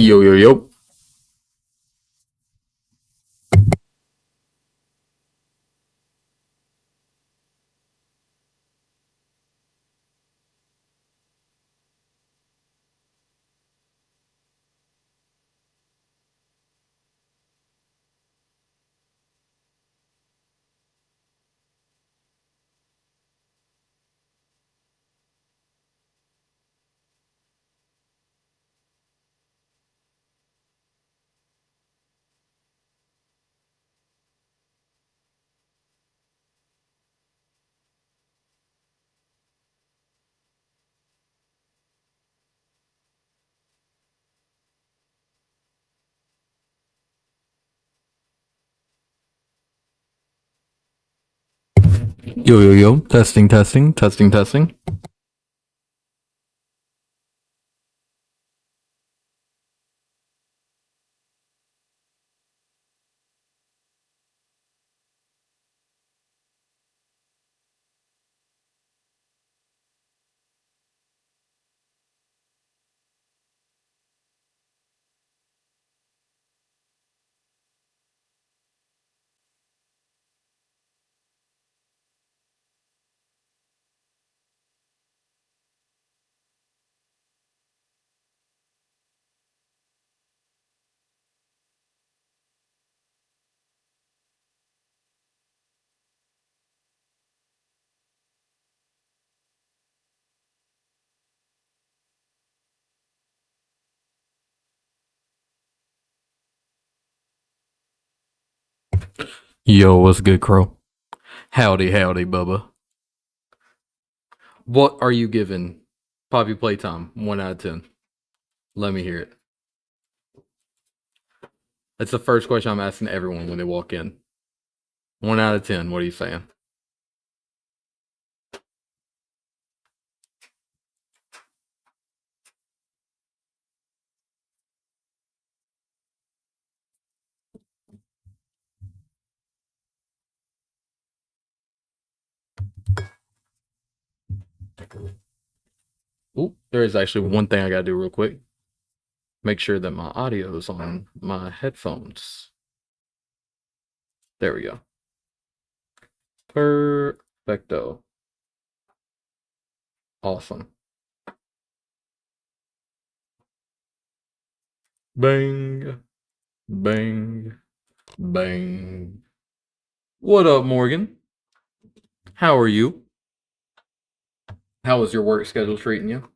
Yo, yo, yo. Yo, yo, yo. Testing, testing, testing, testing. Yo, what's good, Crow? Howdy, howdy, Bubba. What are you giving Poppy Playtime? 1 out of 10. Let me hear it. That's the first question I'm asking everyone when they walk in. 1 out of 10. What are you saying? Ooh, there is actually one thing I gotta do real quick. Make sure that my audio is on my headphones. There we go. Perfecto. Awesome. Bang, bang, bang. What up, Morgan? How are you? How was your work schedule treating you?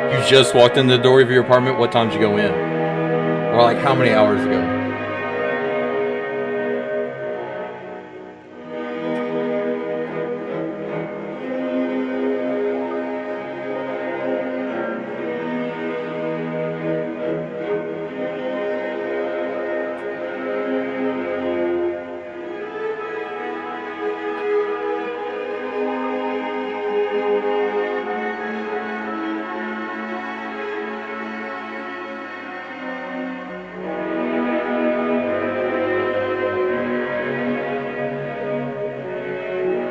You just walked in the door of your apartment. What time did you go in? Or like how many hours ago?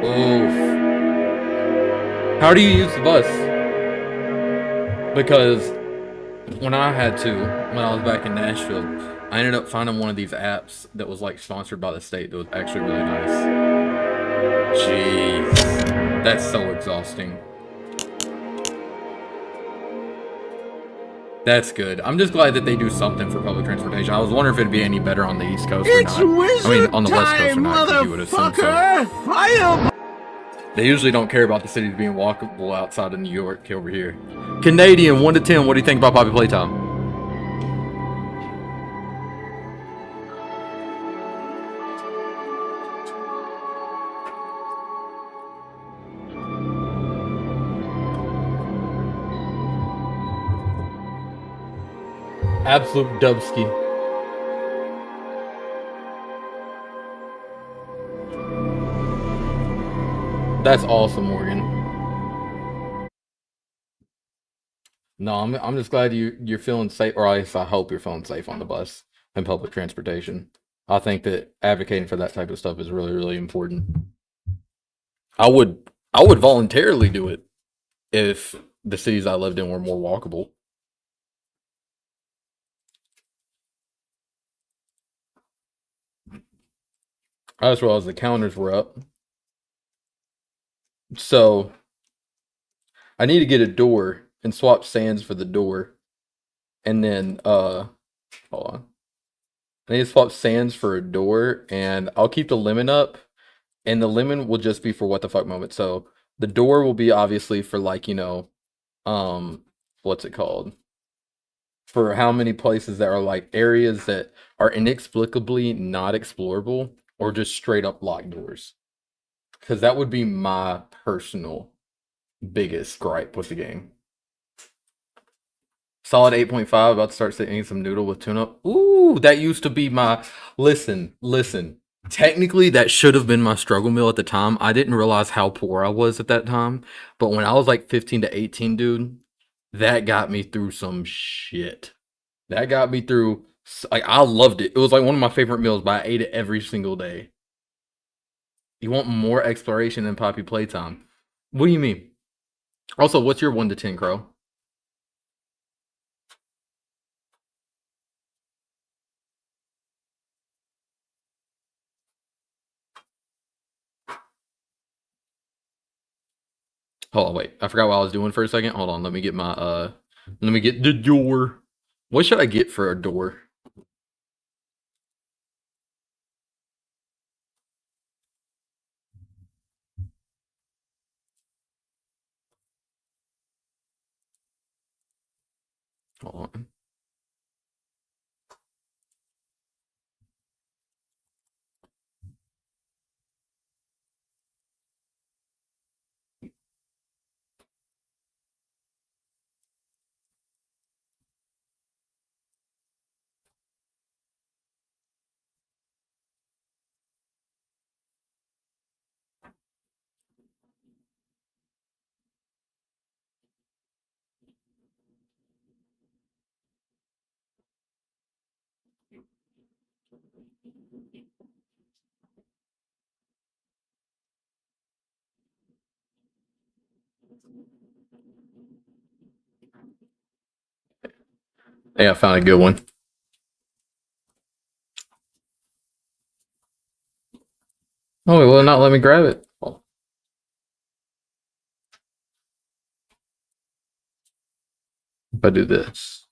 Oof. How do you use the bus? Because when I was back in Nashville, I ended up finding one of these apps that was like sponsored by the state that was actually really nice. Jeez. That's so exhausting. That's good. I'm just glad that they do something for public transportation. I was wondering if it'd be any better on the East Coast or not. I mean, on the West Coast or not, 'cause you would assume so. They usually don't care about the cities being walkable outside of New York over here. Canadian, 1 to 10. What do you think about Poppy Playtime? Absolute dubski. That's awesome, Morgan. No, I'm just glad you're feeling safe, or at least I hope you're feeling safe on the bus and public transportation. I think that advocating for that type of stuff is really, really important. I would voluntarily do it if the cities I lived in were more walkable. As well as the counters were up. So I need to get a door and swap sands for the door. And then hold on. I need to swap sands for a door, and I'll keep the lemon up, and the lemon will just be for what the fuck moment. So the door will be obviously for, like, what's it called? For how many places that are like areas that are inexplicably not explorable or just straight up locked doors. Because that would be my personal biggest gripe with the game. Solid 8.5, about to start eating some noodle with tuna. Ooh, that used to be my... Listen. Technically, that should have been my struggle meal at the time. I didn't realize how poor I was at that time. But when I was like 15 to 18, dude, that got me through some shit. That got me through... Like, I loved it. It was like one of my favorite meals, but I ate it every single day. You want more exploration than Poppy Playtime. What do you mean? Also, what's your 1 to 10, Crow? Hold on, wait. I forgot what I was doing for a second. Hold on, let me get my let me get the door. What should I get for a door? Hold on. Yeah, I found a good one. Oh, it will not let me grab it. Oh. If I do this.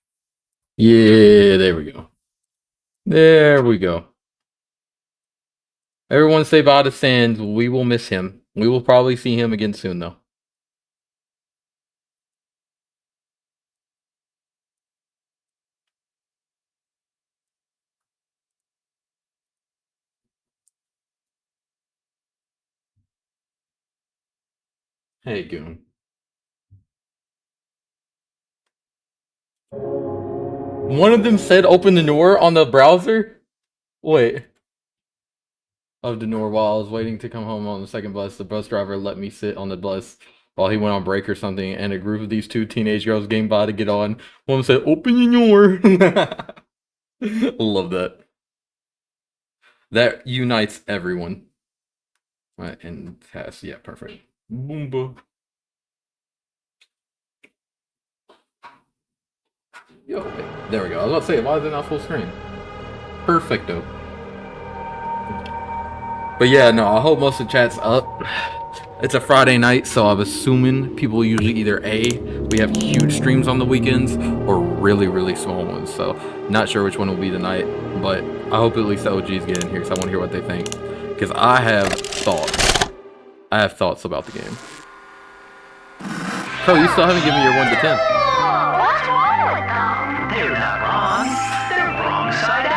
Yeah, there we go. There we go. Everyone say bye to Sands. We will miss him. We will probably see him again soon, though. Hey, Goon. One of them said open the door on the browser? Wait. Of the door while I was waiting to come home on the second bus. The bus driver let me sit on the bus while he went on break or something, and a group of these 2 teenage girls came by to get on. One said, open your door. Love that. That unites everyone. Right, and has, yeah, perfect. Boomba. Yo, wait, there we go. I was about to say, why is it not full screen? Perfecto. But yeah, no, I hope most of the chat's up. It's a Friday night, so I'm assuming people usually either A, we have huge streams on the weekends, or really, really small ones. So, not sure which one will be tonight, but I hope at least the OGs get in here, because I want to hear what they think. Because I have thoughts. I have thoughts about the game. Bro, you still haven't given me your 1 to 10. They're not wrong. They're wrong side out.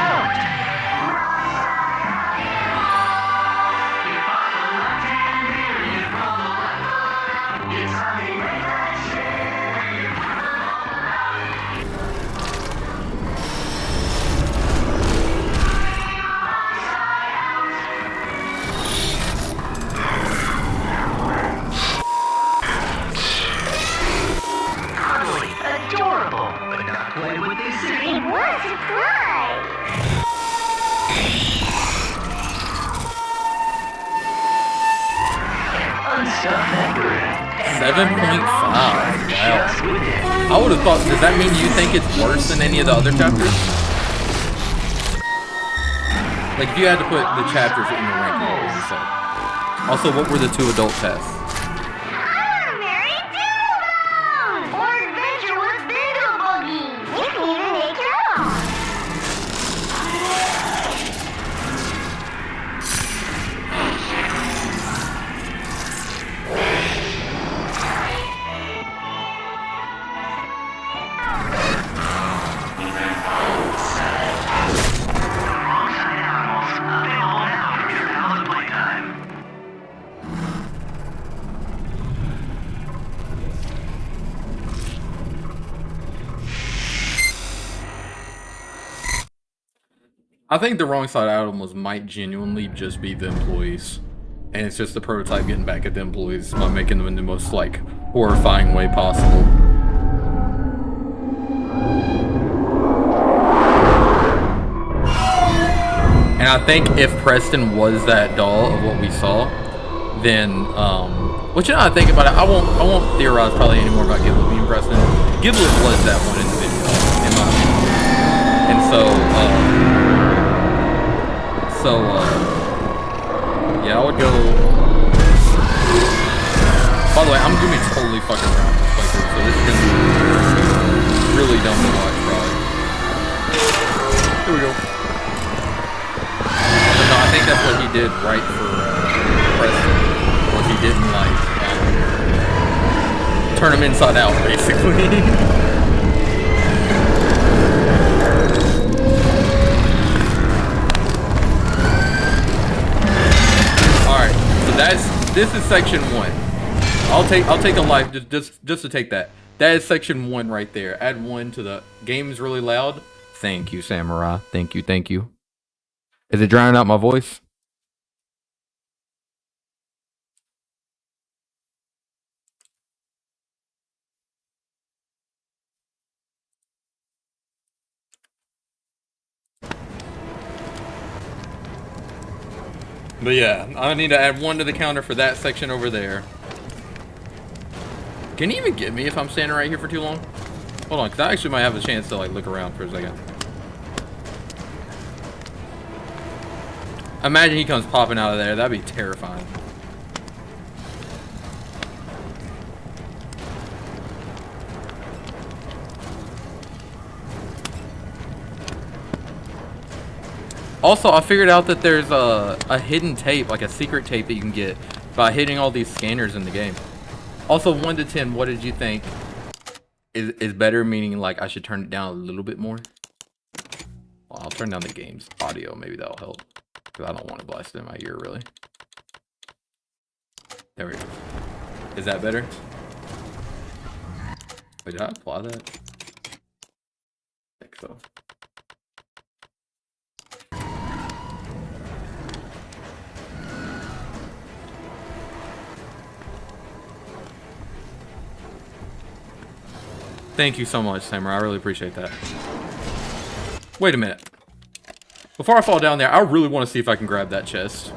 7.5. Wow. I would have thought. Does that mean you think it's worse than any of the other chapters? Like, if you had to put the chapters in your ranking, what would you say? Also, what were the 2 adult tests? I think the wrong side out might genuinely just be the employees. And it's just the prototype getting back at the employees by making them in the most, like, horrifying way possible. And I think if Preston was that doll of what we saw, then, which, you know, I think about it, I won't theorize probably anymore about Giblet being Preston. Giblet was that one individual, in my opinion. And yeah, I would go. By the way, I'm gonna be totally fucking around this playthrough, so this is gonna be really dumb to watch, probably. Here we go. But no, I think that's what he did right for Preston. Was he didn't, like, turn him inside out, basically. This is section 1. I'll take a life just to take that. That is section 1 right there. Add 1 to the game's really loud. Thank you, Samurai. Thank you, thank you. Is it drowning out my voice? But yeah, I need to add 1 to the counter for that section over there. Can you even get me if I'm standing right here for too long? Hold on, because I actually might have a chance to, like, look around for a second. Imagine he comes popping out of there. That'd be terrifying. Also, I figured out that there's a hidden tape, like a secret tape that you can get by hitting all these scanners in the game. Also, 1 to 10, what did you think is better? Meaning, like, I should turn it down a little bit more? Well, I'll turn down the game's audio. Maybe that'll help. Because I don't want to blast it in my ear, really. There we go. Is that better? Wait, did I apply that? I think so. Thank you so much, Samurai. I really appreciate that. Wait a minute. Before I fall down there, I really want to see if I can grab that chest.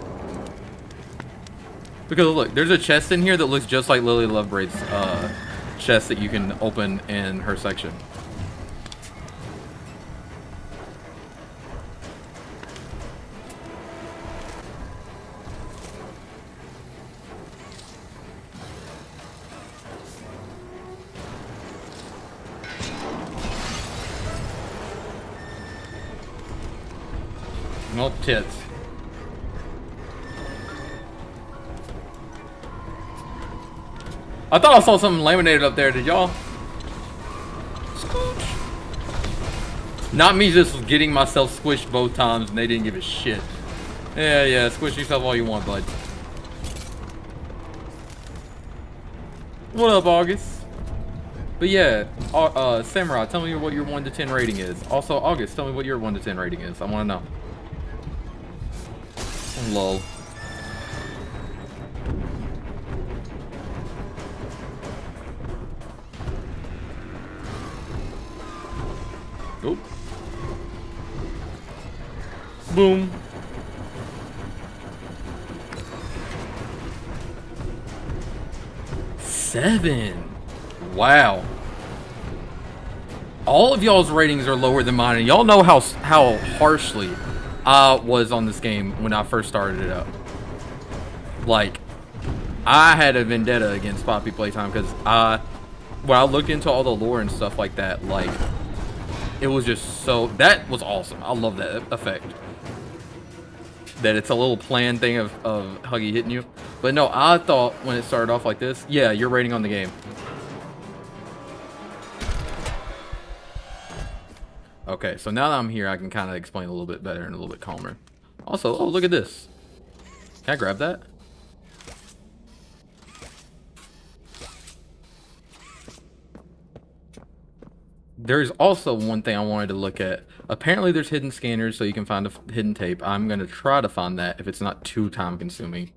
Because look, there's a chest in here that looks just like Lily Lovebraids' chest that you can open in her section. No tits. I thought I saw something laminated up there. Did y'all? Not me just getting myself squished both times and they didn't give a shit. Yeah, squish yourself all you want, bud. What up, August? But yeah, Samurai, tell me what your 1 to 10 rating is. Also, August, tell me what your 1 to 10 rating is. I want to know. Lol. Oh. Boom. 7. Wow. All of y'all's ratings are lower than mine, and y'all know how harshly I was on this game when I first started it up. Like, I had a vendetta against Poppy Playtime because when I looked into all the lore and stuff like that, like, it was just so, that was awesome. I love that effect. That it's a little planned thing of Huggy hitting you. But no, I thought when it started off like this, yeah, your rating on the game. Okay, so now that I'm here, I can kind of explain a little bit better and a little bit calmer. Also, oh, look at this. Can I grab that? There's also one thing I wanted to look at. Apparently there's hidden scanners so you can find a hidden tape. I'm going to try to find that if it's not too time consuming.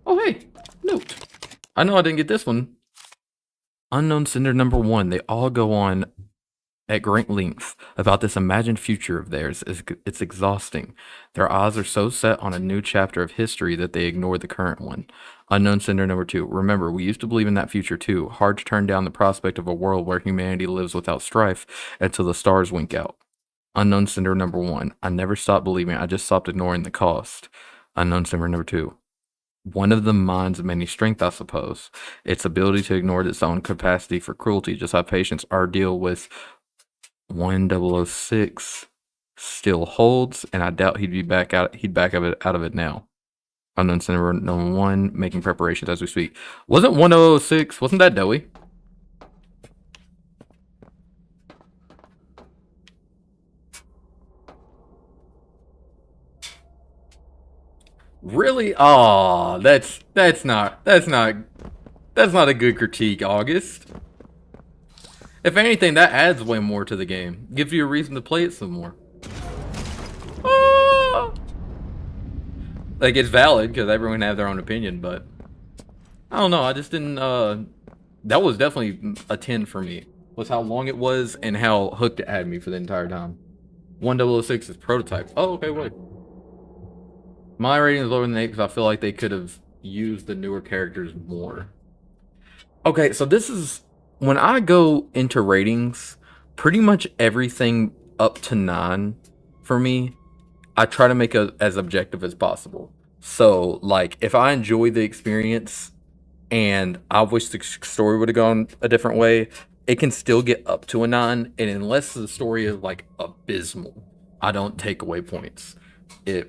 Oh, hey, note. I know I didn't get this one. Unknown Sender number 1. They all go on at great length about this imagined future of theirs. It's exhausting. Their eyes are so set on a new chapter of history that they ignore the current one. Unknown Sender number 2. Remember, we used to believe in that future too. Hard to turn down the prospect of a world where humanity lives without strife until the stars wink out. Unknown Sender number 1. I never stopped believing. I just stopped ignoring the cost. Unknown Sender number 2. One of the mind's many strength, I suppose. Its ability to ignore its own capacity for cruelty. Just have patience. Our deal with 1006 still holds, and I doubt he'd back out of it now. Unknown Sender number 1, making preparations as we speak. Wasn't 1006? Wasn't that Doey? Really? Aw, that's not a good critique, August. If anything, that adds way more to the game. Gives you a reason to play it some more. Ah! Like, it's valid, because everyone can have their own opinion, but I don't know, I just didn't, that was definitely a 10 for me. Was how long it was and how hooked it had me for the entire time. 1006 is prototype. Oh, okay, wait. My rating is lower than 8 because I feel like they could have used the newer characters more. Okay, so this is, when I go into ratings, pretty much everything up to 9 for me, I try to make it as objective as possible. So, like, if I enjoy the experience and I wish the story would have gone a different way, it can still get up to a 9. And unless the story is, like, abysmal, I don't take away points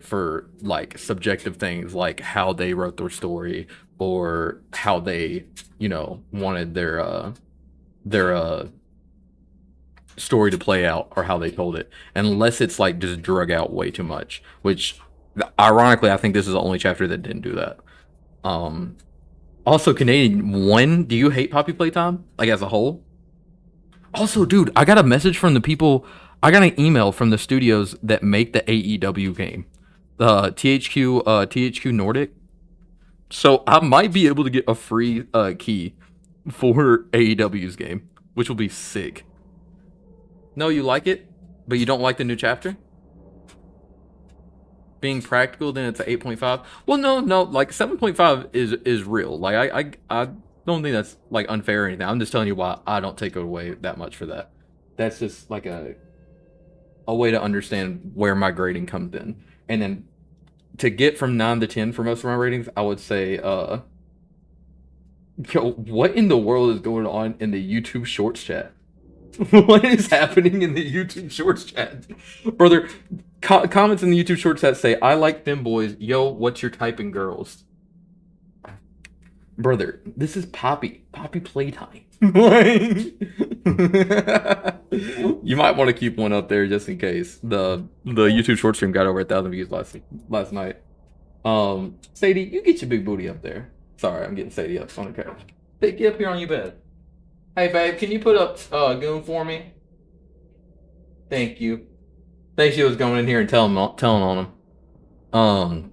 for, like, subjective things like how they wrote their story or how they, you know, wanted their story to play out or how they told it, unless it's like just drug out way too much, which ironically I think this is the only chapter that didn't do that. Also, Canadian 1, do you hate Poppy Playtime, like, as a whole? Also, dude, I got a message from the people, I got an email from the studios that make the AEW game, THQ Nordic. So I might be able to get a free key for AEW's game, which will be sick. No, you like it, but you don't like the new chapter? Being practical, then it's an 8.5. Well, no, like 7.5 is real. Like I don't think that's like unfair or anything. I'm just telling you why I don't take it away that much for that. That's just like a way to understand where my grading comes in. And then to get from 9 to 10 for most of my ratings, I would say yo, what in the world is going on in the YouTube Shorts chat? What is happening in the YouTube Shorts chat? Brother, comments in the YouTube Shorts chat say, I like femboys. Yo, what's your type in girls? Brother, this is Poppy Playtime. You might want to keep one up there just in case. The YouTube short stream got over 1,000 views last night. Sadie, you get your big booty up there. Sorry, I'm getting Sadie up on the couch. Get up here on your bed. Hey babe, can you put up Goon for me? Thank you. Think she was going in here and telling on him.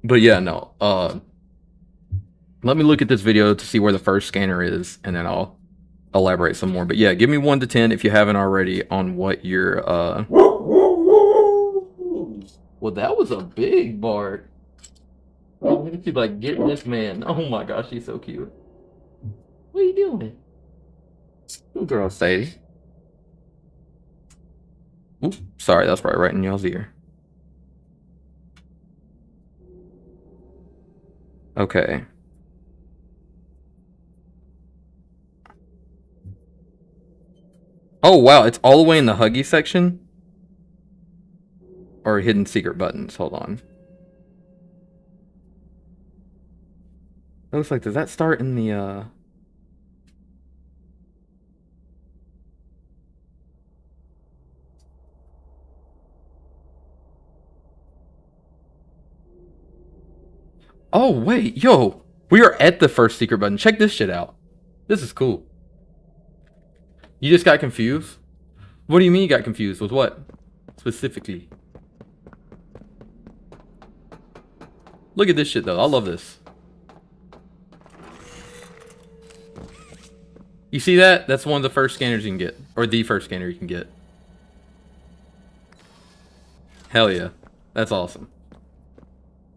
But yeah, no. Let me look at this video to see where the first scanner is, and then I'll elaborate some more. But yeah, give me 1 to 10 if you haven't already on what your Well, that was a big bark. Oh, she's like, get this man. Oh my gosh, he's so cute. What are you doing? Good girl, Sadie. Oops, sorry, that's probably right in y'all's ear. Okay. Oh, wow, it's all the way in the Huggy section? Or hidden secret buttons, hold on. It looks like, does that start in the, Oh, wait, yo! We are at the first secret button. Check this shit out. This is cool. You just got confused? What do you mean you got confused? With what? Specifically. Look at this shit, though. I love this. You see that? That's one of the first scanners you can get. Or the first scanner you can get. Hell yeah. That's awesome.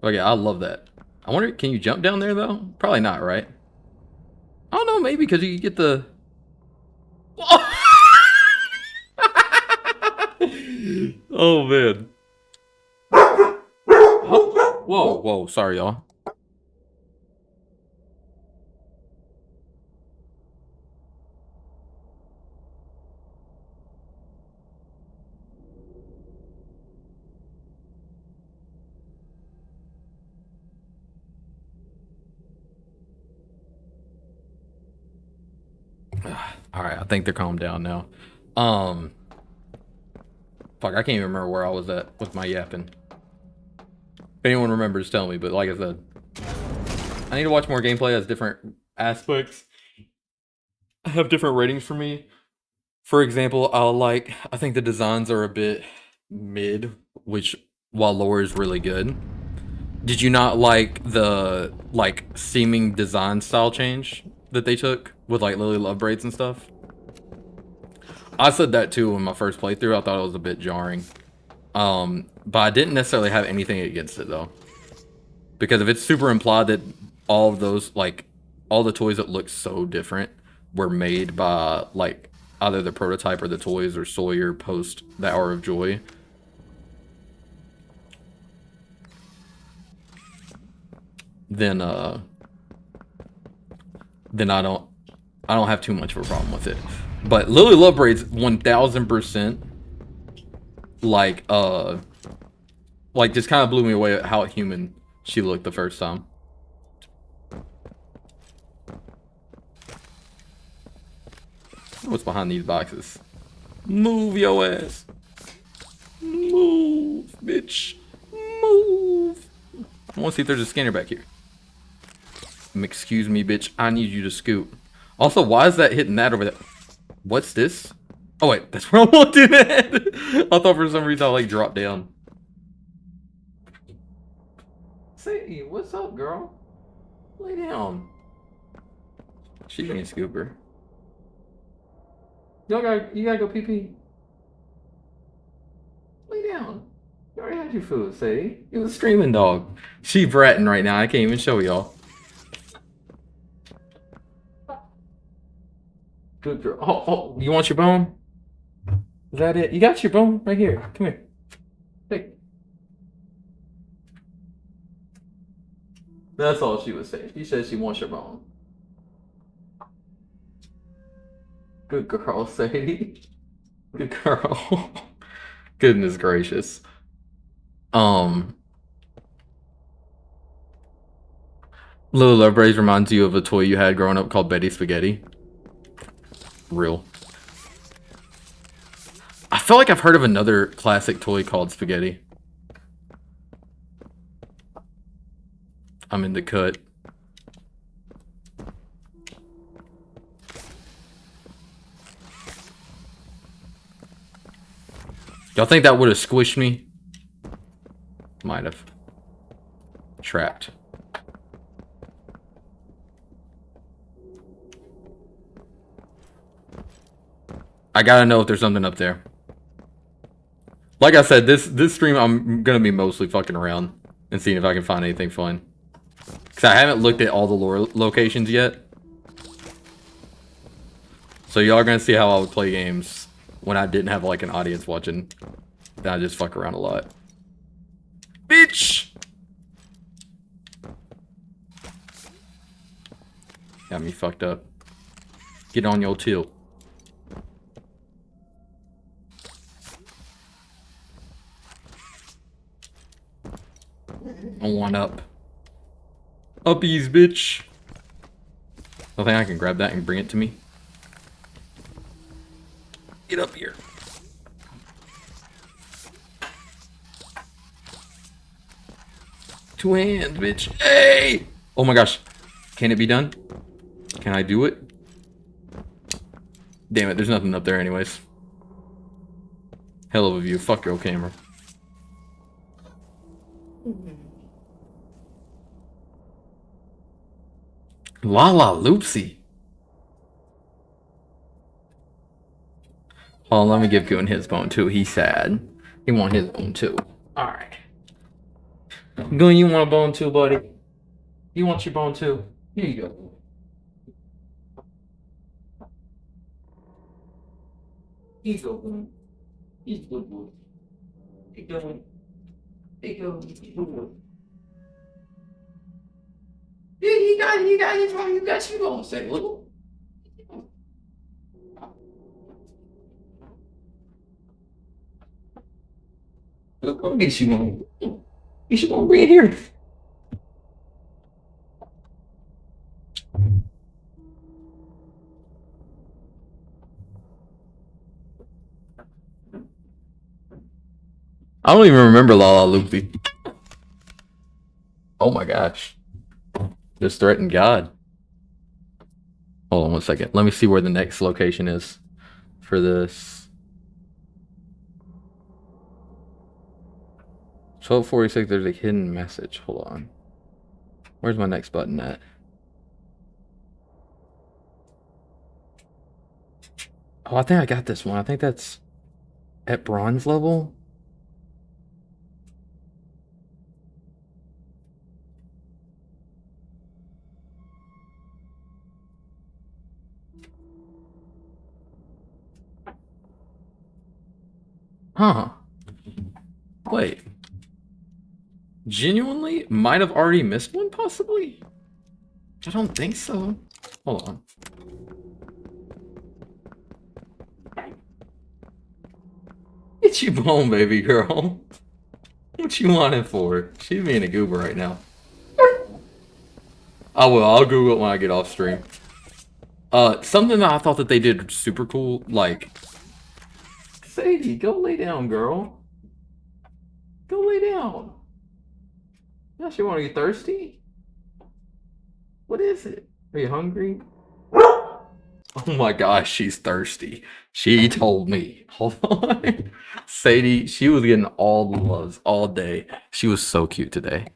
Okay, I love that. I wonder, can you jump down there, though? Probably not, right? I don't know, maybe, because you get the... Oh, man. Whoa, whoa, sorry, y'all. Alright, I think they're calmed down now. Fuck, I can't even remember where I was at with my yapping. If anyone remembers, tell me, but like I said, I need to watch more gameplay. It has different aspects. I have different ratings for me. For example, I think the designs are a bit mid, which, while lower is really good. Did you not like the, seeming design style change that they took with, Lily Lovebraids and stuff? I said that too in my first playthrough. I thought it was a bit jarring. But I didn't necessarily have anything against it, though. Because if it's super implied that all of those, all the toys that look so different were made by, either the prototype or the toys or Sawyer post the Hour of Joy. Then I don't have too much of a problem with it. But Lily Lovebraids 1000% just kind of blew me away at how human she looked the first time. What's behind these boxes? Move your ass. Move, bitch. Move. I want to see if there's a scanner back here. Excuse me, bitch. I need you to scoot. Also, why is that hitting that over there? What's this? Oh, wait. That's where I wanted it. I thought for some reason I, dropped down. Say, what's up, girl? Lay down. She being scooper. You gotta go pee-pee. Lay down. You already had your food, Sadie. You was streaming, dog. She bratting right now. I can't even show y'all. Good girl. Oh, you want your bone? Is that it? You got your bone right here. Come here. Take. That's all she was saying. She said she wants your bone. Good girl, Sadie. Good girl. Goodness gracious. Lily Lovebraids reminds you of a toy you had growing up called Betty Spaghetti. Real. I feel like I've heard of another classic toy called Spaghetti. I'm in the cut. Y'all think that would have squished me? Might have. Trapped. I gotta know if there's something up there. Like I said, this stream I'm gonna be mostly fucking around and seeing if I can find anything fun. Cause I haven't looked at all the lore locations yet. So y'all gonna see how I would play games when I didn't have like an audience watching. Then I just fuck around a lot. Bitch! Got me fucked up. Get on your till. I want up. Uppies, bitch. I think I can grab that and bring it to me. Get up here. Two hands, bitch. Hey! Oh my gosh. Can it be done? Can I do it? Damn it, there's nothing up there anyways. Hell of a view. Fuck your camera. La Loopsy. Well, let me give Goon his bone too. He's sad. He want his bone too. Alright. Goon, you want a bone too, buddy? You want your bone too? Here you go. Here you go, Goon. He's good, boy. Here you go. Here you go. You got his bone. You got your bone. Say, little. Go get you one. You should go bring it here. I don't even remember La Loopsy. Oh my gosh. Just threatened God. Hold on one second. Let me see where the next location is for this. 12:46, there's a hidden message. Hold on. Where's my next button at? Oh, I think I got this one. I think that's at bronze level. Huh. Wait. Genuinely? Might have already missed one, possibly? I don't think so. Hold on. Get you bone, baby girl. What you want it for? She's being a goober right now. I will. I'll Google it when I get off stream. Something that I thought that they did super cool, like... Sadie, go lay down, girl. Go lay down. Yeah, she want to get thirsty? What is it? Are you hungry? Oh my gosh, she's thirsty. She told me. Hold on. Sadie, she was getting all the loves all day. She was so cute today.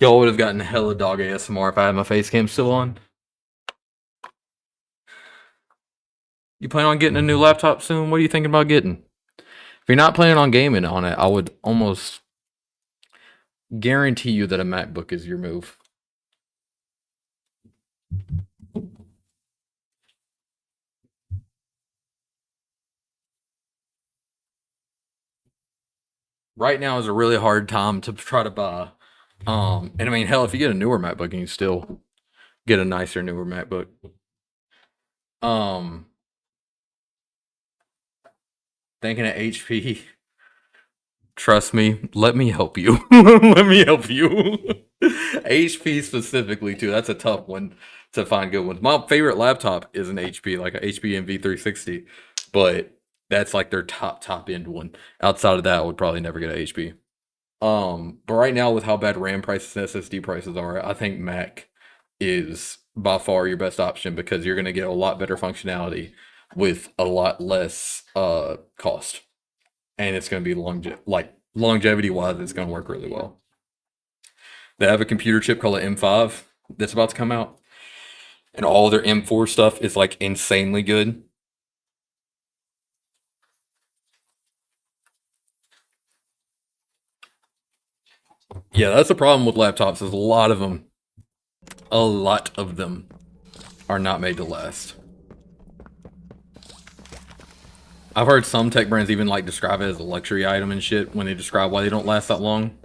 Y'all would have gotten hella dog ASMR if I had my face cam still on. You plan on getting a new laptop soon? What are you thinking about getting? If you're not planning on gaming on it, I would almost guarantee you that a MacBook is your move. Right now is a really hard time to try to buy. And I mean, hell, if you get a newer MacBook, you can still get a nicer, newer MacBook. Thinking of HP. Trust me, let me help you. Let me help you. HP specifically, too. That's a tough one to find good ones. My favorite laptop is an HP, like an HP NV360. But that's like their top end one. Outside of that, I would probably never get an HP. But right now, with how bad RAM prices and SSD prices are, I think Mac is by far your best option because you're going to get a lot better functionality with a lot less cost, and it's going to be longevity wise, it's going to work really well. They have a computer chip called an M5 that's about to come out, and all their M4 stuff is like insanely good. Yeah, that's the problem with laptops, is a lot of them are not made to last. I've heard some tech brands even like describe it as a luxury item and shit when they describe why they don't last that long.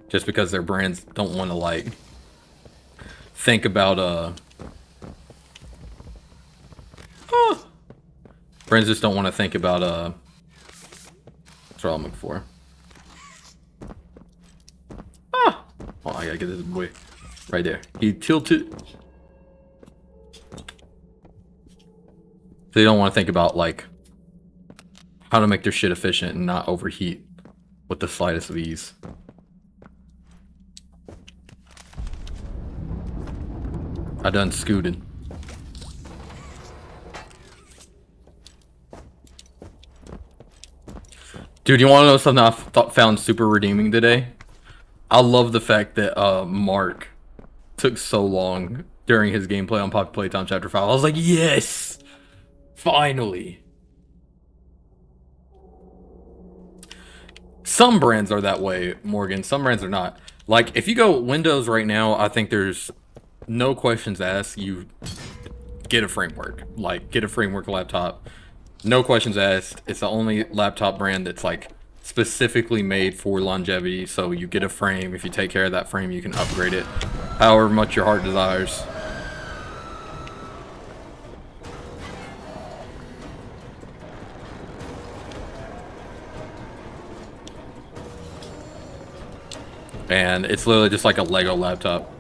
Just because their brands don't want to like think about brands just don't want to think about that's what I'm looking for. Oh, I gotta get this boy right there. He tilted. They don't want to think about like how to make their shit efficient and not overheat with the slightest of ease. I done scooted. Dude, you want to know something I found super redeeming today? I love the fact that Mark took so long during his gameplay on Poppy Playtime Chapter 5. I was like, yes! Finally! Some brands are that way, Morgan. Some brands are not. Like, if you go Windows right now, I think there's no questions asked. You get a framework. Like, get a framework laptop. No questions asked. It's the only laptop brand that's, like, specifically made for longevity. So you get a frame. If you take care of that frame, you can upgrade it however much your heart desires. And it's literally just like a Lego laptop.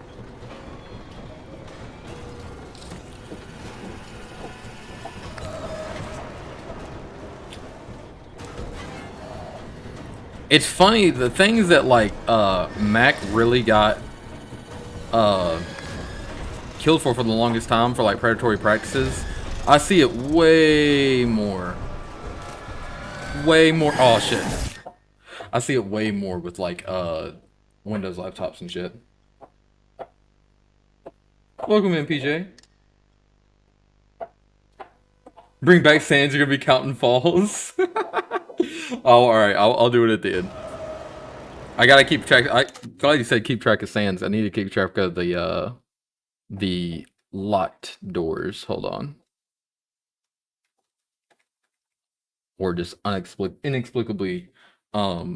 It's funny, the things that like Mac really got killed for the longest time for like predatory practices, I see it way more. Oh shit. I see it way more with like Windows laptops and shit. Welcome in, PJ. Bring back sands, you're gonna be counting falls. Oh, alright, I'll do it at the end. I gotta keep track. Glad you said keep track of sands. I need to keep track of the locked doors. Hold on. Or just inexplicably what's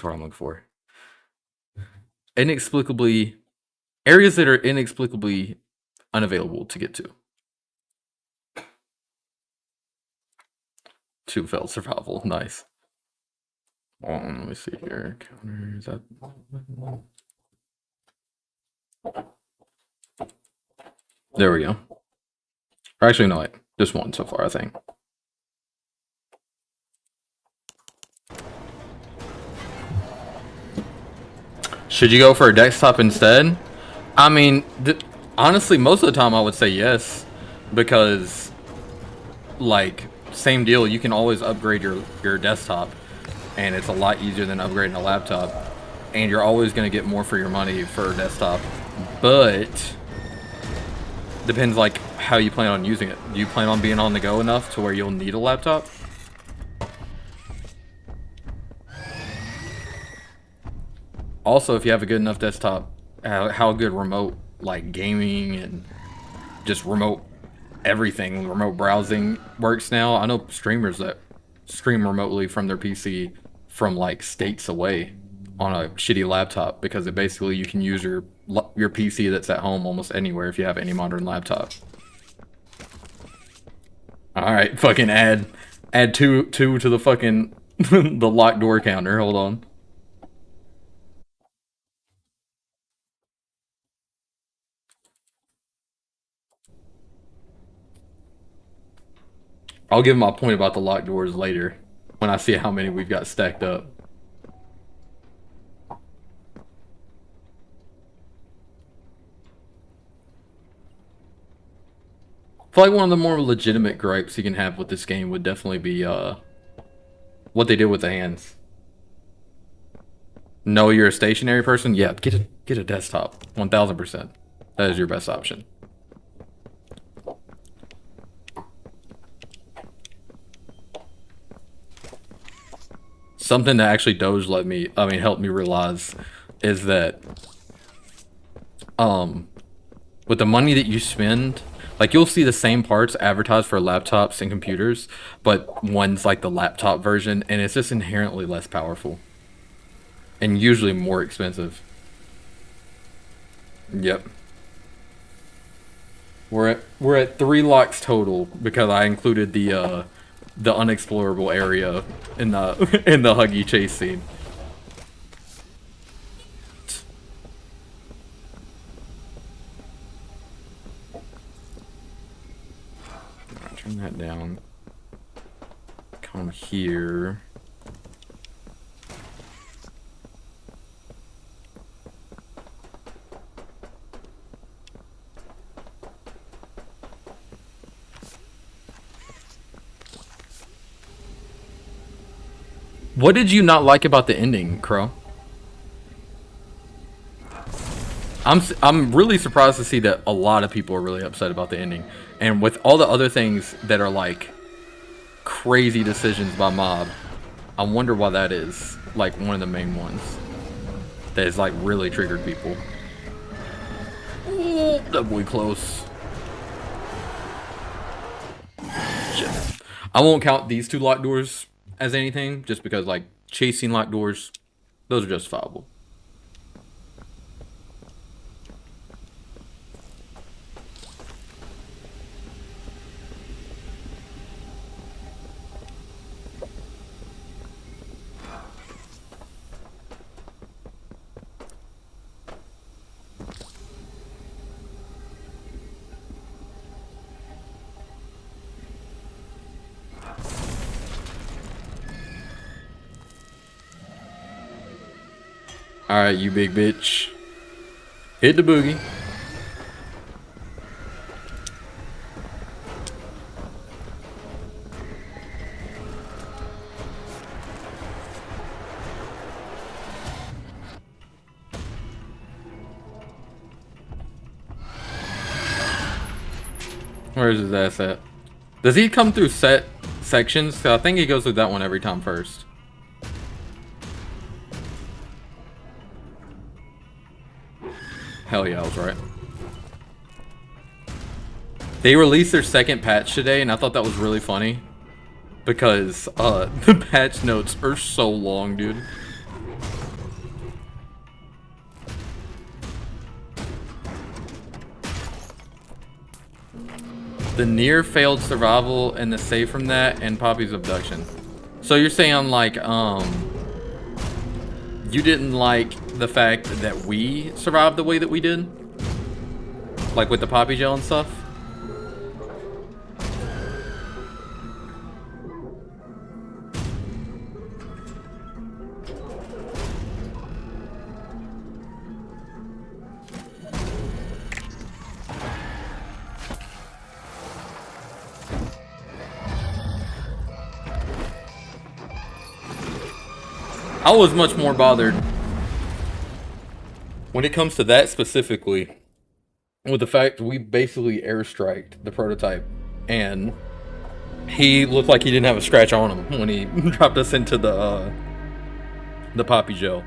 what I'm looking for? Inexplicably, areas that are inexplicably unavailable to get to. Two failed survival, nice. Let me see here. Counter, is that? There we go. Or actually, no, wait. Just one so far, I think. Should you go for a desktop instead? I mean, honestly, most of the time I would say yes, because, like, same deal. You can always upgrade your desktop. and it's a lot easier than upgrading a laptop. And you're always going to get more for your money for a desktop, but depends like how you plan on using it. Do you plan on being on the go enough to where you'll need a laptop? Also, if you have a good enough desktop, how good remote like gaming and just remote everything, remote browsing works now. I know streamers that stream remotely from their PC from like states away on a shitty laptop, because it basically you can use your PC that's at home almost anywhere if you have any modern laptop. All right, fucking add two to the fucking the locked door counter. Hold on. I'll give my point about the locked doors later when I see how many we've got stacked up. I feel like one of the more legitimate gripes you can have with this game would definitely be what they did with the hands. No, you're a stationary person? Yeah, get a desktop. 1000%. That is your best option. Something that actually Doge helped me realize is that with the money that you spend, like you'll see the same parts advertised for laptops and computers, but one's like the laptop version and it's just inherently less powerful and usually more expensive. Yep. We're at 3 locks total because I included the unexplorable area in the in the Huggy chase scene. Right, turn that down. Come here. What did you not like about the ending, Crow? I'm really surprised to see that a lot of people are really upset about the ending. And with all the other things that are like crazy decisions by Mob, I wonder why that is like one of the main ones that has like really triggered people. Ooh, that boy close. Shit. I won't count these 2 locked doors as anything, just because like chasing locked doors, those are justifiable. Alright, you big bitch. Hit the boogie. Where's his ass at? Does he come through set sections? 'Cause I think he goes through that one every time first. Hell yeah, I was right. They released their second patch today, and I thought that was really funny. Because, the patch notes are so long, dude. The near failed survival and the save from that, and Poppy's abduction. So you're saying, like, you didn't like the fact that we survived the way that we did? Like with the Poppy gel and stuff? I was much more bothered when it comes to that specifically with the fact we basically airstriked the prototype and he looked like he didn't have a scratch on him when he dropped us into the Poppy gel.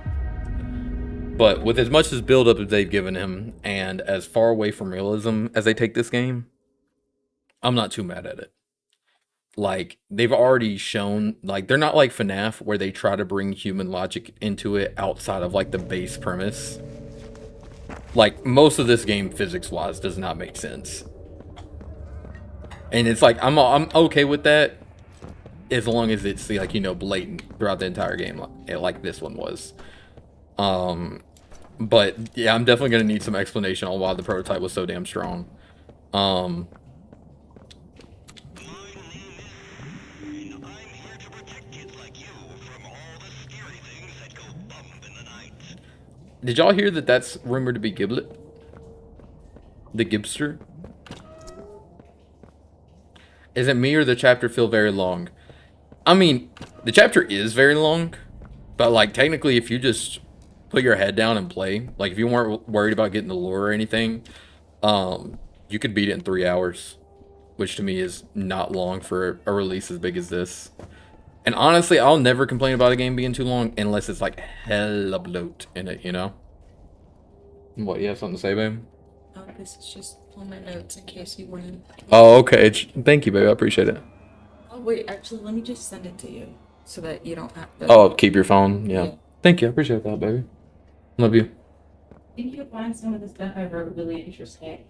But with as much as build-up as they've given him, and as far away from realism as they take this game, I'm not too mad at it. Like, they've already shown, like, they're not like FNAF, where they try to bring human logic into it outside of, like, the base premise. Like, most of this game, physics-wise, does not make sense. And it's like, I'm okay with that, as long as it's, like, you know, blatant throughout the entire game, like this one was. But yeah, I'm definitely gonna need some explanation on why the prototype was so damn strong. Did y'all hear that that's rumored to be Giblet? The Gibster? Is it me or the chapter feel very long? I mean, the chapter is very long, but like technically if you just put your head down and play, like if you weren't worried about getting the lore or anything, you could beat it in 3 hours, which to me is not long for a release as big as this. And honestly, I'll never complain about a game being too long unless it's like hella bloat in it, you know? What, you have something to say, babe? Oh, this is just on my notes in case you weren't. Oh, okay. Thank you, babe. I appreciate it. Oh, wait, actually, let me just send it to you so that you don't have to. Oh, keep your phone? Yeah. Thank you. I appreciate that, baby. Love you. I think you'll find some of the stuff I wrote really interesting.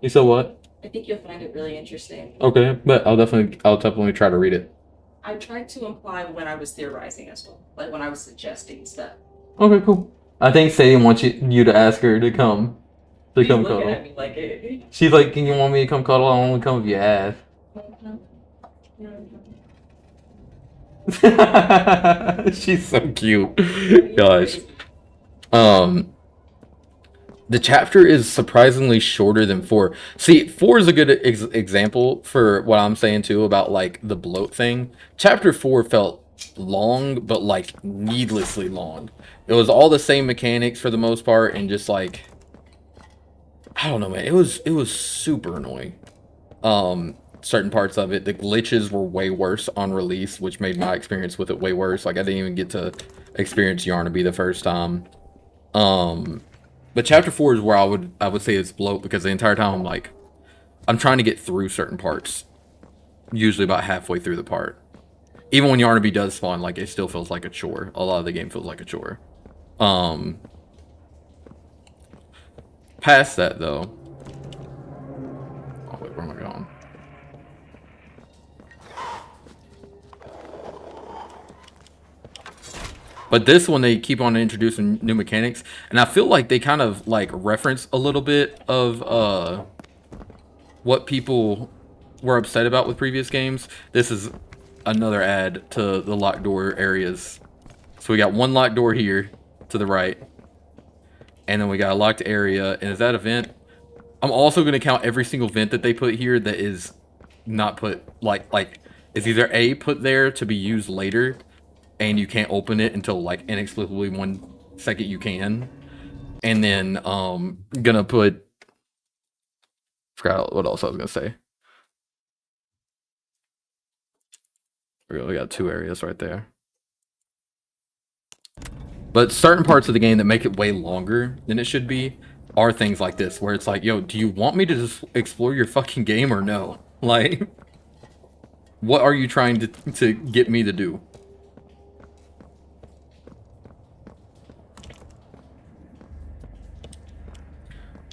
You said what? I think you'll find it really interesting. Okay, but I'll definitely try to read it. I tried to imply when I was theorizing as well, like when I was suggesting stuff. Okay, cool. I think Sadie wants you to ask her to come. She's Come looking cuddle. at me like it. She's like, can you want me to come cuddle? I only come if you ask. She's so cute. Gosh. The chapter is surprisingly shorter than 4. See, 4 is a good example for what I'm saying too about like the bloat thing. Chapter 4 felt long, but like needlessly long. It was all the same mechanics for the most part, and just like, I don't know, man. It was super annoying. Certain parts of it, the glitches were way worse on release, which made my experience with it way worse. Like I didn't even get to experience Yarnaby the first time. But chapter 4 is where I would say it's bloat, because the entire time I'm trying to get through certain parts. Usually about halfway through the part. Even when Yarnaby does spawn, like it still feels like a chore. A lot of the game feels like a chore. Past that though. Oh wait, where am I going? But this one, they keep on introducing new mechanics, and I feel like they kind of like reference a little bit of what people were upset about with previous games. This is another add to the locked door areas. So we got one locked door here to the right, and then we got a locked area. And is that a vent? I'm also going to count every single vent that they put here that is not put like is either A, put there to be used later, and you can't open it until like inexplicably 1 second you can. And then gonna put, forgot what else I was gonna say. We got 2 areas right there. But certain parts of the game that make it way longer than it should be are things like this, where it's like, yo, do you want me to just explore your fucking game or no? Like, what are you trying to get me to do?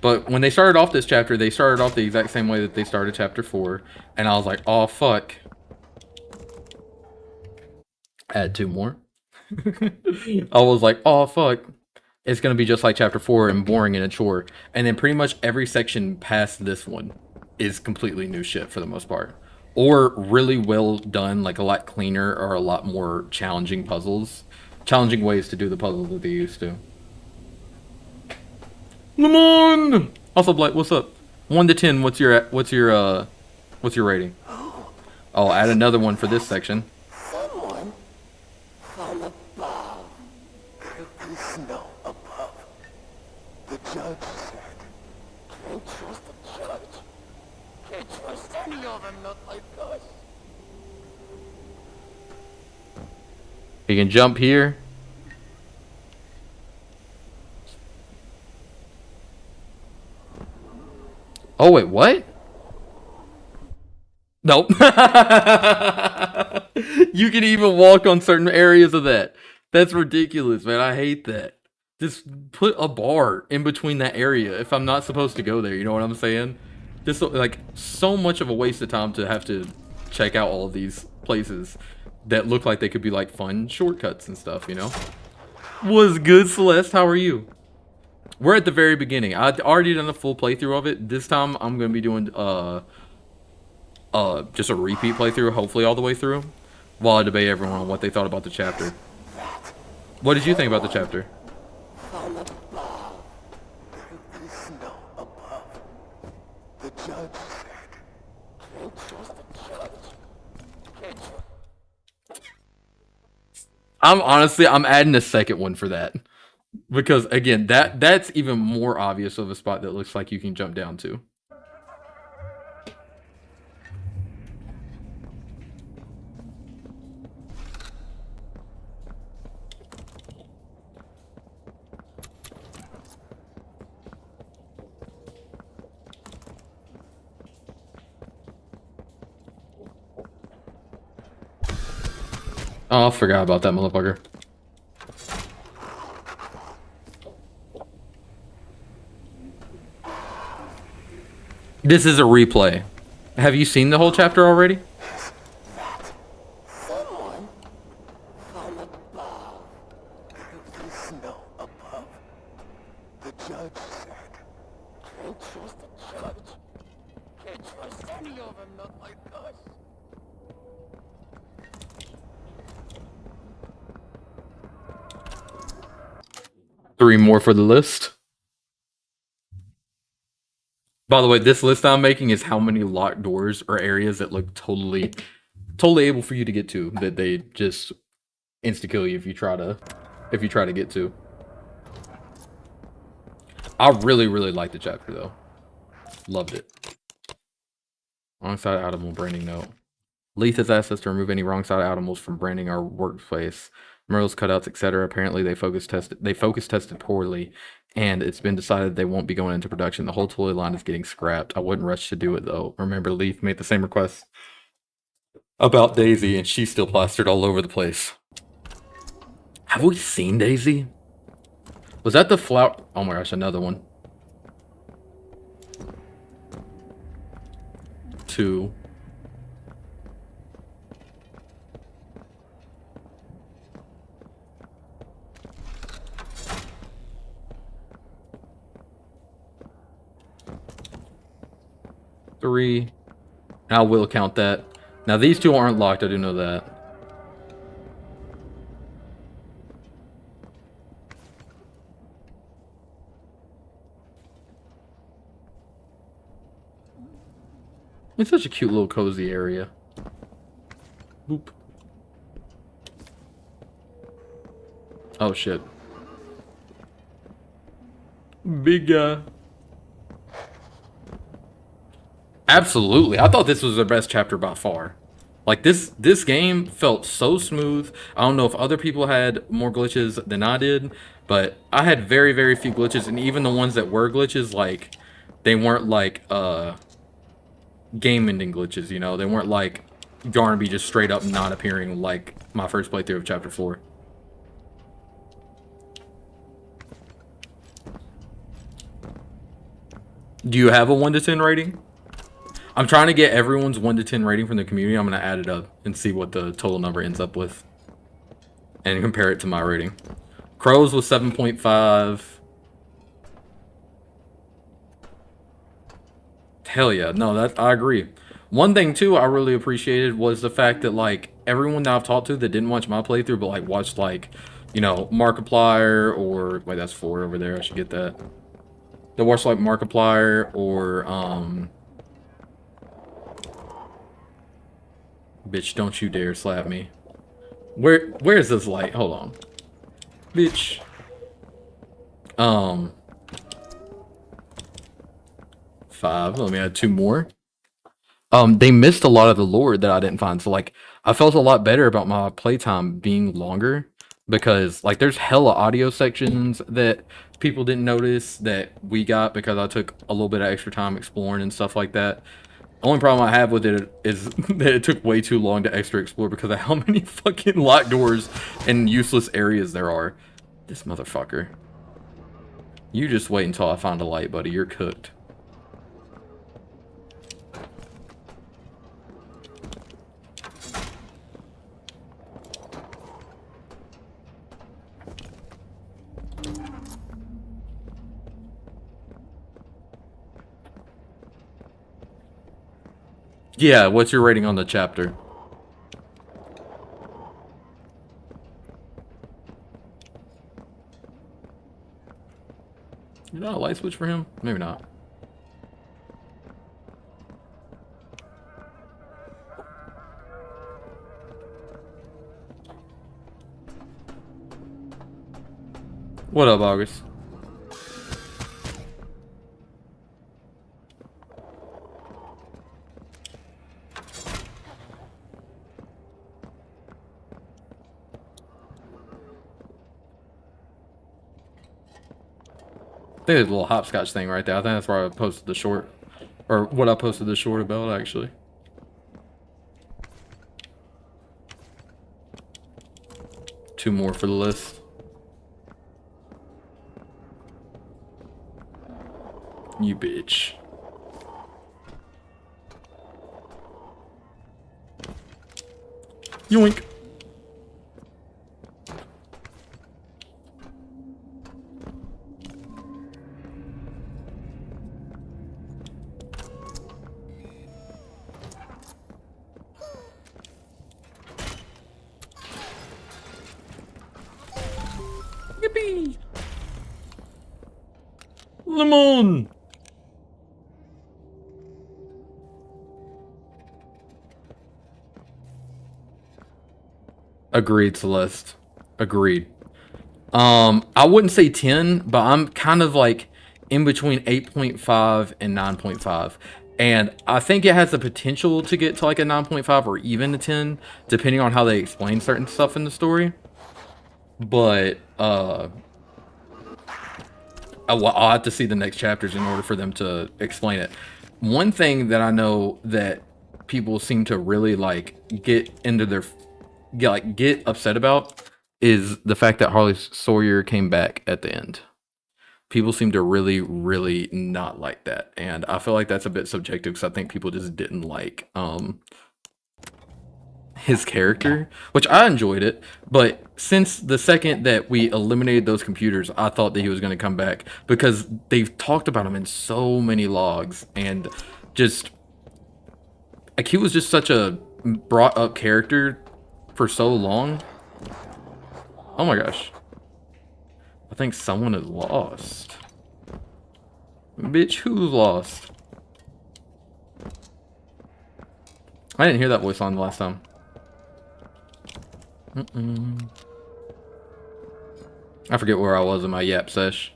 But when they started off this chapter, they started off the exact same way that they started chapter 4. And I was like, oh, fuck. Add 2 more. I was like, oh, fuck. It's going to be just like chapter 4 and boring and a chore. And then pretty much every section past this one is completely new shit for the most part. Or really well done, like a lot cleaner or a lot more challenging puzzles. Challenging ways to do the puzzles that they used to. Limon! Also, Blake, what's up? 1 to 10, what's your rating? I'll add another one for this section. Someone from above. judge said, can't trust the judge. Can't trust any of them, not like us. You can jump here. Oh wait, what? Nope. You can even walk on certain areas of that. That's ridiculous, man. I hate that. Just put a bar in between that area if I'm not supposed to go there. You know what I'm saying? Just like so much of a waste of time to have to check out all of these places that look like they could be like fun shortcuts and stuff, you know? Was good, Celeste? How are you? We're at the very beginning. I'd already done a full playthrough of it. This time I'm gonna be doing just a repeat playthrough, hopefully all the way through, while I debate everyone on what they thought about the chapter. What did you think about the chapter? From above, there is no above. The judge said, can't trust the judge. Can't trust. I'm adding a second one for that. Because again, that's even more obvious of a spot that looks like you can jump down to. Oh, I forgot about that motherfucker. This is a replay. Have you seen the whole chapter already? Someone from above. There is no above. The judge said, can't trust the judge. Can't trust any of them, not like us. Three more for the list. By the way, this list I'm making is how many locked doors or areas that look totally able for you to get to, that they just insta kill you if you try to get to. I really like the chapter though. Loved it. Wrong side animal branding note. Leith has asked us to remove any wrong side animals from branding our workplace. Murals, cutouts, etc. Apparently they focus tested poorly, and it's been decided they won't be going into production. The whole toy line is getting scrapped. I wouldn't rush to do it though. Remember, Leith made the same request about Daisy, and she's still plastered all over the place. Have we seen Daisy? Was that the flower? Oh my gosh, another one. 2. Three. I will count that. Now these two aren't locked, I do know that. It's such a cute little cozy area. Boop. Oh shit. Big guy. Absolutely. I thought this was the best chapter by far. Like this game felt so smooth. I don't know if other people had more glitches than I did, but I had very few glitches, and even the ones that were glitches, like they weren't like game ending glitches, you know? They weren't like Garnaby just straight up not appearing like my first playthrough of chapter 4. Do you have a 1 to 10 rating? I'm trying to get everyone's 1 to 10 rating from the community. I'm going to add it up and see what the total number ends up with. And compare it to my rating. Crows was 7.5. Hell yeah. No, that I agree. One thing, too, I really appreciated was the fact that, like, everyone that I've talked to that didn't watch my playthrough, but, like, watched, like, you know, Markiplier or... Wait, that's 4 over there. I should get that. They watched, like, Markiplier or, Bitch, don't you dare slap me. Where's this light? Hold on. Bitch. 5. Let me add 2 more. They missed a lot of the lore that I didn't find. So like, I felt a lot better about my playtime being longer because like there's hella audio sections that people didn't notice that we got because I took a little bit of extra time exploring and stuff like that. Only problem I have with it is that it took way too long to extra explore because of how many fucking locked doors and useless areas there are. This motherfucker. You just wait until I find a light, buddy. You're cooked. Yeah, what's your rating on the chapter? Is that a light switch for him? Maybe not. What up, August? I think there's a little hopscotch thing right there. I think that's where I posted the short. Or what I posted the short about, actually. Two more for the list. You bitch. Yoink. Yippee! Limon! Agreed, Celeste. Agreed. I wouldn't say 10, but I'm kind of like in between 8.5 and 9.5. And I think it has the potential to get to like a 9.5 or even a 10, depending on how they explain certain stuff in the story. But I'll have to see the next chapters in order for them to explain it. One thing that I know that people seem to really like get into their get upset about is the fact that Harley Sawyer came back at the end. People seem to really, really not like that, and I feel like that's a bit subjective because I think people just didn't like his character, which I enjoyed it, but since the second that we eliminated those computers, I thought that he was going to come back because they've talked about him in so many logs, and just like he was just such a brought up character for so long. Oh my gosh. I think someone is lost. Bitch, who's lost? I didn't hear that voice on the last time. I forget where I was in my yap sesh.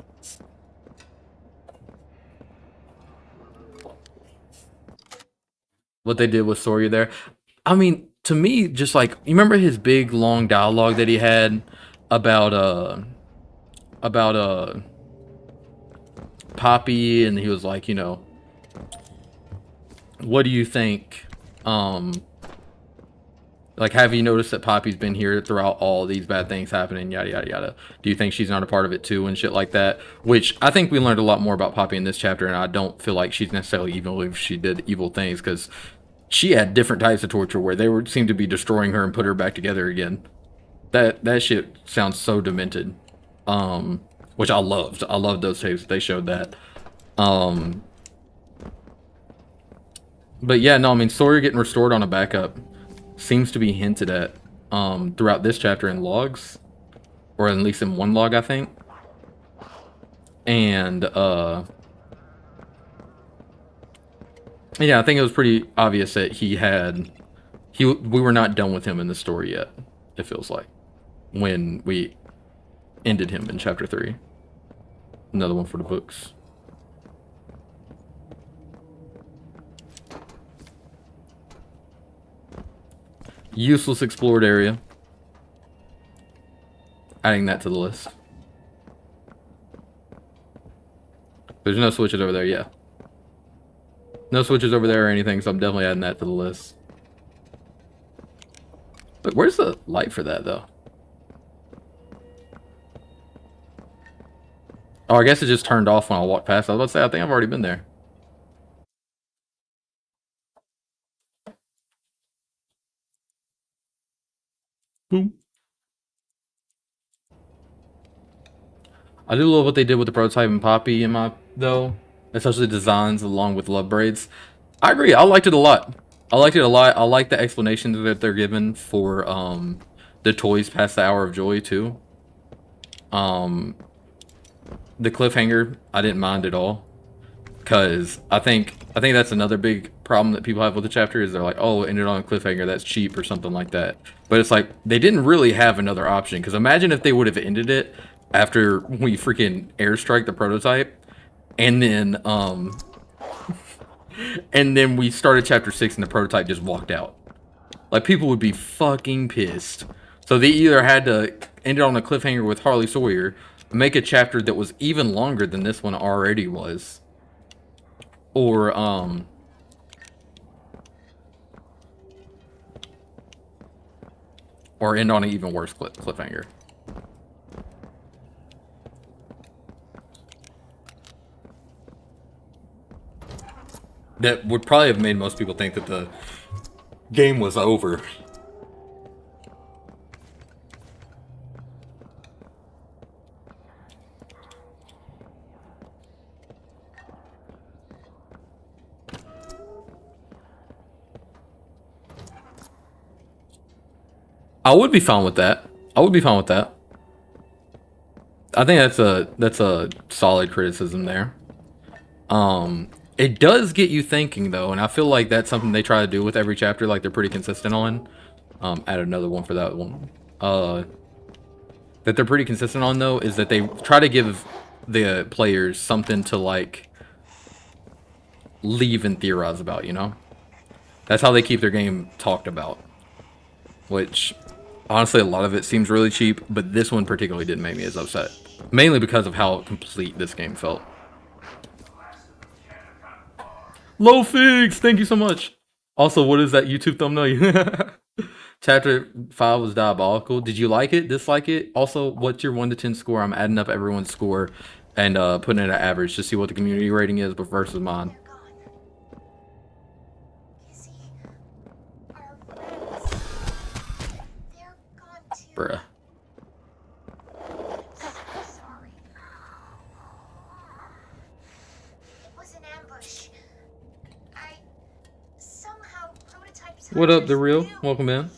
What they did with Sawyer there. I mean, to me, just like, you remember his big long dialogue that he had about Poppy, and he was like, you know, what do you think, like, have you noticed that Poppy's been here throughout all these bad things happening, yada yada yada? Do you think she's not a part of it too, and shit like that? Which I think we learned a lot more about Poppy in this chapter, and I don't feel like she's necessarily evil if she did evil things, because she had different types of torture where they seemed to be destroying her and put her back together again. That shit sounds so demented. Which I loved. I loved those tapes. They showed that. But yeah, no, I mean, Sawyer getting restored on a backup seems to be hinted at throughout this chapter in logs, or at least in one log, I think. And yeah, I think it was pretty obvious that we were not done with him in the story yet, it feels like, when we ended him in chapter 3. Another one for the books. Useless explored area. Adding that to the list. There's no switches over there, yeah. No switches over there or anything, so I'm definitely adding that to the list. But where's the light for that, though? Oh, I guess it just turned off when I walked past. I was about to say, I think I've already been there. Boom. I do love what they did with the prototype and Poppy in my, though. Especially designs along with Lovebraids. I agree, I liked it a lot. I liked it a lot. I like the explanations that they're given for the toys past the hour of joy too. The cliffhanger I didn't mind at all, because I think that's another big problem that people have with the chapter is they're like, oh, it ended on a cliffhanger, that's cheap or something like that. But it's like they didn't really have another option, because imagine if they would have ended it after we freaking airstrike the prototype, and then and then we started chapter 6 and the prototype just walked out. Like, people would be fucking pissed. So they either had to end it on a cliffhanger with Harley Sawyer, make a chapter that was even longer than this one already was, or end on an even worse cliffhanger. That would probably have made most people think that the game was over. I would be fine with that. I would be fine with that. I think that's a solid criticism there. It does get you thinking though, and I feel like that's something they try to do with every chapter, like they're pretty consistent on. Add another one for that one. That they're pretty consistent on though is that they try to give the players something to like leave and theorize about, you know? That's how they keep their game talked about. Which, honestly, a lot of it seems really cheap, but this one particularly didn't make me as upset. Mainly because of how complete this game felt. Low Figs, thank you so much. Also, what is that YouTube thumbnail? Chapter 5 was diabolical. Did you like it? Dislike it? Also, what's your 1 to 10 score? I'm adding up everyone's score and putting it at average to see what the community rating is versus mine. Bruh. What up, The Real? Welcome in.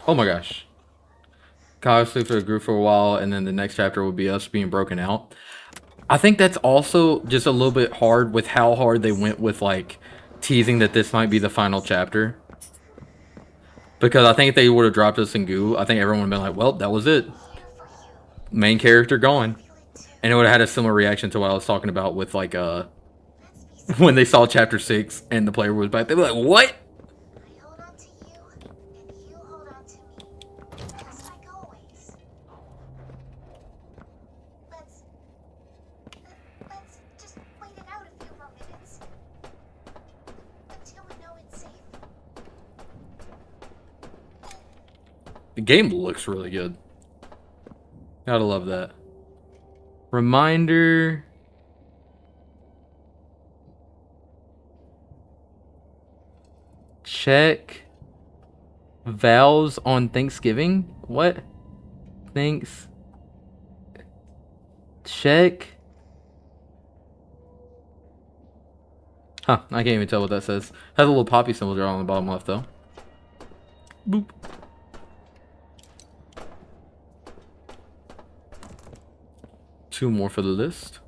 Oh my gosh. Kyle sleep for the group for a while, and then the next chapter will be us being broken out. I think that's also just a little bit hard with how hard they went with, like, teasing that this might be the final chapter. Because I think if they would have dropped us in goo, I think everyone would have been like, well, that was it. Main character gone. And it would have had a similar reaction to what I was talking about with, like, when they saw chapter 6 and the player was back. They were like, what? The game looks really good. Gotta love that. Reminder. Check vows on Thanksgiving. What? Thanks. Check. Huh, I can't even tell what that says. Has a little poppy symbol drawn on the bottom left though. Boop. Two more for the list.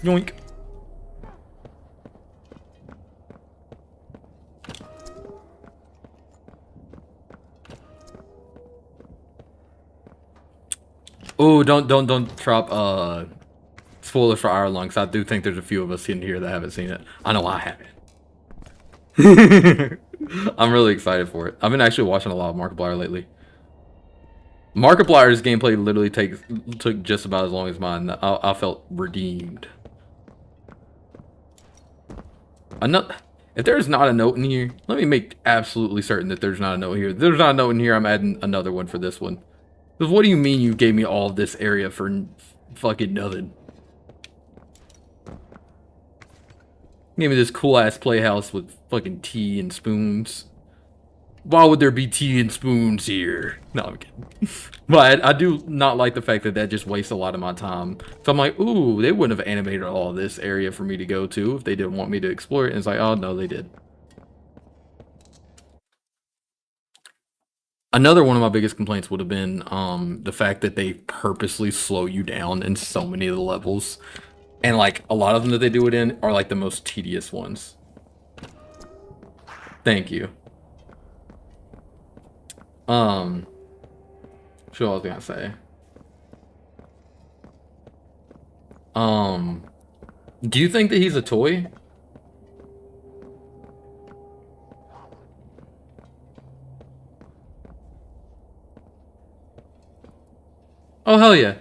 Yoink. Oh, don't drop spoilers for Iron Lungs. I do think there's a few of us in here that haven't seen it. I know I haven't. I'm really excited for it. I've been actually watching a lot of Markiplier lately. Markiplier's gameplay literally took just about as long as mine. I felt redeemed. If there's not a note in here, let me make absolutely certain that there's not a note here. If there's not a note in here, I'm adding another one for this one. Because what do you mean you gave me all of this area for fucking nothing? Give me this cool ass playhouse with fucking tea and spoons. Why would there be tea and spoons here? No, I'm kidding. But I do not like the fact that that just wastes a lot of my time. So I'm like, ooh, they wouldn't have animated all this area for me to go to if they didn't want me to explore it. And it's like, oh, no, they did. Another one of my biggest complaints would have been the fact that they purposely slow you down in so many of the levels. And like a lot of them that they do it in are like the most tedious ones. Thank you. What I was gonna say. Do you think that he's a toy? Oh hell yeah.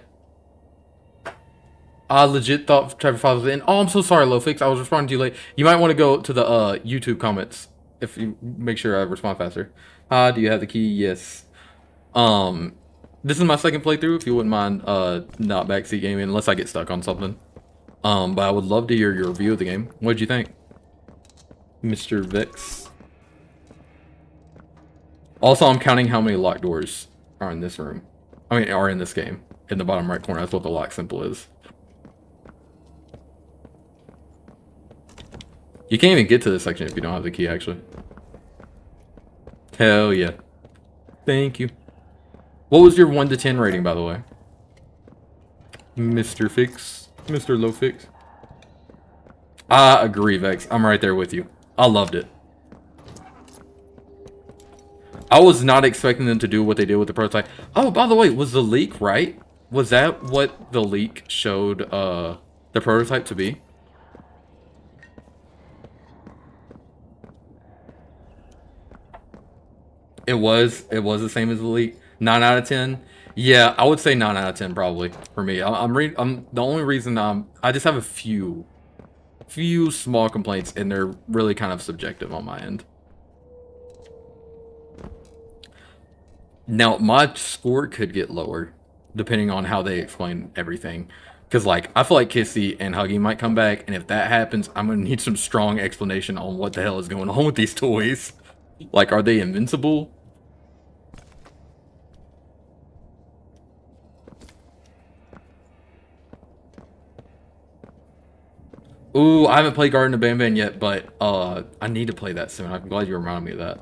I legit thought Trevor Fox was in. Oh, I'm so sorry, Lofix. I was responding to you late. You might want to go to the YouTube comments if you make sure I respond faster. Do you have the key? Yes. This is my second playthrough. If you wouldn't mind, not backseat gaming unless I get stuck on something. But I would love to hear your review of the game. What did you think, Mr. Vix? Also, I'm counting how many locked doors are in this room. I mean, are in this game. In the bottom right corner, that's what the lock symbol is. You can't even get to this section if you don't have the key, actually. Hell yeah. Thank you. What was your 1 to 10 rating, by the way? Mr. Fix? Mr. Low Fix? I agree, Vex. I'm right there with you. I loved it. I was not expecting them to do what they did with the prototype. Oh, by the way, was the leak right? Was that what the leak showed the prototype to be? It was the same as the leak. 9 out of 10. Yeah, I would say 9 out of 10 probably for me. I'm the only reason I just have a few small complaints, and they're really kind of subjective on my end. Now, my score could get lower depending on how they explain everything. Because, like, I feel like Kissy and Huggy might come back, and if that happens, I'm going to need some strong explanation on what the hell is going on with these toys. Like, are they invincible? Ooh, I haven't played Garden of Banban yet, but I need to play that soon. I'm glad you reminded me of that.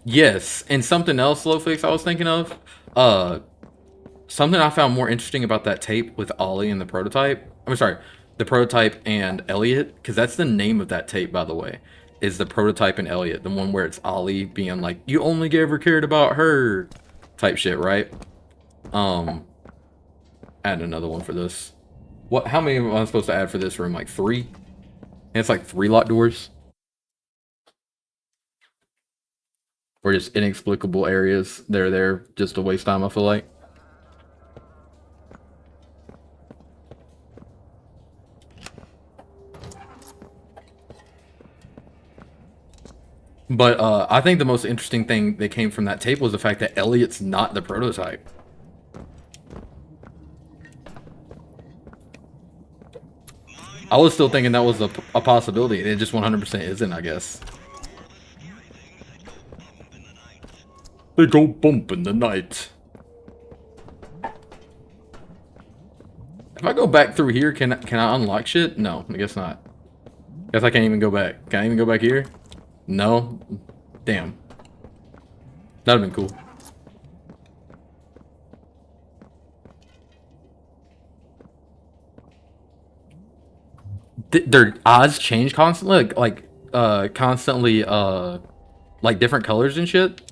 Yes, and something else, Lowfix, I was thinking of. Something I found more interesting about that tape with Ollie and the prototype. I'm sorry, the prototype and Elliot, because that's the name of that tape, by the way, is the prototype and Elliot, the one where it's Ollie being like, "You only ever cared about her," type shit, right? Add another one for this. What? How many am I supposed to add for this room? Like 3? And it's like 3 locked doors. Or just inexplicable areas. They're there just to waste time, I feel like. But I think the most interesting thing that came from that tape was the fact that Elliot's not the prototype. I was still thinking that was a possibility, and it just 100% isn't, I guess. They go bump in the night. If I go back through here, can I unlock shit? No, I guess not. Guess I can't even go back. Can I even go back here? No? Damn. That'd have been cool. Their eyes change constantly? Like, constantly like different colors and shit.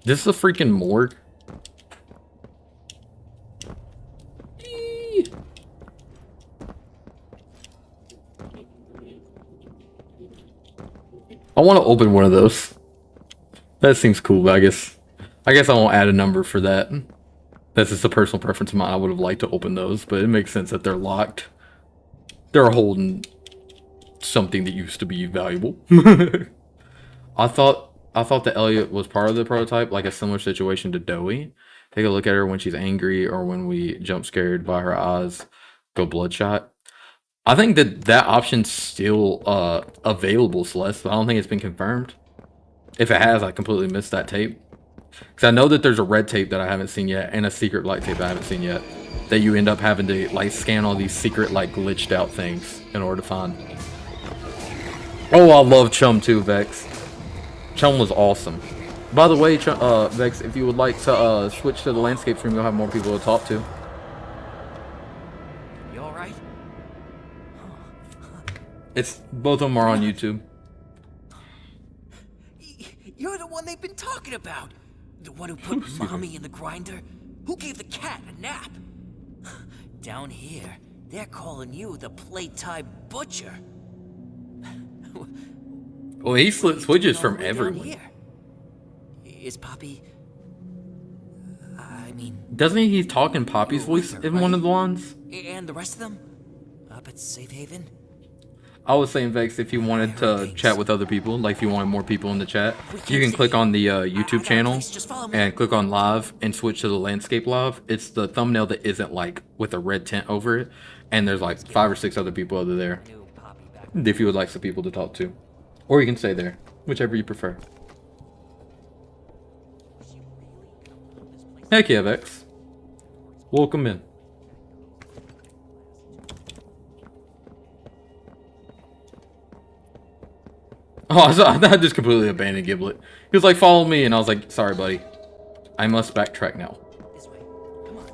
This is a freaking morgue. I want to open one of those. That seems cool, but I guess I won't add a number for that. That's just a personal preference of mine. I would have liked to open those, but it makes sense that they're locked. They're holding something that used to be valuable. I thought that Elliot was part of the prototype, like a similar situation to Doey. Take a look at her when she's angry or when we jump scared by her eyes go bloodshot. I think that option's still available, Celeste, but I don't think it's been confirmed. If it has, I completely missed that tape. Because I know that there's a red tape that I haven't seen yet, and a secret black tape I haven't seen yet. That you end up having to like scan all these secret like glitched out things in order to find. Oh, I love Chum too, Vex. Chum was awesome. By the way, Vex, if you would like to switch to the landscape stream, you'll have more people to talk to. You alright? It's both of them are on YouTube. You're the one they've been talking about. The one who put mommy in the grinder. Who gave the cat a nap? Down here, they're calling you the Playtime Butcher. Well, he switches from everyone. Here? Is Poppy... I mean... Doesn't he talk in Poppy's voice in one of the ones? And the rest of them? Up at Safe Haven? I was saying, Vex, if you wanted to chat with other people, like if you wanted more people in the chat, you can click on the YouTube channel and click on live and switch to the landscape live. It's the thumbnail that isn't like with a red tint over it, and there's like 5 or 6 other people over there. If you would like some people to talk to, or you can stay there, whichever you prefer. Heck yeah, Vex. Welcome in. Oh, I just completely abandoned Giblet. He was like, follow me, and I was like, sorry, buddy. I must backtrack now.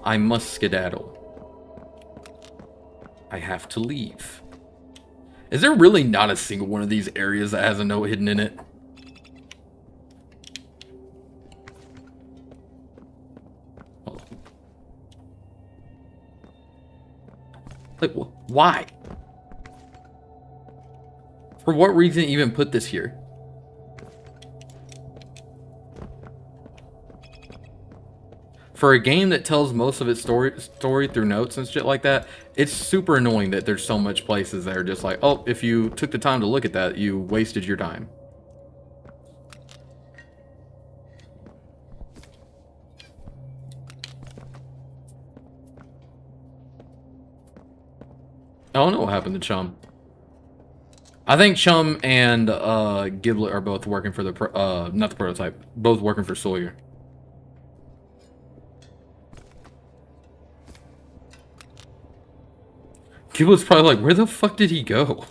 I must skedaddle. I have to leave. Is there really not a single one of these areas that has a note hidden in it? Like, why? For what reason even put this here? For a game that tells most of its story through notes and shit like that, it's super annoying that there's so much places that are just like, oh, if you took the time to look at that, you wasted your time. I don't know what happened to Chum. I think Chum and Giblet are both working for the not the prototype, both working for Sawyer. Giblet's probably like, where the fuck did he go?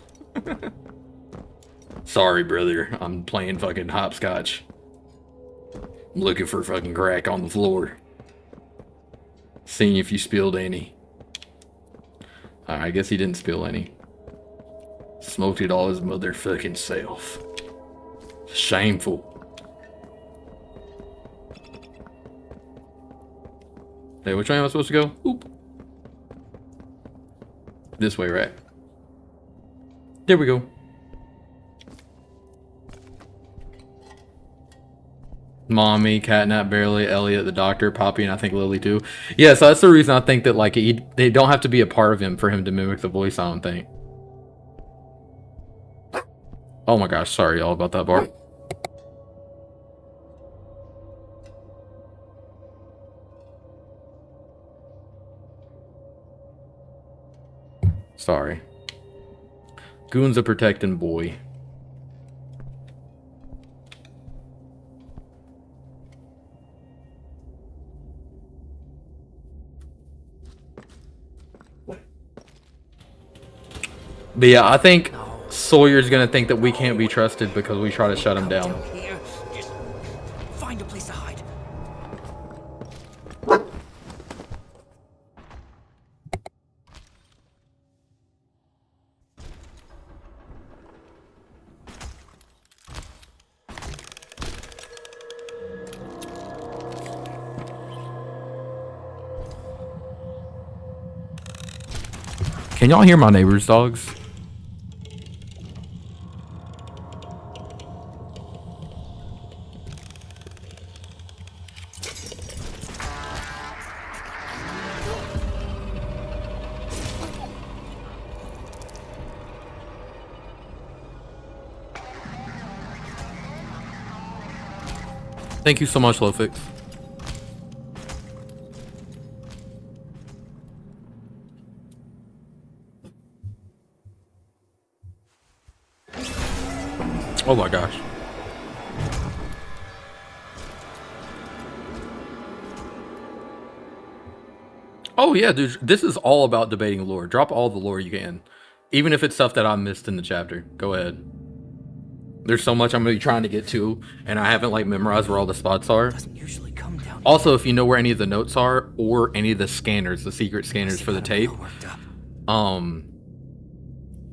Sorry, brother, I'm playing fucking hopscotch. I'm looking for fucking crack on the floor. Seeing if you spilled any. I guess he didn't spill any. Smoked it all his motherfucking self. Shameful. Hey, which way am I supposed to go? Oop. This way, right? There we go. Mommy, Catnap, Barely, Elliot, the doctor, Poppy, and I think Lily too. Yeah, so that's the reason I think that like they don't have to be a part of him for him to mimic the voice, I don't think. Oh my gosh, sorry all about that bar. Sorry. Goon's a protecting boy. But yeah, I think Sawyer's gonna think that we can't be trusted because we try to shut him down. Here, just find a place to hide. Can y'all hear my neighbor's dogs? Thank you so much, Lofix. Oh my gosh. Oh yeah, dude, this is all about debating lore. Drop all the lore you can. Even if it's stuff that I missed in the chapter. Go ahead. There's so much I'm going to be trying to get to, and I haven't like memorized where all the spots are. Doesn't usually come down Also, if you know where any of the notes are, or any of the scanners, the secret scanners for the tape,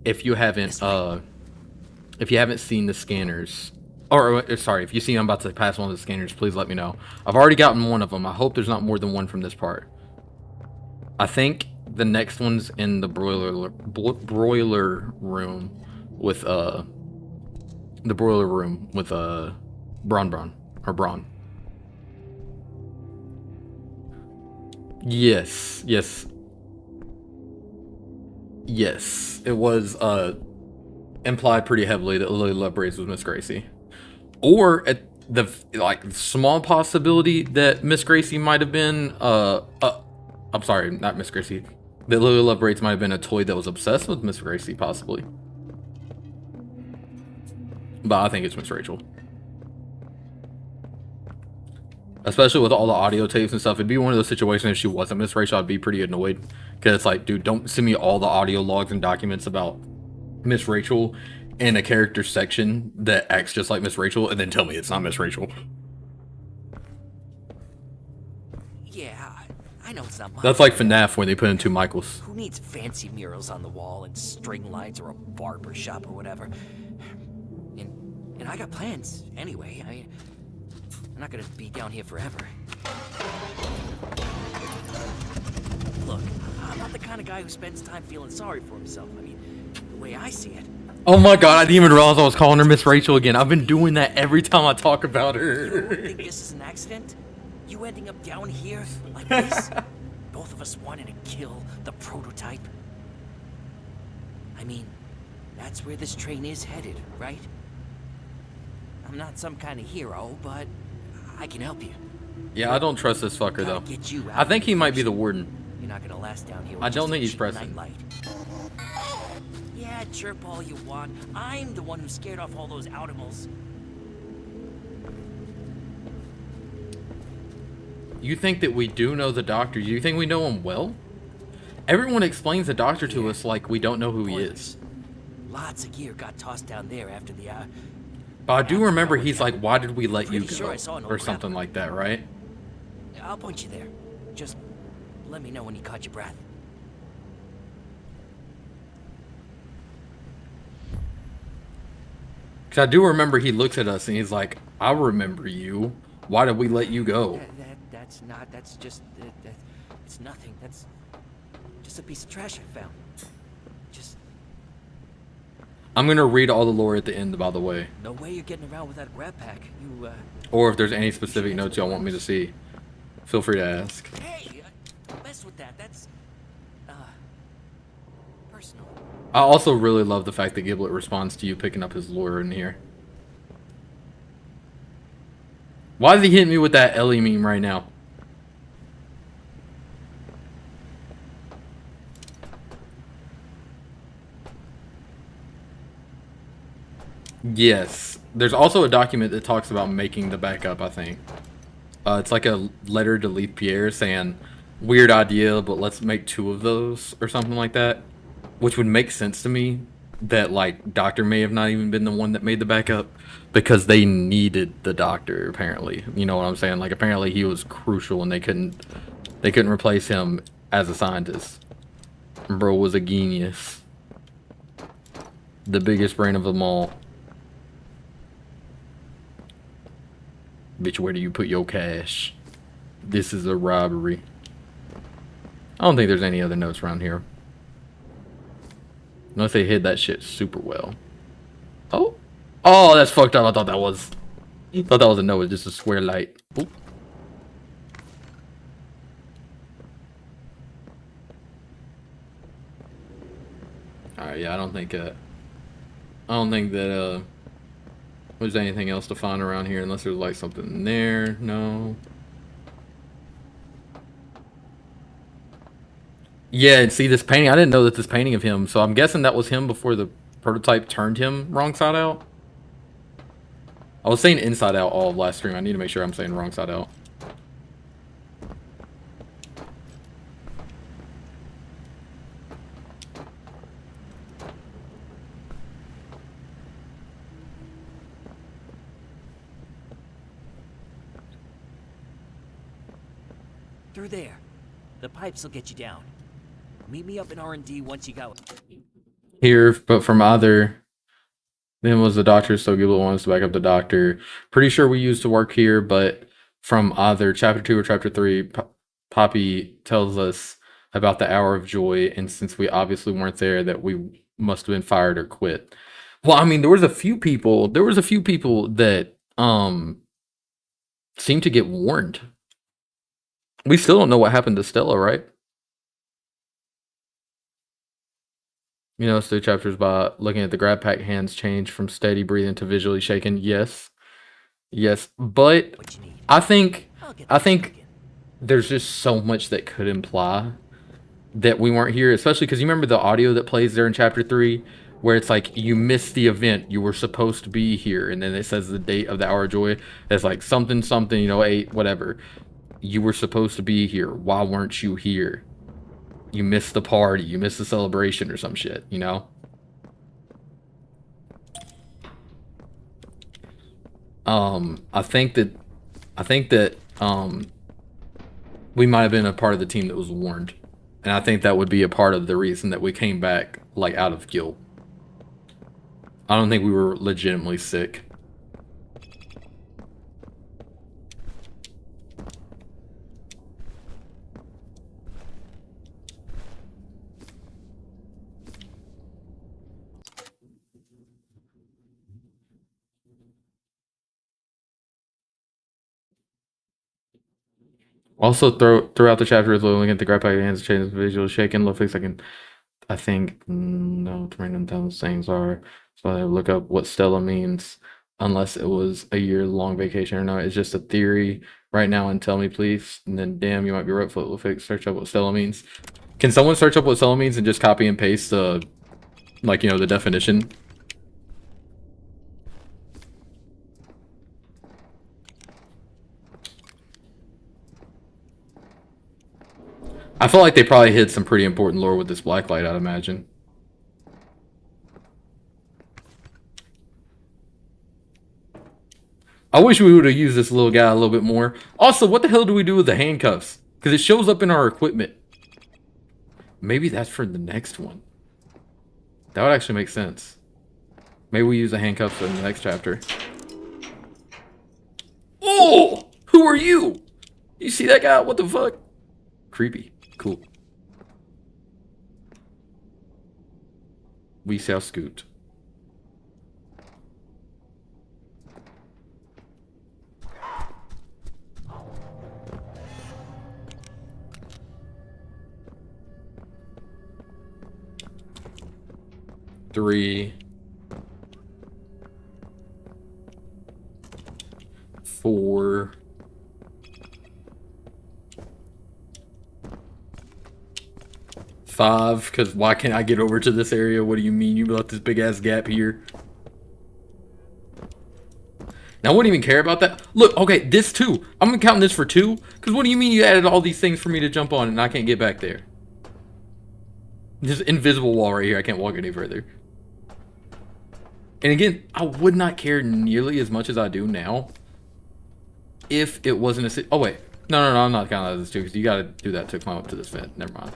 if you haven't seen the scanners, or sorry, if you see I'm about to pass one of the scanners, please let me know. I've already gotten one of them. I hope there's not more than one from this part. I think the next one's in the broiler room with Braun. Yes. It was implied pretty heavily that Lily Lovebraids was Miss Gracie. Or at the small possibility that Miss Gracie might have been I'm sorry, not Miss Gracie. That Lily Lovebraids might have been a toy that was obsessed with Miss Gracie, possibly. But I think it's Miss Rachel. Especially with all the audio tapes and stuff. It'd be one of those situations if she wasn't Miss Rachel, I'd be pretty annoyed. Because it's like, dude, don't send me all the audio logs and documents about Miss Rachel in a character section that acts just like Miss Rachel and then tell me it's not Miss Rachel. Yeah, I know it's not much. That's like FNAF when they put in two Michaels. Who needs fancy murals on the wall and string lights or a barber shop or whatever? And I got plans anyway. I'm not gonna be down here forever. Look, I'm not the kind of guy who spends time feeling sorry for himself. I mean, the way I see it. Oh my god, I didn't even realize I was calling her Miss Rachel again. I've been doing that every time I talk about her. You don't think this is an accident? You ending up down here like this? Both of us wanting to kill the prototype? I mean, that's where this train is headed, right? I'm not some kind of hero, but I can help you. Yeah, I don't trust this fucker though. I think he might be the warden. You're not gonna last down here. I don't think he's present. Yeah, chirp all you want. I'm the one who scared off all those outimals. You think that we do know the doctor? Do you think we know him well? Everyone explains the doctor to us like we don't know who he is. Lots of gear got tossed down there after the But I do remember he's like, why did we let you Pretty sure go? I saw an Or old something grandpa. like that, right? I'll point you there. Just let me know when you caught your breath. Because I do remember he looks at us and he's like, I remember you. Why did we let you go? That's just, it's nothing. That's just a piece of trash I found. Just... I'm going to read all the lore at the end, by the way. No way you're getting around with that grab pack. You, Or if there's any specific notes y'all want me to see, feel free to ask. Hey, don't mess with that. That's, personal. I also really love the fact that Giblet responds to you picking up his lure in here. Why is he hitting me with that Ellie meme right now? Yes. There's also a document that talks about making the backup, I think. It's like a letter to Leaf Pierre saying, weird idea, but let's make 2 of those or something like that. Which would make sense to me that like doctor may have not even been the one that made the backup because they needed the doctor apparently. You know what I'm saying? Like apparently he was crucial and they couldn't replace him as a scientist. Bro was a genius. The biggest brain of them all. Bitch, where do you put your cash? This is a robbery. I don't think there's any other notes around here. Unless they hid that shit super well. Oh. Oh, that's fucked up. I thought that was a note. It's just a square light. Oop. Alright, yeah, I don't think that there's anything else to find around here unless there's like something in there. No. Yeah, and see this painting, I didn't know that this painting of him, so I'm guessing that was him before the prototype turned him wrong side out. I was saying inside out all of last stream. I need to make sure I'm saying wrong side out. Through there. The pipes will get you down. Meet me up in R&D once you got Here, but from either... Then was the doctor, so Giblet wants to back up the doctor. Pretty sure we used to work here, but from either chapter 2 or chapter 3, Poppy tells us about the hour of joy, and since we obviously weren't there, that we must have been fired or quit. Well, I mean, there was a few people that seemed to get warned. We still don't know what happened to Stella, right? You know, it's 2 chapters by looking at the grab pack hands change from steady breathing to visually shaken. Yes. Yes. But what you need. I think I'll get there's just so much that could imply that we weren't here, especially because you remember the audio that plays there in chapter 3 where it's like you missed the event, you were supposed to be here, and then it says the date of the hour of joy. It's like something, you know, 8, whatever. You were supposed to be here. Why weren't you here? You missed the party, you missed the celebration or some shit, you know? I think that we might have been a part of the team that was warned. And I think that would be a part of the reason that we came back, like, out of guilt. I don't think we were legitimately sick. Also, throughout the chapter, is looking at the grab pack hands, change visual shaking, low fix. I think no, to random down those things are. So I look up what Stella means, unless it was a year-long vacation or not. It's just a theory right now, and tell me, please. And then, damn, you might be right. Low fix. Search up what Stella means. Can someone search up what Stella means and just copy and paste the, like, you know, the definition? I feel like they probably hid some pretty important lore with this black light, I'd imagine. I wish we would have used this little guy a little bit more. Also, what the hell do we do with the handcuffs? Because it shows up in our equipment. Maybe that's for the next one. That would actually make sense. Maybe we use the handcuffs in the next chapter. Oh! Who are you? You see that guy? What the fuck? Creepy. Cool. We shall scoot. Three. 4. 5, because why can't I get over to this area? What do you mean you left this big ass gap here? Now I wouldn't even care about that. Look, okay, this 2. I'm gonna count this for 2, because what do you mean you added all these things for me to jump on and I can't get back there? This invisible wall right here, I can't walk any further. And again, I would not care nearly as much as I do now if it wasn't a city. Oh, wait. No, I'm not counting that as two, because you gotta do that to climb up to this vent. Never mind.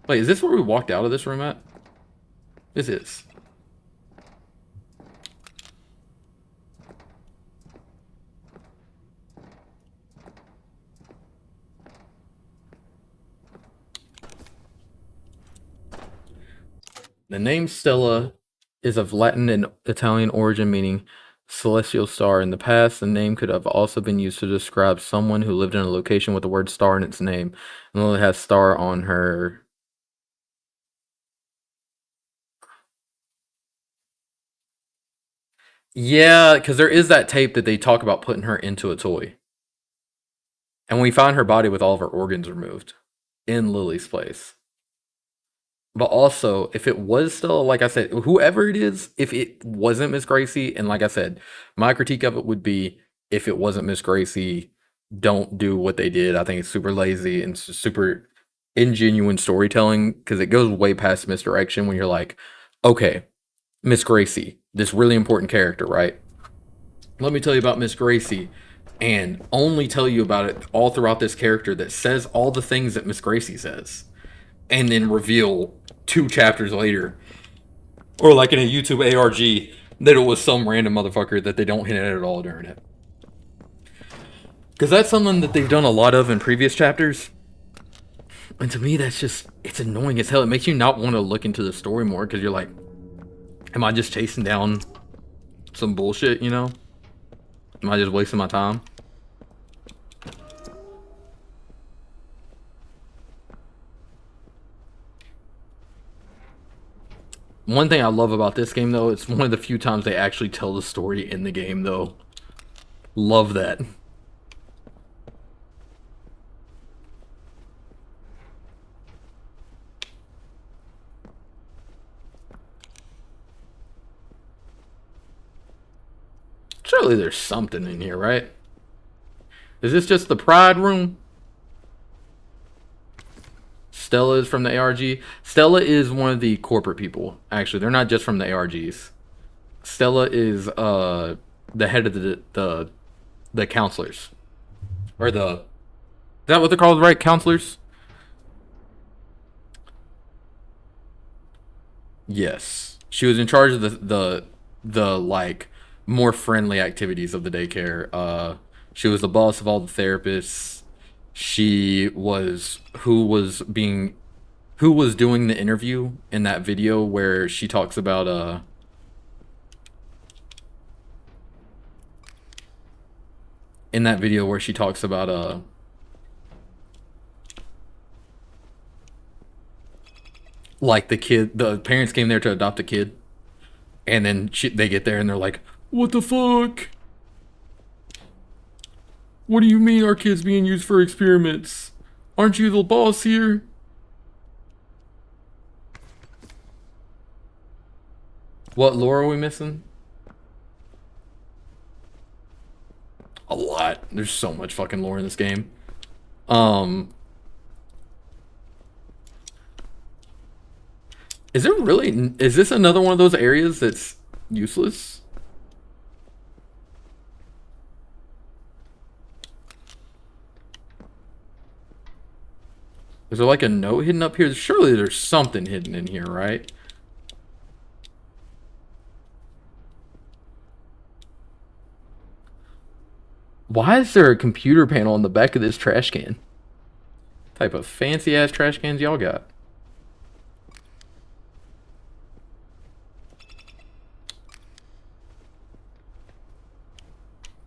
Wait, is this where we walked out of this room at? This is. The name Stella is of Latin and Italian origin, meaning celestial star. In the past, the name could have also been used to describe someone who lived in a location with the word star in its name. And Lily has star on her. Yeah, because there is that tape that they talk about putting her into a toy. And we find her body with all of her organs removed in Lily's place. But also, if it was still, like I said, whoever it is, if it wasn't Miss Gracie, and like I said, my critique of it would be, if it wasn't Miss Gracie, don't do what they did. I think it's super lazy and super ingenuine storytelling, because it goes way past misdirection when you're like, okay, Miss Gracie, this really important character, right? Let me tell you about Miss Gracie, and only tell you about it all throughout this character that says all the things that Miss Gracie says, and then reveal 2 chapters later, or like in a YouTube ARG, that it was some random motherfucker that they don't hint at all during it. Because that's something that they've done a lot of in previous chapters. And to me, that's just, it's annoying as hell. It makes you not want to look into the story more, because you're like, am I just chasing down some bullshit, you know? Am I just wasting my time? One thing I love about this game, though, it's one of the few times they actually tell the story in the game, though. Love that. Surely there's something in here, right? Is this just the Pride room? Stella is from the ARG. Stella is one of the corporate people. Actually, they're not just from the ARGs. Stella is the head of the counselors. Or the... Is that what they're called, right? Counselors? Yes. She was in charge of the like more friendly activities of the daycare. She was the boss of all the therapists. She was who was doing the interview in that video where she talks about like the parents came there to adopt a kid, and then they get there and they're like, what the fuck? What do you mean our kid's being used for experiments? Aren't you the boss here? What lore are we missing? A lot. There's so much fucking lore in this game. Is this another one of those areas that's useless? Is there like a note hidden up here? Surely there's something hidden in here, right? Why is there a computer panel on the back of this trash can? What type of fancy ass trash cans y'all got?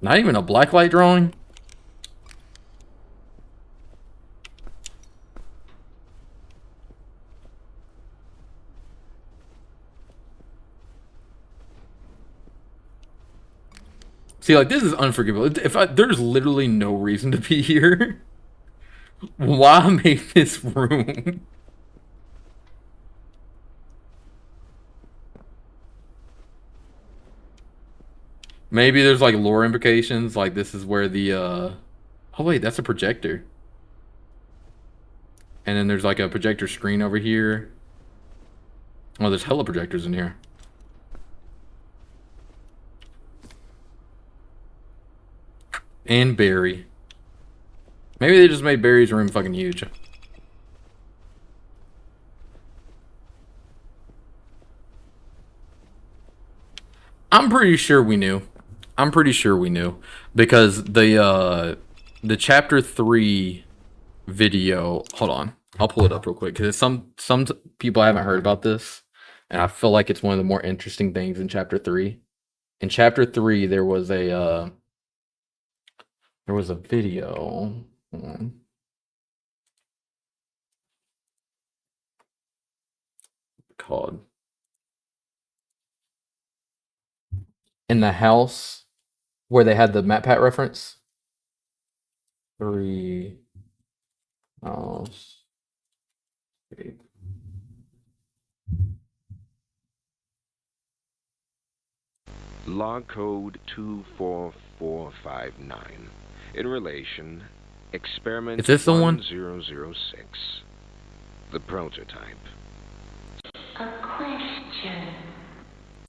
Not even a blacklight drawing? See, like, this is unforgivable. There's literally no reason to be here. Why make this room? Maybe there's like lore implications, like this is where the oh wait, that's a projector. And then there's like a projector screen over here. Oh, there's hella projectors in here. And Barry. Maybe they just made Barry's room fucking huge. I'm pretty sure we knew. I'm pretty sure we knew. Because the chapter 3 video, hold on. I'll pull it up real quick because some people haven't heard about this, and I feel like it's one of the more interesting things in chapter 3. In chapter 3 there was a video. Hold on. Called in the house where they had the MatPat reference. 3 house. Log code 24459. In relation, experiment Is this the one? 1006. The prototype. A question.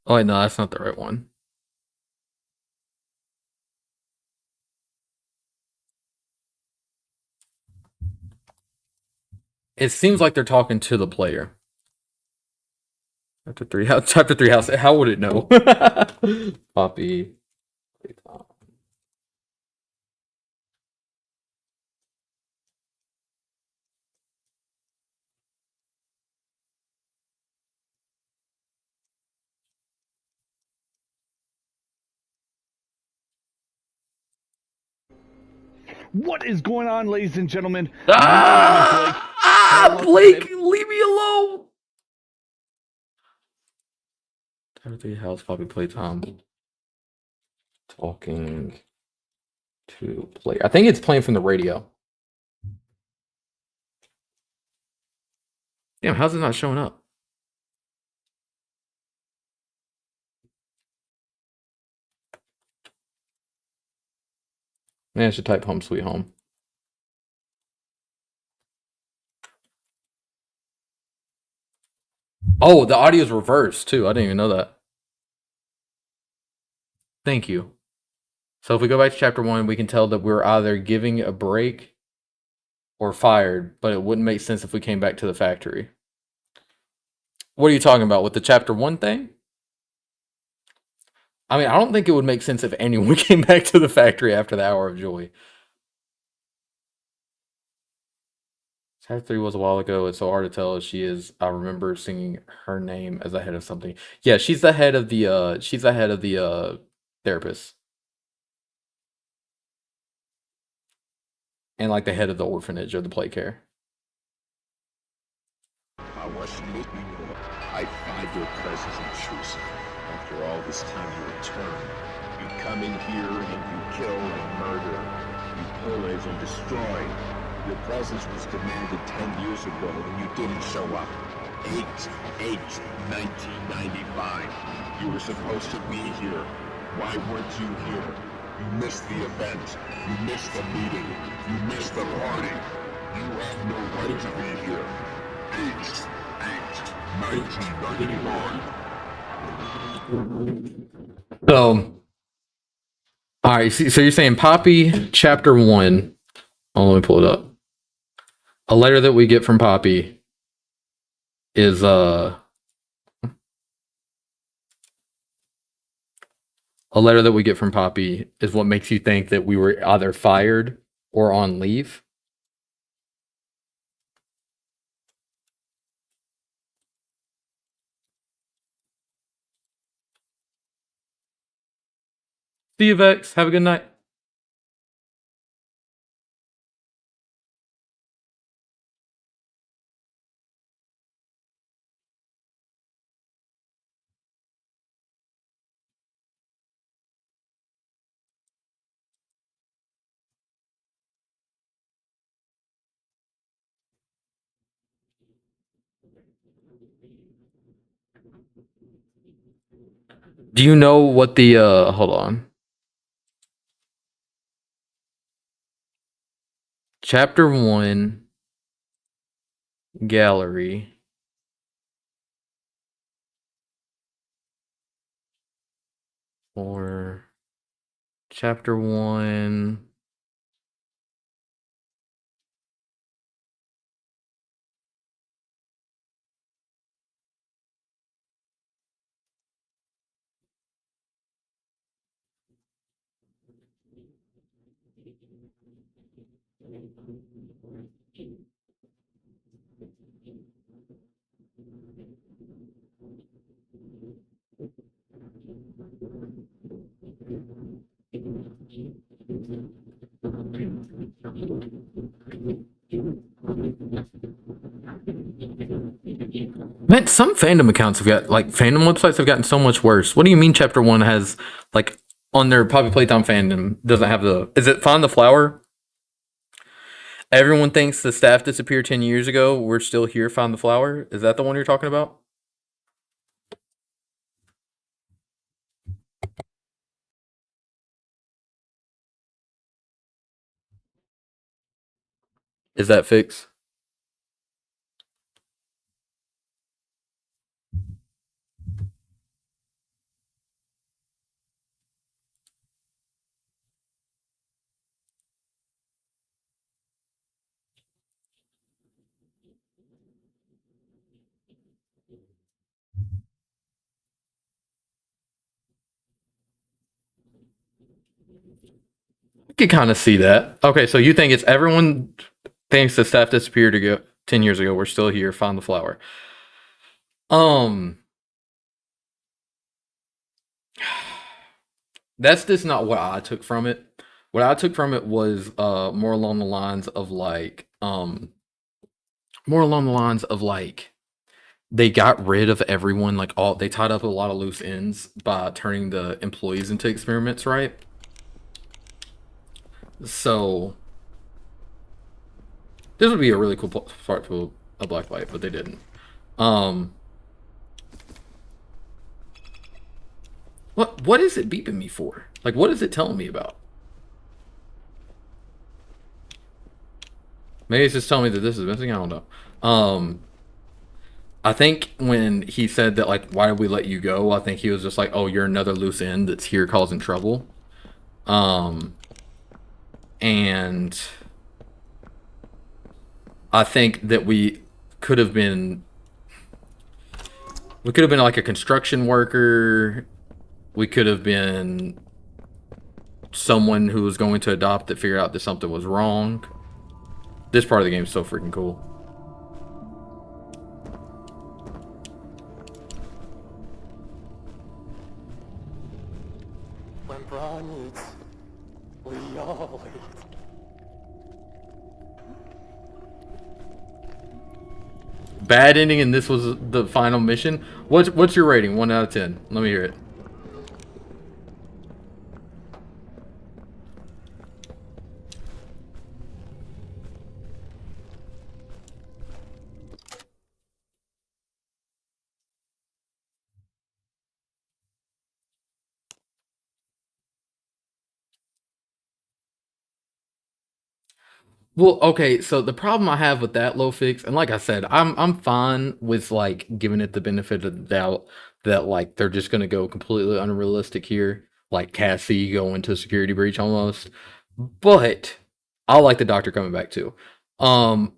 Oh wait, no, that's not the right one. It seems like they're talking to the player. Chapter 3 house. Chapter 3 house. How would it know? Poppy Playtime. What is going on, ladies and gentlemen? Blake, leave me alone. Chapter 3 house. Poppy Playtime. Talking to player. I think it's playing from the radio. Damn, how's it not showing up? Man, I should type home sweet home. Oh, the audio's reversed too. I didn't even know that. Thank you. So if we go back to chapter 1, we can tell that we're either giving a break or fired, but it wouldn't make sense if we came back to the factory. What are you talking about with the chapter 1 thing? I mean, I don't think it would make sense if anyone came back to the factory after the Hour of Joy. Chapter 3 was a while ago. It's so hard to tell if she is. I remember singing her name as the head of something. Yeah, she's the head of the therapist. And like the head of the orphanage or the play care. I wasn't looking. I find your presence intrusive. After all this time you return. You come in here and you kill and murder. You pillage and destroy. Your presence was demanded 10 years ago and you didn't show up. 8/8/1995. You were supposed to be here. Why weren't you here? You missed the event. You missed the meeting. You missed the party. You have no right to be here. 8/8/1995. So, all right. So you're saying Poppy, chapter 1. Oh, let me pull it up. A letter that we get from Poppy is a letter that we get from Poppy is what makes you think that we were either fired or on leave. See you, Vex. Have a good night. Do you know what the hold on. Chapter 1 gallery. Or chapter 1. Man, some fandom accounts have got, like, fandom websites have gotten so much worse. What do you mean chapter 1 has, like, on their Poppy Playtime fandom, doesn't have the... Is it Find the Flower? Everyone thinks the staff disappeared 10 years ago. We're still here, Find the Flower? Is that the one you're talking about? Is that fixed? I could kind of see that. Okay, so you think it's everyone thinks the staff disappeared 10 years ago. We're still here. Find the flower. That's just not what I took from it. What I took from it was more along the lines of like they got rid of everyone, like they tied up a lot of loose ends by turning the employees into experiments, right? So this would be a really cool part to a black light, but they didn't. What is it beeping me for? Like, what is it telling me about? Maybe it's just telling me that this is missing. I don't know. I think when he said that, like, why did we let you go? I think he was just like, oh, you're another loose end that's here causing trouble. And I think that we could have been like a construction worker. We could have been someone who was going to adopt that figured out that something was wrong. This part of the game is so freaking cool. When Braun eats, we all eat. Bad ending, and this was the final mission. What's your rating? 1 out of 10. Let me hear it. Well, okay, so the problem I have with that low fix, and like I said, I'm fine with like giving it the benefit of the doubt that like they're just gonna go completely unrealistic here, like Cassie going to security breach almost. But I like the doctor coming back too. Or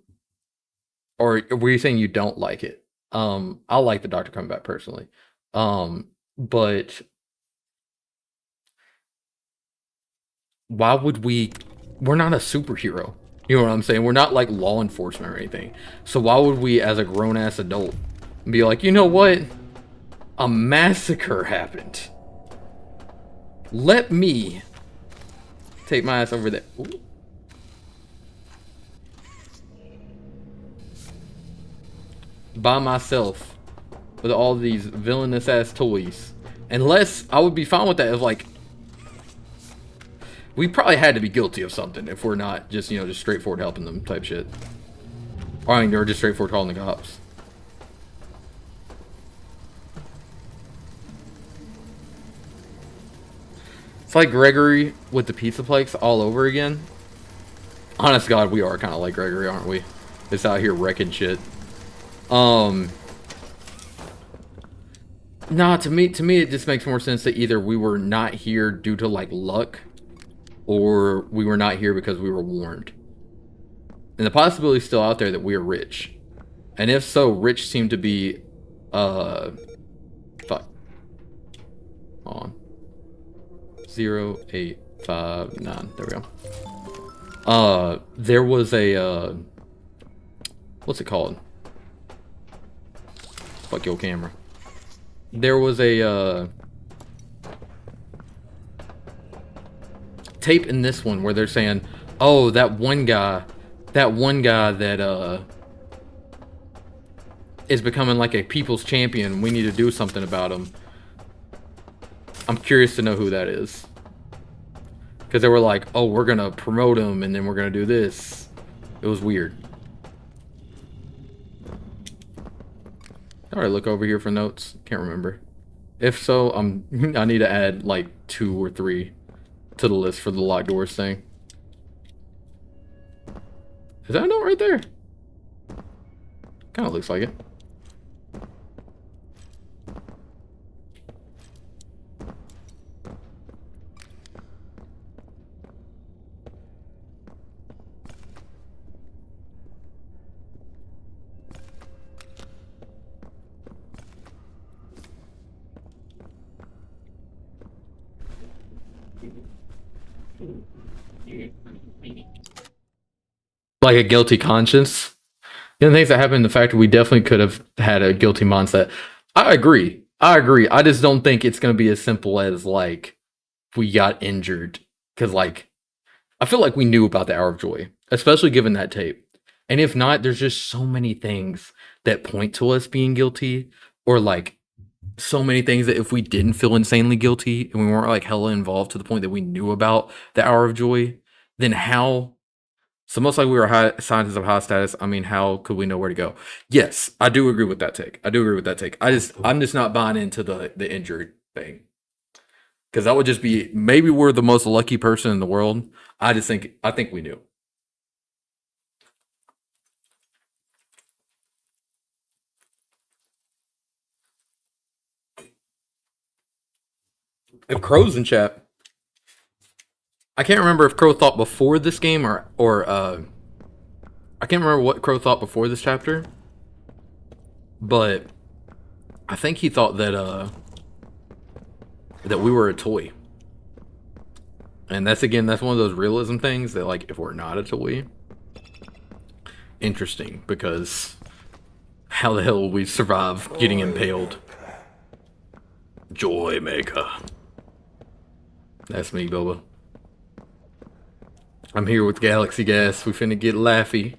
were you saying you don't like it? I like the doctor coming back personally. But why would we're not a superhero. You know what I'm saying? We're not like law enforcement or anything. So why would we, as a grown-ass adult, be like, you know what? A massacre happened. Let me take my ass over there. Ooh. By myself. With all these villainous ass toys. Unless, I would be fine with that if like, we probably had to be guilty of something if we're not just, you know, just straightforward helping them type shit. Or I mean, they're just straightforward calling the cops. It's like Gregory with the pizza plates all over again. Honest God, we are kind of like Gregory, aren't we? It's out here wrecking shit. Nah, to me it just makes more sense that either we were not here due to like luck, or we were not here because we were warned. And the possibility is still out there that we are rich. And if so, rich seem to be fuck. Hold on. 0859. There we go. There was a what's it called? Fuck your camera. There was a tape in this one where they're saying, oh, that one guy that is becoming like a people's champion, we need to do something about him. I'm curious to know who that is, because they were like, oh, we're gonna promote him and then we're gonna do this. It was weird. All right, look over here for notes. Can't remember. If so, I need to add like 2 or 3 to the list for the locked doors thing. Is that a note right there? Kind of looks like it. Like a guilty conscience. The things that happened, the fact that we definitely could have had a guilty mindset. I agree. I just don't think it's going to be as simple as like we got injured. Because like, I feel like we knew about the Hour of Joy, especially given that tape. And if not, there's just so many things that point to us being guilty, or like so many things that if we didn't feel insanely guilty and we weren't like hella involved to the point that we knew about the Hour of Joy, then how? So most likely we were scientists of high status. I mean, how could we know where to go? Yes, I do agree with that take. I'm just not buying into the injured thing, because that would just be, maybe we're the most lucky person in the world. I think we knew. If Crow's in chat, I can't remember if Crow thought before this game or I can't remember what Crow thought before this chapter, but I think he thought that that we were a toy. And that's one of those realism things that, like, if we're not a toy, interesting, because how the hell will we survive getting impaled? Joy maker. That's me, Boba. I'm here with Galaxy Gas. We finna get laughy.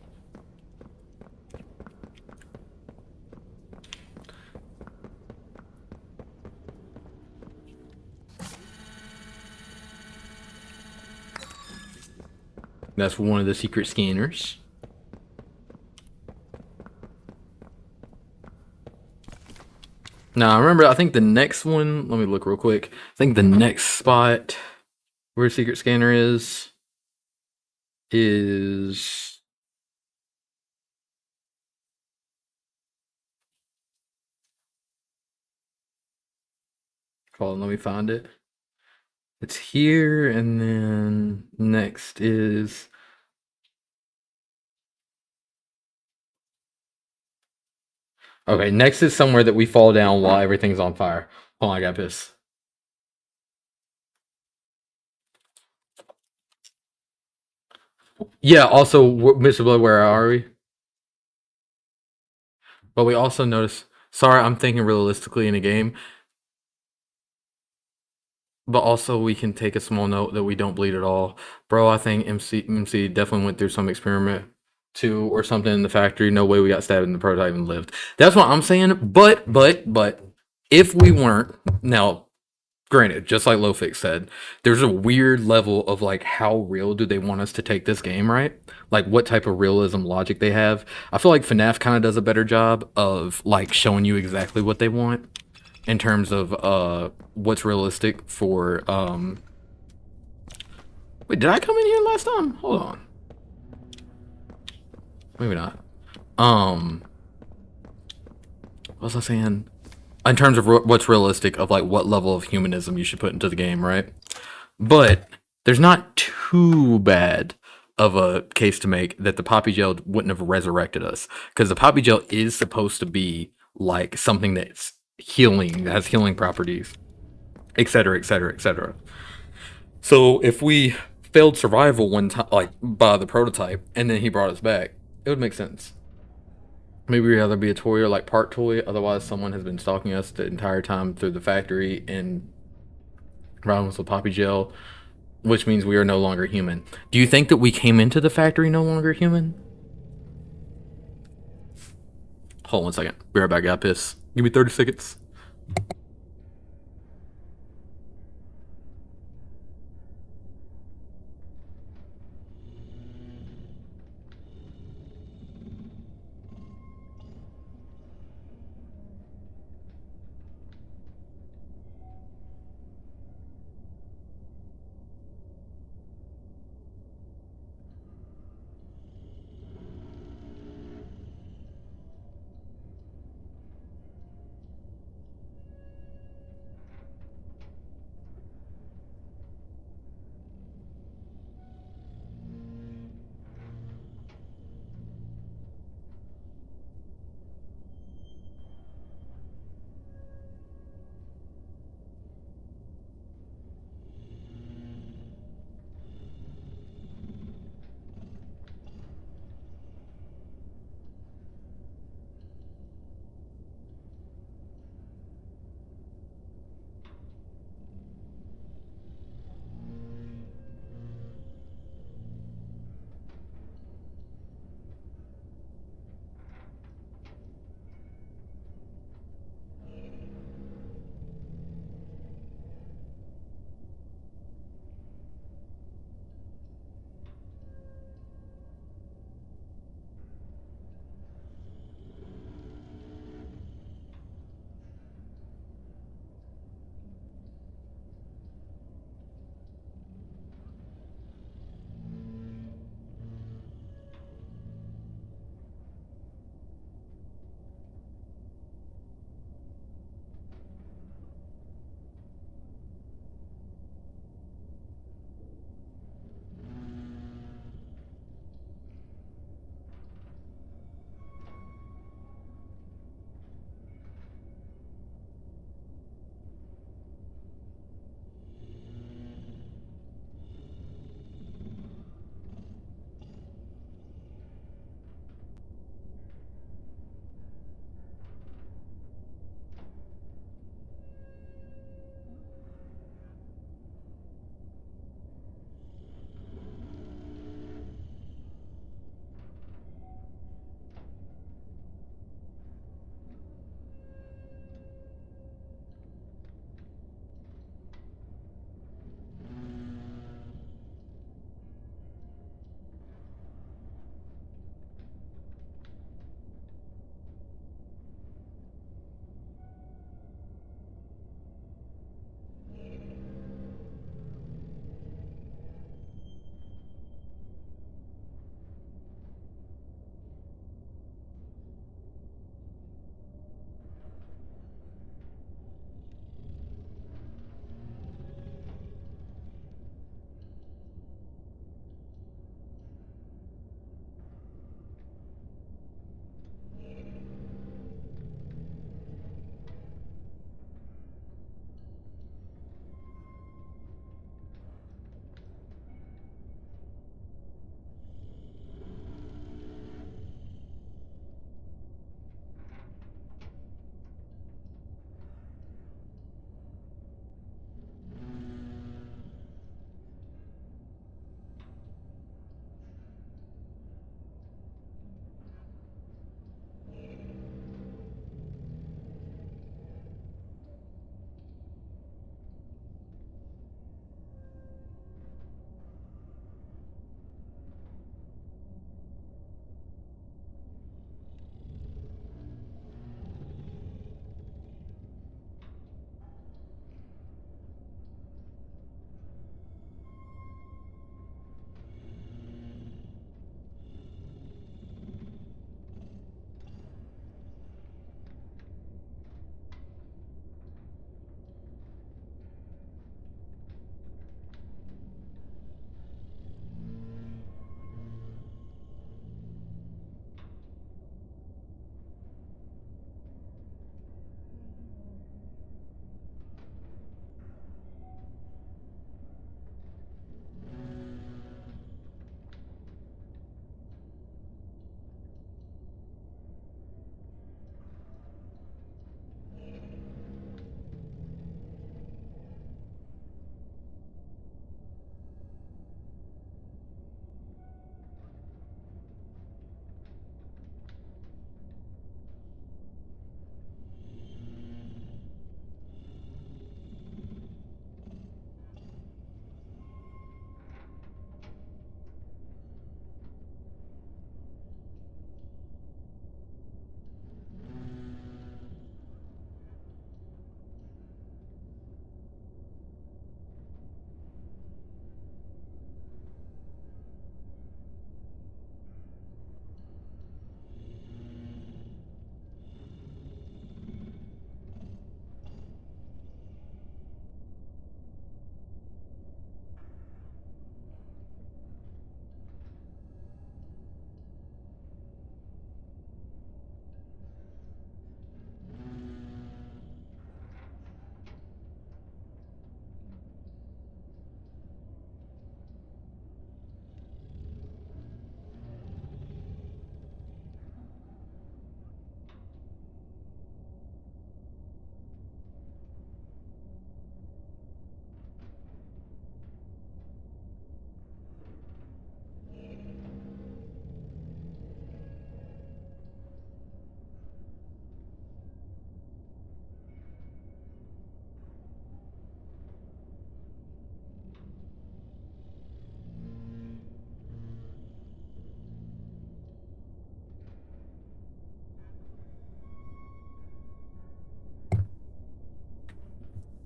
That's one of the secret scanners. Now, remember, I think the next one, let me look real quick. I think the next spot where secret scanner is hold on, let me find it. It's here, and then next is okay, next is somewhere that we fall down while everything's on fire. Oh, I got pissed. Yeah, also, Mr. Blood, where are we? But we also notice, sorry, I'm thinking realistically in a game. But also, we can take a small note that we don't bleed at all. Bro, I think MC definitely went through some experiment too, or something in the factory. No way we got stabbed in the prototype and lived. That's what I'm saying. But, if we weren't, now, granted, just like Lofix said, there's a weird level of like, how real do they want us to take this game, right? Like, what type of realism logic they have. I feel like FNAF kind of does a better job of like showing you exactly what they want in terms of what's realistic for wait, did I come in here last time? Hold on. Maybe not. what was I saying? In terms of what's realistic of like what level of humanism you should put into the game, right? But there's not too bad of a case to make that the Poppy Gel wouldn't have resurrected us, because the Poppy Gel is supposed to be like something that's healing, that has healing properties, etc., etc., etc. So if we failed survival one time, like by the prototype, and then he brought us back, it would make sense. Maybe we'd rather be a toy or like part toy. Otherwise, someone has been stalking us the entire time through the factory and robbing us with Poppy Gel, which means we are no longer human. Do you think that we came into the factory no longer human? Hold on 1 second. Be right back. Got piss. Give me 30 seconds.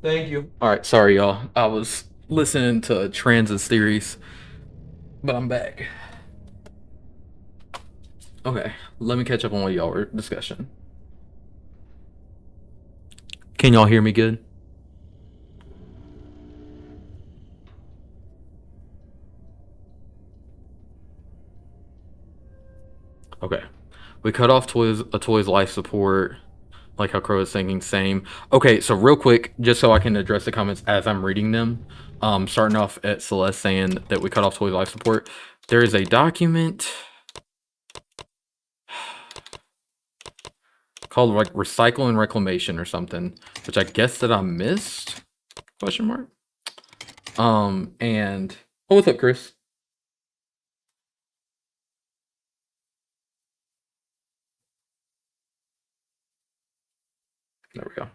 Thank you. All right, sorry y'all. I was listening to Trans's theories, but I'm back. Okay, let me catch up on what y'all were discussing. Can y'all hear me good? Okay. We cut off a toy's life support, like how Crow is thinking, same. Okay, so real quick, just so I can address the comments as I'm reading them, starting off at Celeste saying that we cut off toy's life support. There is a document called like Recycle and Reclamation or something, which I guess that I missed, question mark. And, oh, what's up, Chris? There we go.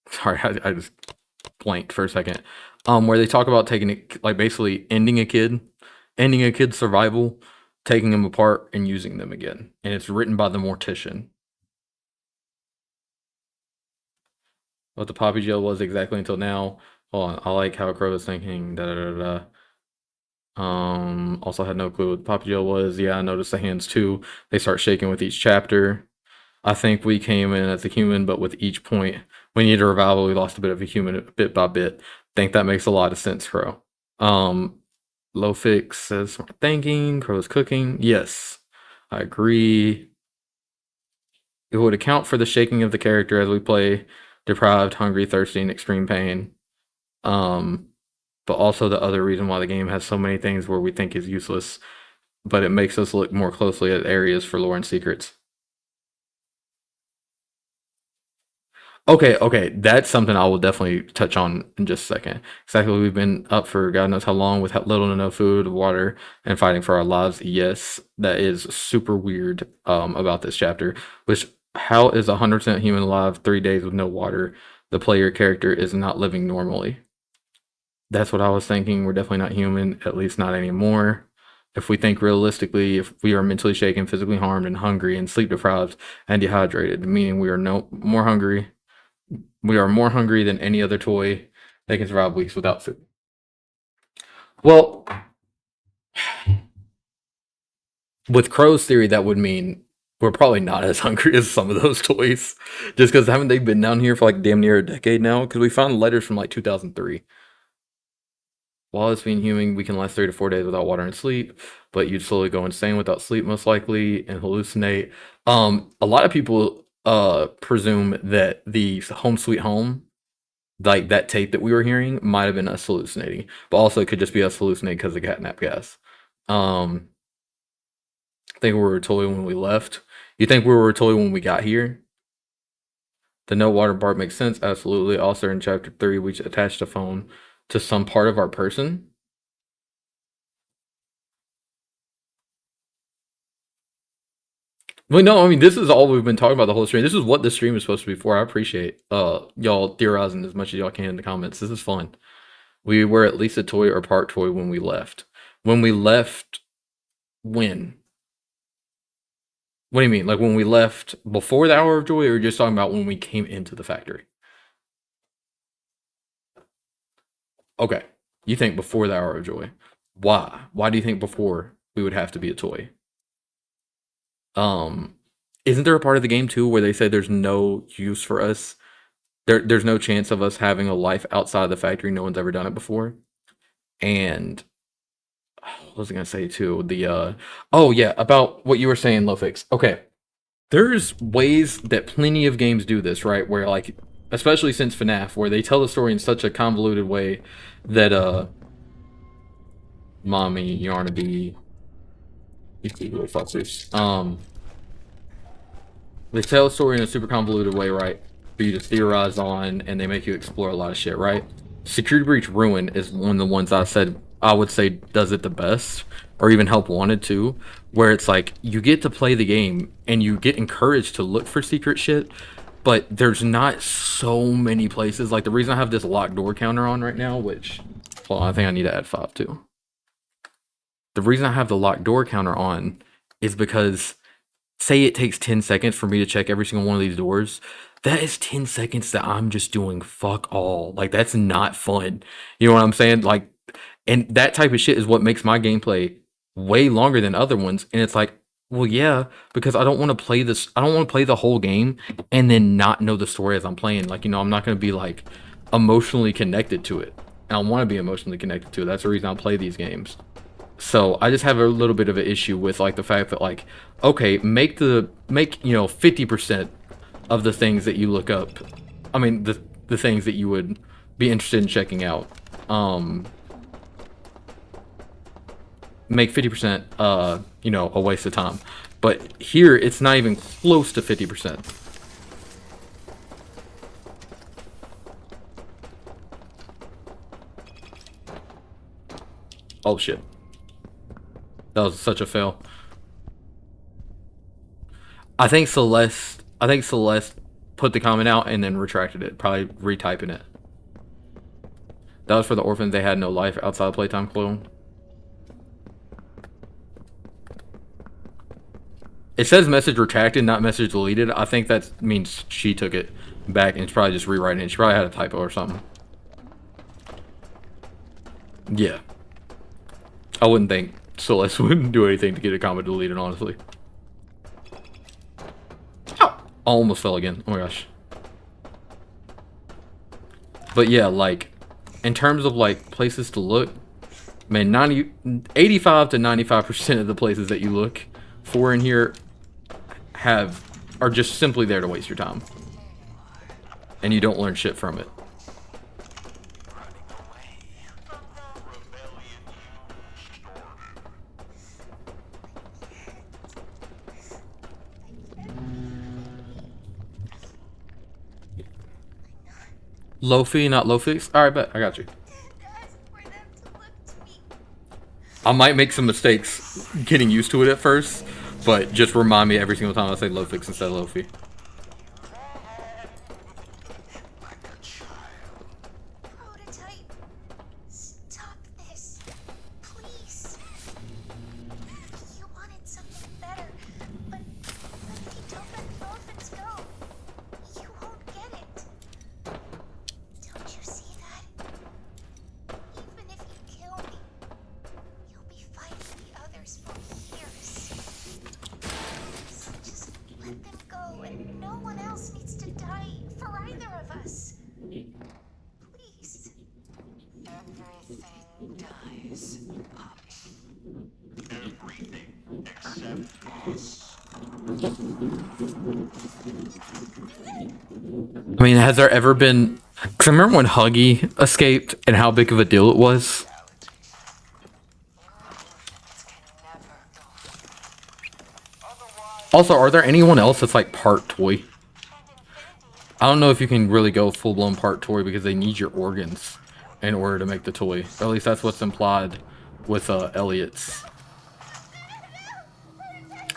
Sorry, I just blanked for a second. Where they talk about taking it, like basically ending a kid's survival, taking them apart and using them again. And it's written by the mortician. What the poppy gel was exactly until now. Hold on, I like how Crow was thinking. Da da da da. Also had no clue what the poppy gel was. Yeah, I noticed the hands too. They start shaking with each chapter. I think we came in as a human, but with each point we needed a revival, we lost a bit of a human bit by bit. Think that makes a lot of sense, Crow. Low fix says smart thinking. Crow's cooking. Yes, I agree. It would account for the shaking of the character as we play deprived, hungry, thirsty, and extreme pain. But also the other reason why the game has so many things where we think is useless, but it makes us look more closely at areas for lore and secrets. Okay, that's something I will definitely touch on in just a second. Exactly, we've been up for God knows how long with little to no food, water, and fighting for our lives. Yes, that is super weird about this chapter. Which, how is 100% human alive 3 days with no water? The player character is not living normally. That's what I was thinking. We're definitely not human, at least not anymore. If we think realistically, if we are mentally shaken, physically harmed, and hungry, and sleep deprived, and dehydrated, meaning we are more hungry. We are more hungry than any other toy that can survive weeks without food. Well, with Crow's theory, that would mean we're probably not as hungry as some of those toys. Just because haven't they been down here for like damn near a decade now? Because we found letters from like 2003. While it's being human, we can last 3 to 4 days without water and sleep, but you'd slowly go insane without sleep, most likely, and hallucinate. A lot of people presume that the Home Sweet Home, like that tape that we were hearing, might have been us hallucinating, but also it could just be us hallucinating because of catnap gas. I think we were a toy when we left. You think we were a toy when we got here? The no water part makes sense, absolutely. Also in chapter 3, we attached a phone to some part of our person. Well, no, I mean, this is all we've been talking about the whole stream. This is what the stream is supposed to be for. I appreciate y'all theorizing as much as y'all can in the comments. This is fun. We were at least a toy or part toy when we left. When we left, when? What do you mean? Like when we left before the Hour of Joy, or just talking about when we came into the factory? Okay. You think before the Hour of Joy. Why? Why do you think before we would have to be a toy? Isn't there a part of the game too where they say there's no use for us? There's no chance of us having a life outside the factory. No one's ever done it before. And what was I gonna say too? Oh yeah, about what you were saying, Lofix. Okay. There's ways that plenty of games do this, right? Where like, especially since FNAF, where they tell the story in such a convoluted way that Mommy, Yarnaby, these little fuckers. They tell a story in a super convoluted way, right? For you to theorize on, and they make you explore a lot of shit, right? Security Breach Ruin is one of the ones I would say does it the best, or even Help Wanted to, where it's like you get to play the game and you get encouraged to look for secret shit, but there's not so many places. Like the reason I have this locked door counter on right now, which, well, I think I need to add 5 too. The reason I have the locked door counter on is because say it takes 10 seconds for me to check every single one of these doors. That is 10 seconds that I'm just doing fuck all. Like, that's not fun. You know what I'm saying? Like, and that type of shit is what makes my gameplay way longer than other ones. And it's like, well, yeah, because I don't want to play this. I don't want to play the whole game and then not know the story as I'm playing. Like, you know, I'm not going to be like emotionally connected to it. And I want to be emotionally connected to it. That's the reason I play these games. So I just have a little bit of an issue with like the fact that like, okay, make you know 50% of the things that you look up. I mean the things that you would be interested in checking out. Make 50% you know, a waste of time. But here it's not even close to 50%. Oh shit. That was such a fail. I think Celeste put the comment out and then retracted it, probably retyping it. That was for the orphans. They had no life outside of Playtime Co. It says message retracted, not message deleted. I think that means she took it back and it's probably just rewriting it. She probably had a typo or something. Yeah. I wouldn't think Celeste wouldn't do anything to get a comment deleted, honestly. Ow! I almost fell again. Oh my gosh. But yeah, like, in terms of like places to look, man, 85 to 95% of the places that you look for in here are just simply there to waste your time. And you don't learn shit from it. Lofi, not Lofix? Alright, bet. I got you. I might make some mistakes getting used to it at first, but just remind me every single time I say Lofix instead of Lofi. Prototype, stop this, please. You wanted something better, but if you don't let the orphans go, you won't get it. Don't you see that? Even if you kill me, you'll be fighting the others for years. Just let them go, and no one else needs to die for either of us. Please. Everything dies, Poppy. Everything except us. I mean, has there ever been... Because I remember when Huggy escaped and how big of a deal it was. Also, are there anyone else that's like part toy? I don't know if you can really go full-blown part toy because they need your organs in order to make the toy. Or at least that's what's implied with Elliot's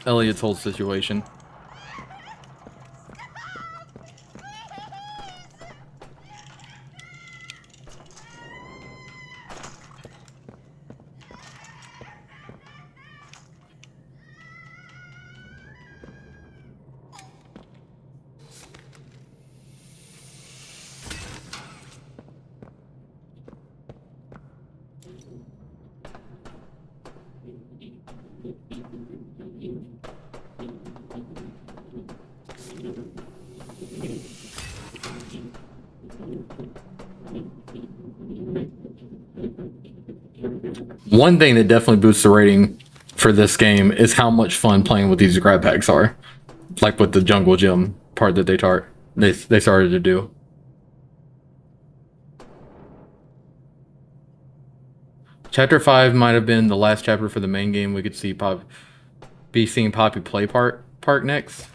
whole situation. One thing that definitely boosts the rating for this game is how much fun playing with these grab packs are. Like with the jungle gym part that they started to do. Chapter 5 might have been the last chapter for the main game. We could see be seeing Poppy Park next.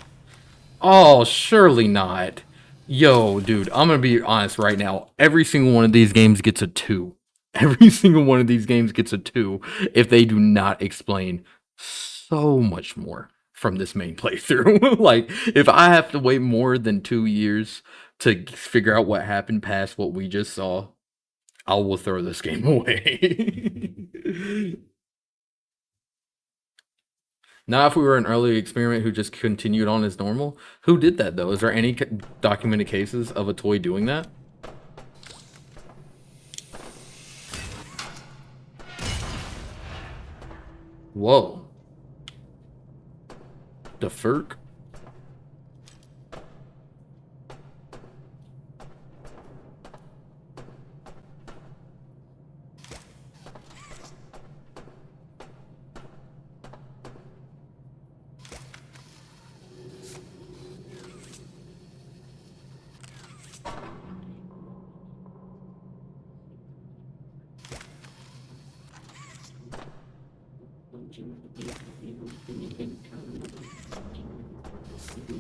Oh, surely not. Yo, dude, I'm gonna be honest right now. Every single one of these games gets a 2. Every single one of these games gets a 2 if they do not explain so much more from this main playthrough. Like, if I have to wait more than 2 years to figure out what happened past what we just saw, I will throw this game away. Now, if we were an early experiment who just continued on as normal, who did that though? Is there any documented cases of a toy doing that? Whoa. The Furk?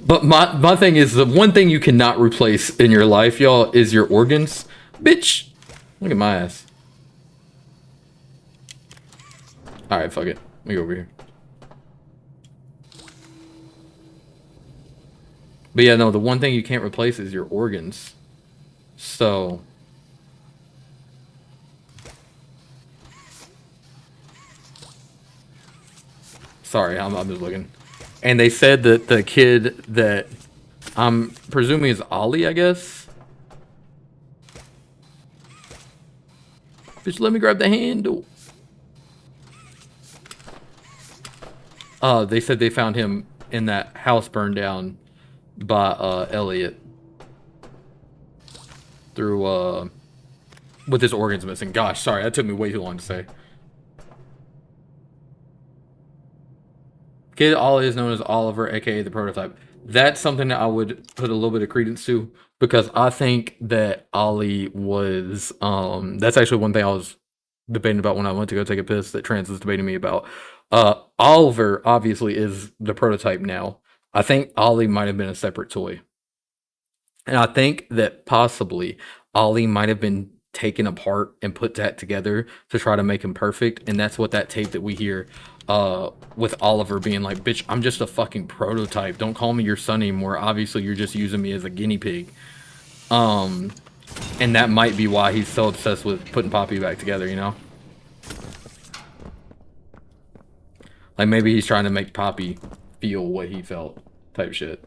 But my thing is, the one thing you cannot replace in your life, y'all, is your organs. Bitch, look at my ass. Alright, fuck it. Let me go over here. But yeah, no, the one thing you can't replace is your organs. So... Sorry, I'm just looking. And they said that the kid that I'm presuming is Ollie, I guess. Just let me grab the handle. They said they found him in that house burned down by Elliot. Through with his organs missing. Gosh, sorry, that took me way too long to say. Kid Ollie is known as Oliver, aka the prototype. That's something that I would put a little bit of credence to, because I think that Ollie was that's actually one thing I was debating about when I went to go take a piss that Trans was debating me about. Oliver obviously is the prototype now. I think Ollie might have been a separate toy. And I think that possibly Ollie might have been taken apart and put that together to try to make him perfect, and that's what that tape that we hear with Oliver being like, bitch, I'm just a fucking prototype, don't call me your son anymore, obviously you're just using me as a guinea pig. And that might be why he's so obsessed with putting Poppy back together, you know? Like maybe he's trying to make Poppy feel what he felt type shit.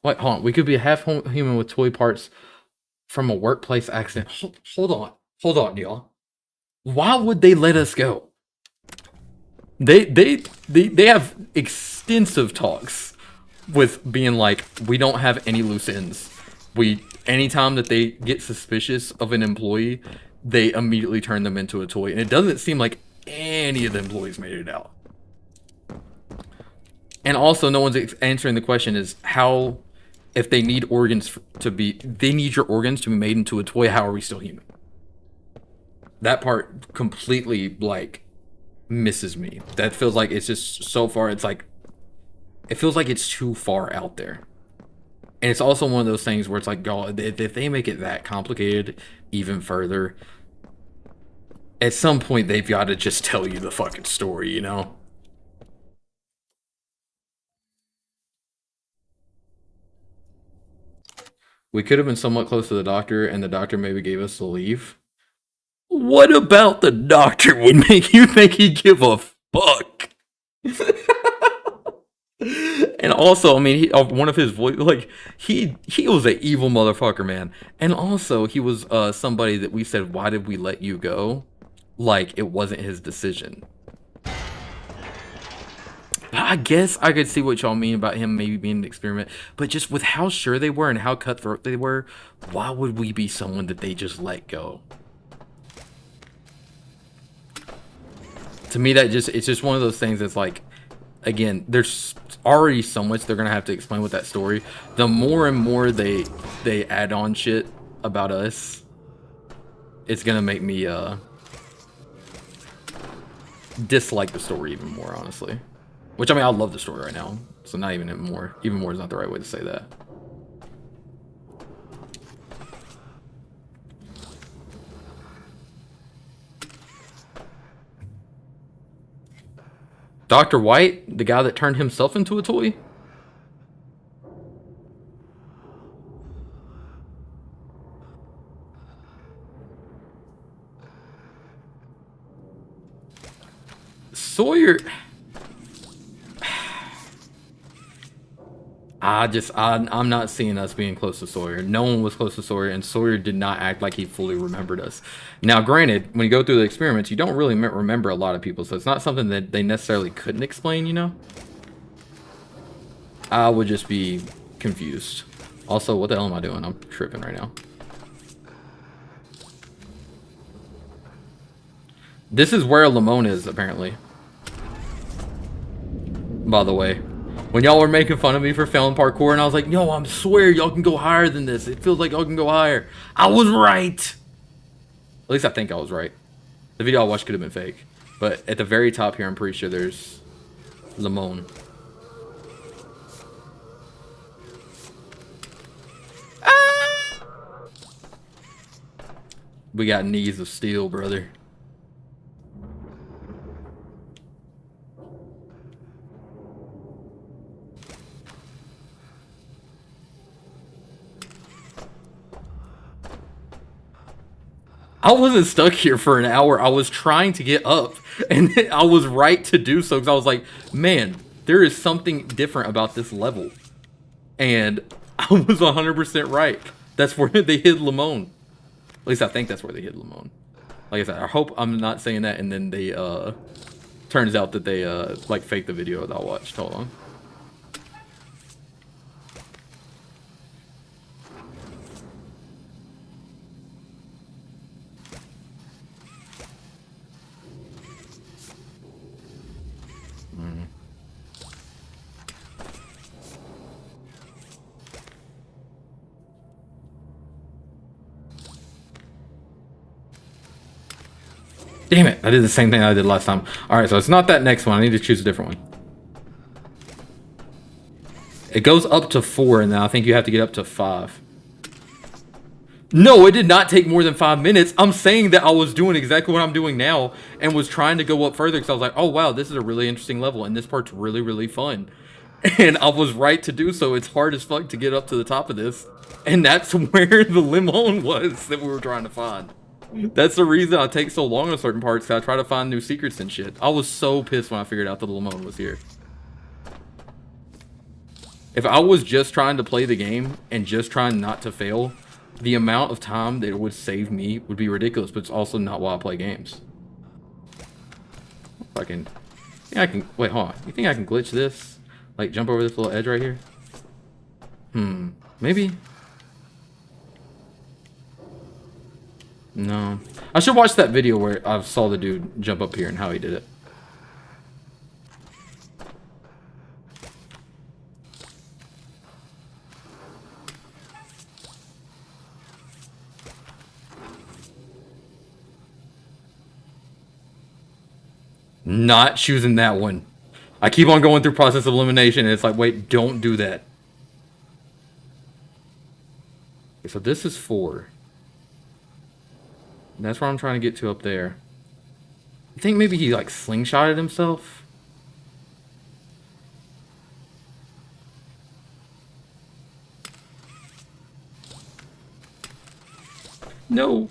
Wait, hold on. We could be a half human with toy parts from a workplace accident. Hold on, y'all. Why would they let us go? They have extensive talks with being like, we don't have any loose ends. Anytime that they get suspicious of an employee, they immediately turn them into a toy. And it doesn't seem like any of the employees made it out. And also, no one's answering the question is how, if they need organs they need your organs to be made into a toy, how are we still human? That part completely, like, misses me. That feels like it's just so far, it's like, it feels like it's too far out there. And it's also one of those things where it's like, God, if they make it that complicated even further, at some point they've got to just tell you the fucking story, you know? We could have been somewhat close to the doctor, and the doctor maybe gave us the leave. What about the doctor would make you think he'd give a fuck? And also, I mean, one of his voice, like, he was an evil motherfucker, man. And also, he was somebody that we said, why did we let you go? Like, it wasn't his decision. I guess I could see what y'all mean about him maybe being an experiment, but just with how sure they were and how cutthroat they were, why would we be someone that they just let go? To me, it's just one of those things that's like, again, there's already so much they're gonna have to explain with that story. The more and more they add on shit about us, it's gonna make me dislike the story even more, honestly. Which, I mean, I love the story right now, so not even more. Even more is not the right way to say that. Dr. White, the guy that turned himself into a toy? Sawyer. I'm not seeing us being close to Sawyer. No one was close to Sawyer, and Sawyer did not act like he fully remembered us. Now, granted, when you go through the experiments, you don't really remember a lot of people, so it's not something that they necessarily couldn't explain, you know? I would just be confused. Also, what the hell am I doing? I'm tripping right now. This is where Limon is, apparently. By the way. When y'all were making fun of me for failing parkour, and I was like, yo, I swear y'all can go higher than this. It feels like y'all can go higher. I was right. At least I think I was right. The video I watched could have been fake. But at the very top here, I'm pretty sure there's Limon. Ah! We got knees of steel, brother. I wasn't stuck here for an hour. I was trying to get up, and I was right to do so because I was like, man, there is something different about this level. And I was 100% right. That's where they hid Limon. At least I think that's where they hid Limon. Like I said, I hope I'm not saying that, and then they, turns out that they, like, faked the video that I watched. Hold on. Damn it, I did the same thing I did last time. Alright, so it's not that next one. I need to choose a different one. It goes up to 4, and then I think you have to get up to 5. No, it did not take more than 5 minutes. I'm saying that I was doing exactly what I'm doing now and was trying to go up further because I was like, oh wow, this is a really interesting level, and this part's really, really fun. And I was right to do so. It's hard as fuck to get up to the top of this. And that's where the Limon was that we were trying to find. That's the reason I take so long on certain parts, because I try to find new secrets and shit. I was so pissed when I figured out that Limon was here. If I was just trying to play the game and just trying not to fail, the amount of time that it would save me would be ridiculous, but it's also not why I play games. If I can... Yeah, I can... Wait, hold on. You think I can glitch this? Like, jump over this little edge right here? Maybe... No. I should watch that video where I saw the dude jump up here and how he did it. Not choosing that one. I keep on going through process of elimination and it's like, wait, don't do that. Okay, so this is 4. That's where I'm trying to get to up there. I think maybe he like slingshotted himself. No.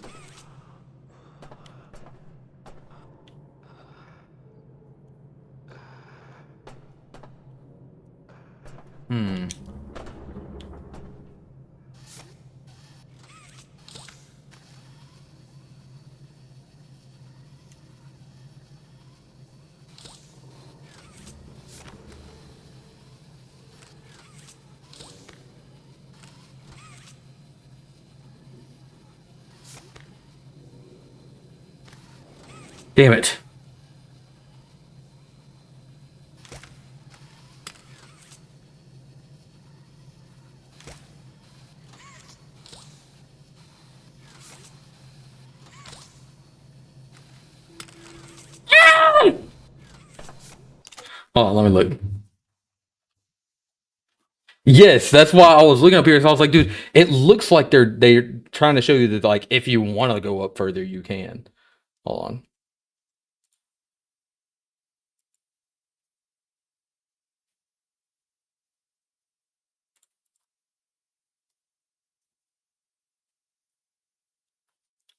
Damn it. Oh, let me look. Yes, that's why I was looking up here. So I was like, dude, it looks like they're trying to show you that like if you want to go up further, you can. Hold on.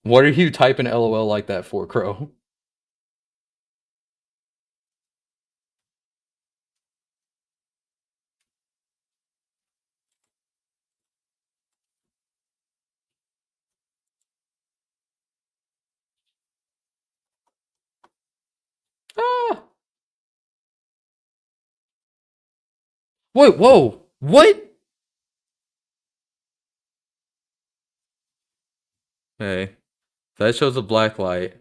What are you typing LOL like that for, Crow? Wait, whoa, what? Okay, that shows a black light.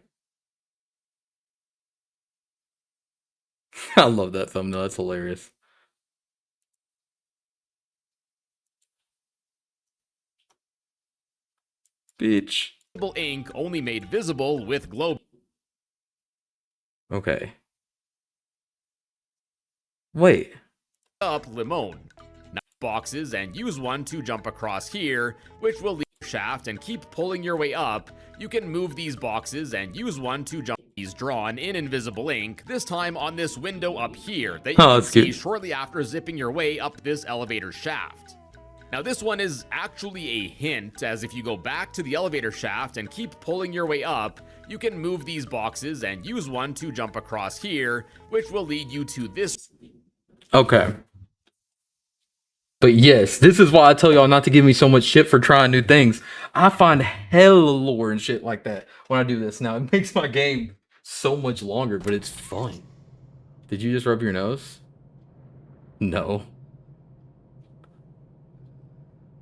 I love that thumbnail. That's hilarious. Bitch. Ink only made visible with glow. Okay. Wait. Up Limon. Boxes and use one to jump across here, which will leave your shaft and keep pulling your way up. You can move these boxes and use one to jump these drawn in invisible ink, this time on this window up here that you can see shortly after zipping your way up this elevator shaft. Now this one is actually a hint, as if you go back to the elevator shaft and keep pulling your way up, you can move these boxes and use one to jump across here, which will lead you to this. Okay. But yes, this is why I tell y'all not to give me so much shit for trying new things. I find hella lore and shit like that when I do this. Now, it makes my game so much longer, but it's fun. Did you just rub your nose? No.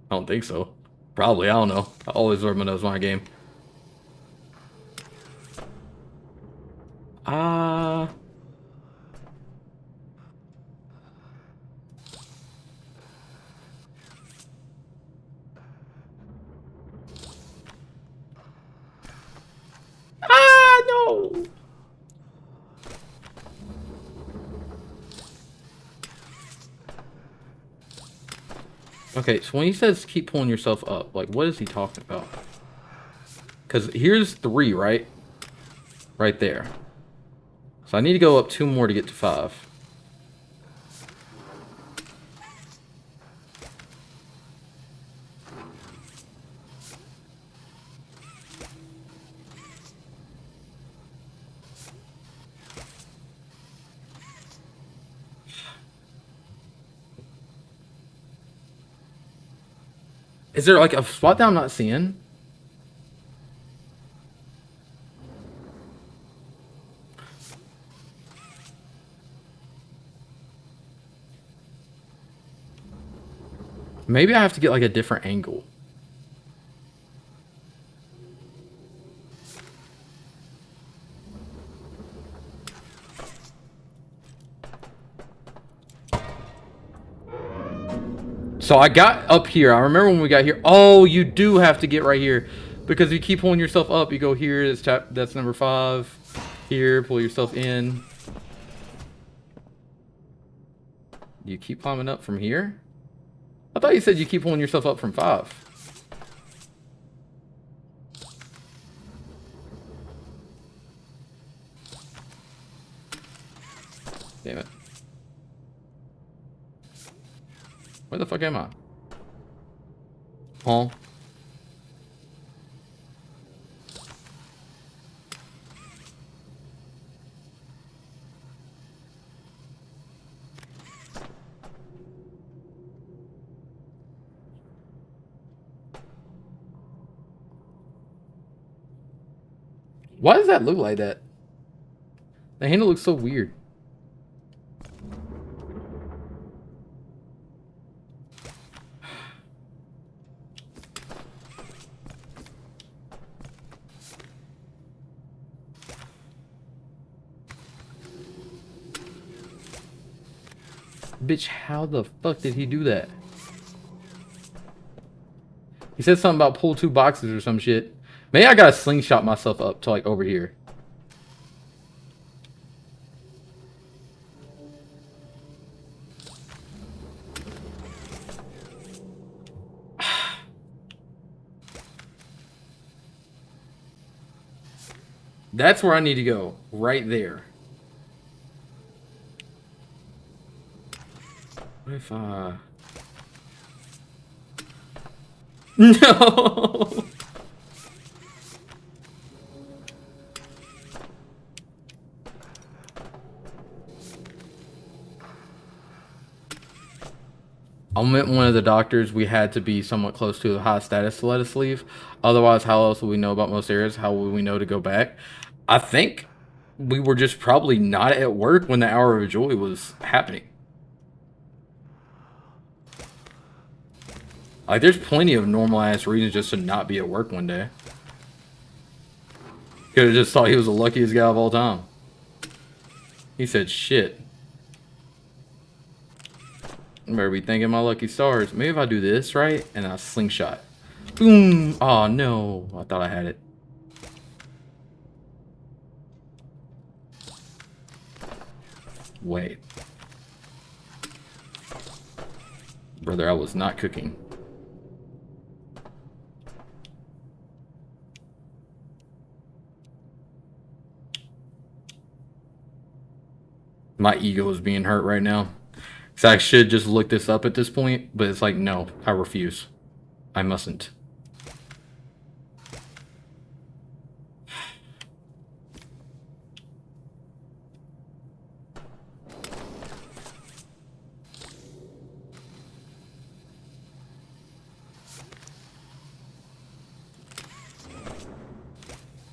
I don't think so. Probably, I don't know. I always rub my nose when I game. No! Okay, so when he says keep pulling yourself up, like, what is he talking about? Because here's 3, right? Right there. So I need to go up 2 more to get to 5. Is there like a spot that I'm not seeing? Maybe I have to get like a different angle. So I got up here. I remember when we got here. Oh, you do have to get right here. Because you keep pulling yourself up. You go here. That's number 5. Here, pull yourself in. You keep climbing up from here? I thought you said you keep pulling yourself up from 5. Damn it. Where the fuck am I? Huh? Why does that look like that? The handle looks so weird. Bitch, how the fuck did he do that? He said something about pull 2 boxes or some shit. Maybe I gotta slingshot myself up to like over here. That's where I need to go. Right there. What if No! I met one of the doctors. We had to be somewhat close to the high status to let us leave. Otherwise, how else would we know about most areas? How would we know to go back? I think we were just probably not at work when the Hour of Joy was happening. Like, there's plenty of normal ass reasons just to not be at work one day. Could have just thought he was the luckiest guy of all time. He said, shit. I better be thanking my lucky stars. Maybe if I do this, right? And I slingshot. Boom! Oh, no. I thought I had it. Wait. Brother, I was not cooking. My ego is being hurt right now. So I should just look this up at this point, but it's like, no, I refuse. I mustn't.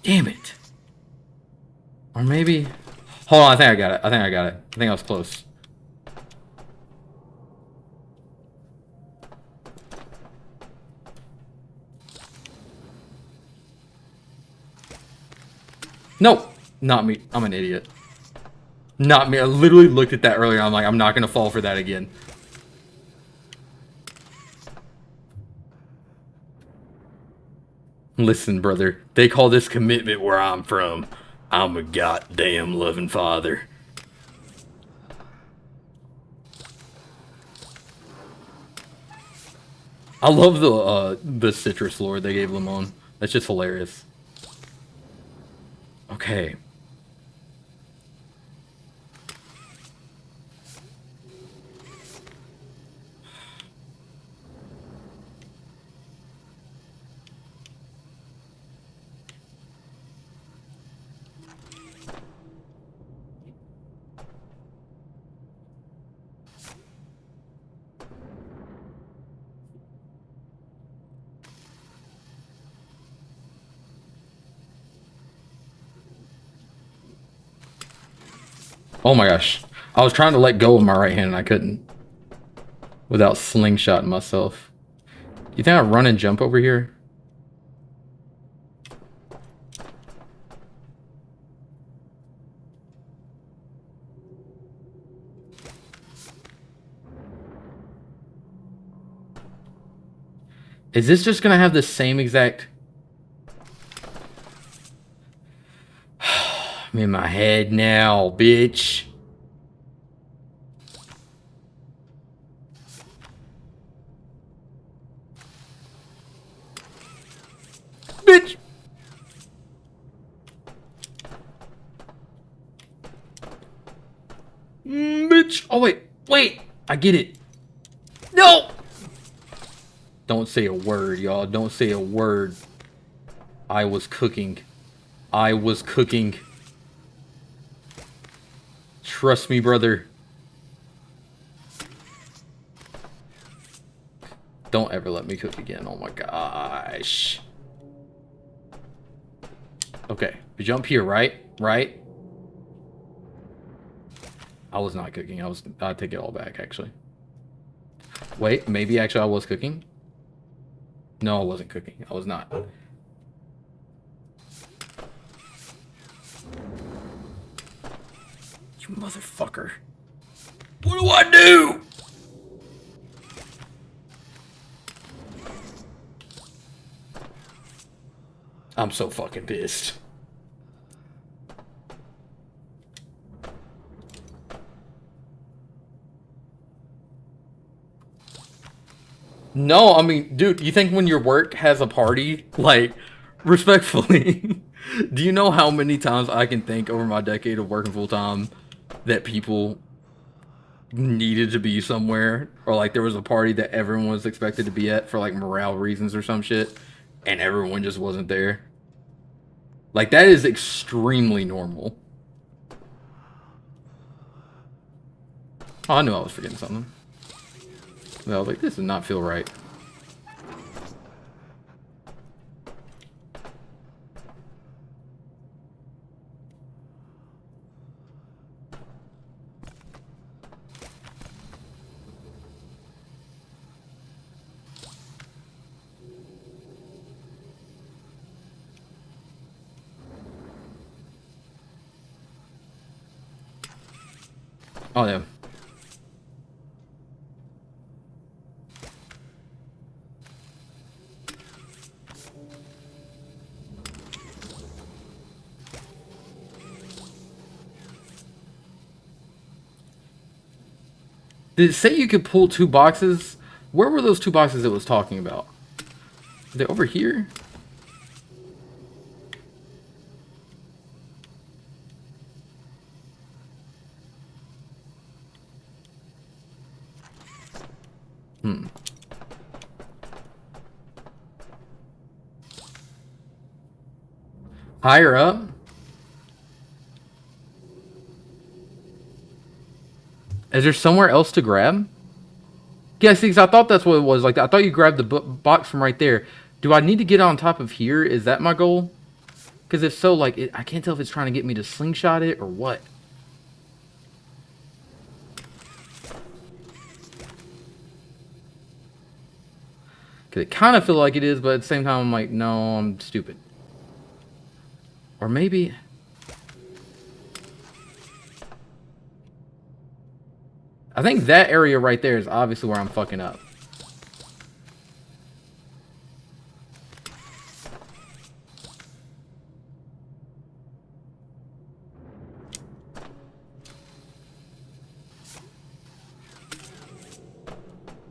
Damn it. Or maybe... Hold on, I think I got it. I think I was close. No, not me. I'm an idiot. Not me. I literally looked at that earlier. I'm like, I'm not going to fall for that again. Listen, brother. They call this commitment where I'm from. I'm a goddamn loving father. I love the citrus lore they gave Limon. That's just hilarious. Okay. Oh my gosh. I was trying to let go of my right hand and I couldn't. Without slingshotting myself. You think I run and jump over here? Is this just gonna have the same exact... I'm in my head now, bitch. Bitch. Bitch. Oh, wait. I get it. No. Don't say a word, y'all. Don't say a word. I was cooking. I was cooking. Trust me, brother. Don't ever let me cook again. Oh my gosh. Okay, jump here, right? Right? I was not cooking. I take it all back, actually. Wait, maybe actually I was cooking? No, I wasn't cooking. I was not. You motherfucker. What do I do? I'm so fucking pissed. No, I mean, dude, you think when your work has a party, like, respectfully, do you know how many times I can think over my decade of working full time that people needed to be somewhere, or like there was a party that everyone was expected to be at for like morale reasons or some shit, and everyone just wasn't there? Like, that is extremely normal. Oh, I knew I was forgetting something. I was like, this does not feel right. Oh, yeah. Did it say you could pull 2 boxes? Where were those 2 boxes it was talking about? Are they over here? Higher up? Is there somewhere else to grab? Yeah, see, 'cause I thought that's what it was. Like, I thought you grabbed the box from right there. Do I need to get on top of here? Is that my goal? Because if so, like, I can't tell if it's trying to get me to slingshot it or what. Because it kind of feel like it is, but at the same time, I'm like, no, I'm stupid. Or maybe... I think that area right there is obviously where I'm fucking up.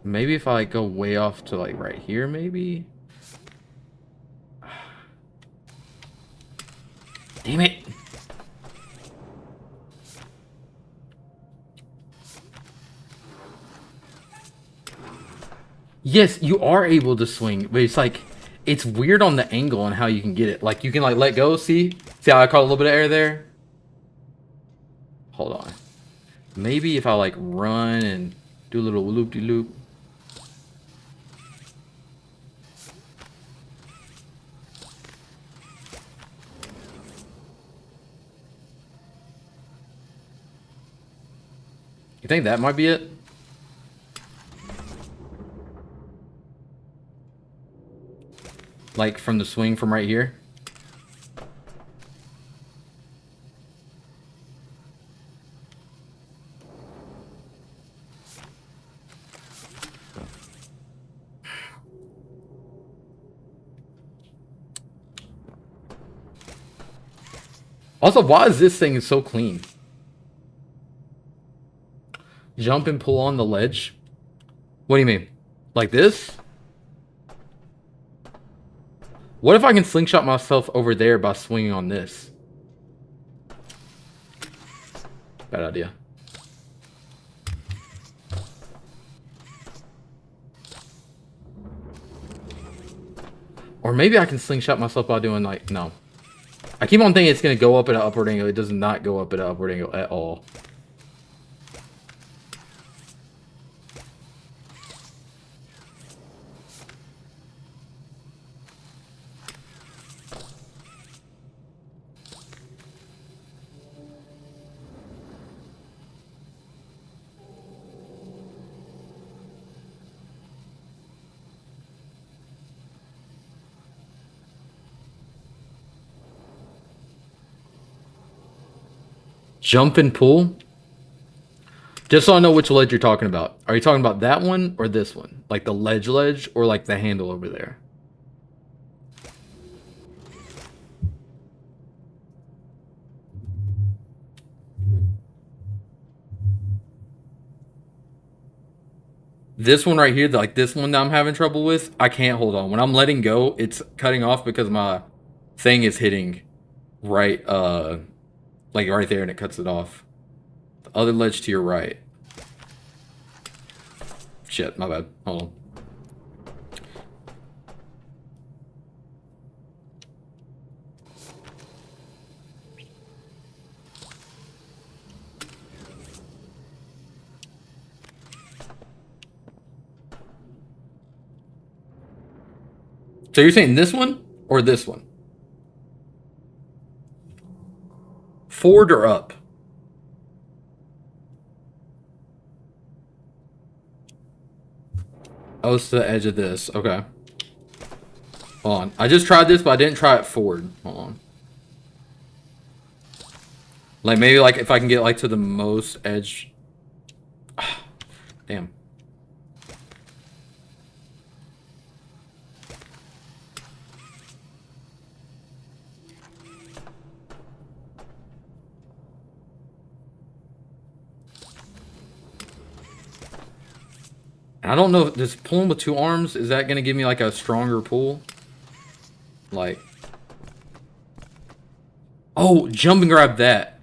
Maybe if I like go way off to like right here, maybe. Damn it. Yes, you are able to swing, but it's like, it's weird on the angle and how you can get it. Like, you can like let go, see? See how I caught a little bit of air there? Hold on. Maybe if I like run and do a little loop-de-loop. You think that might be it? Like from the swing from right here? Also, why is this thing so clean? Jump and pull on the ledge? What do you mean? Like this? What if I can slingshot myself over there by swinging on this? Bad idea. Or maybe I can slingshot myself by doing like, no. I keep on thinking it's going to go up at an upward angle. It does not go up at an upward angle at all. Jump and pull? Just so I know which ledge you're talking about. Are you talking about that one or this one? Like the ledge or like the handle over there? This one right here, like this one that I'm having trouble with, I can't hold on. When I'm letting go, it's cutting off because my thing is hitting right, like right there, and it cuts it off. The other ledge to your right. Shit, my bad. Hold on. So you're saying this one or this one? Forward or up? Oh, it's the edge of this. Okay. Hold on. I just tried this, but I didn't try it forward. Hold on. Like, maybe, like, if I can get, like, to the most edge Damn. I don't know, does pulling with 2 arms, is that gonna give me like a stronger pull? Like, oh, jump and grab that.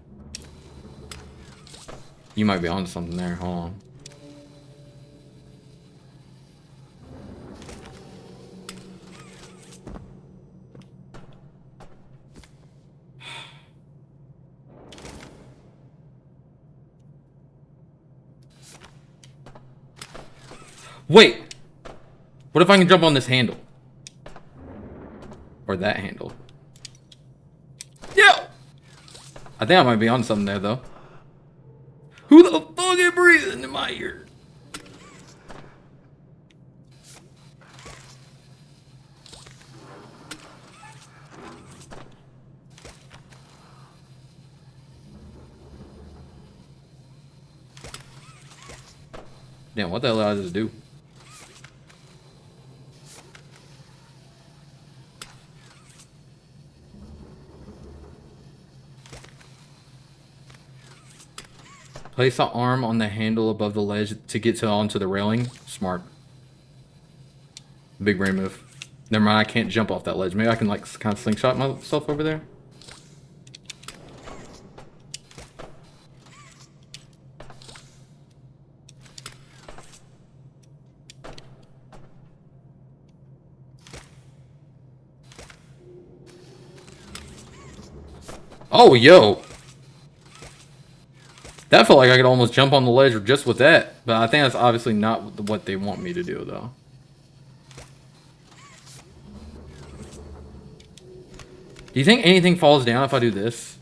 You might be onto something there. Hold on. Wait! What if I can jump on this handle? Or that handle? Yeah! I think I might be on something there, though. Who the fuck is breathing in my ear? Damn, what the hell did I just do? Place the arm on the handle above the ledge to get onto the railing. Smart. Big brain move. Never mind, I can't jump off that ledge. Maybe I can like kind of slingshot myself over there. Oh, yo. That felt like I could almost jump on the ledge just with that. But I think that's obviously not what they want me to do, though. Do you think anything falls down if I do this?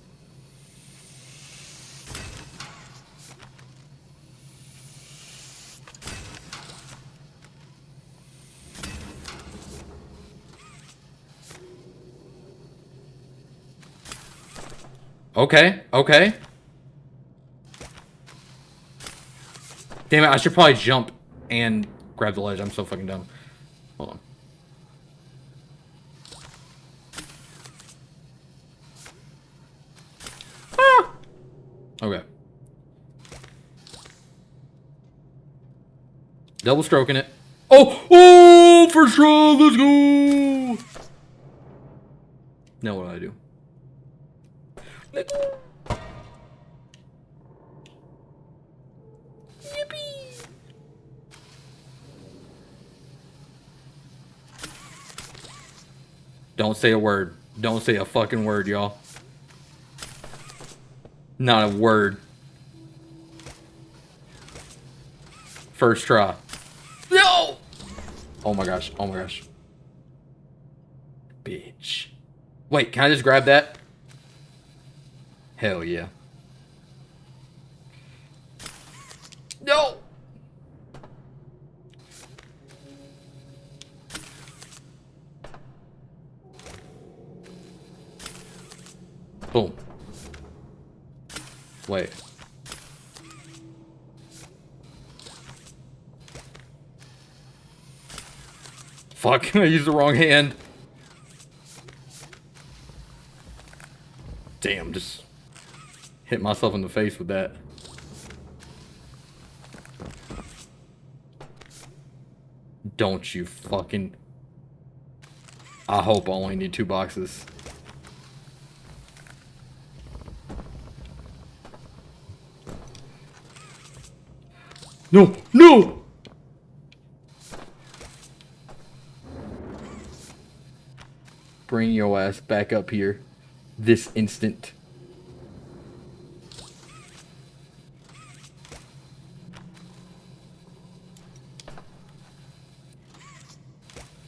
Okay, okay. Damn it, I should probably jump and grab the ledge. I'm so fucking dumb. Hold on. Ah! Okay. Double stroking it. Oh! Oh! First try! Let's go! Now what do I do? Yippee! Don't say a word. Don't say a fucking word, y'all. Not a word. First try. No! Oh my gosh. Oh my gosh. Bitch. Wait, can I just grab that? Hell yeah. No! Boom. Wait. Fuck, I used the wrong hand. Damn, just hit myself in the face with that. Don't you fucking... I hope I only need 2 boxes. No! No! Bring your ass back up here. This instant.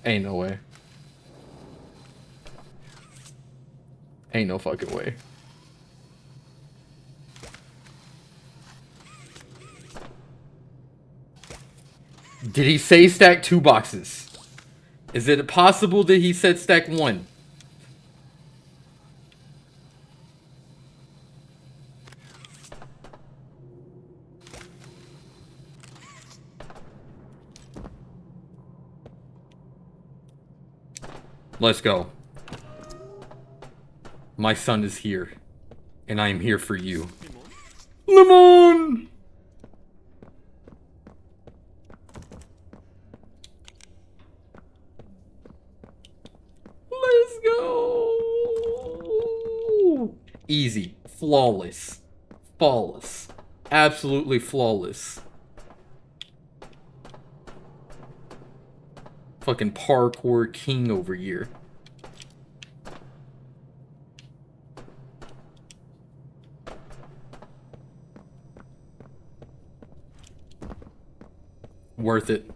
Ain't no way. Ain't no fucking way. Did he say stack 2 boxes? Is it possible that he said stack 1? Let's go. My son is here. And I am here for you. Limon! Let's go! Easy. Flawless. Flawless. Absolutely flawless. Fucking parkour king over here. Worth it.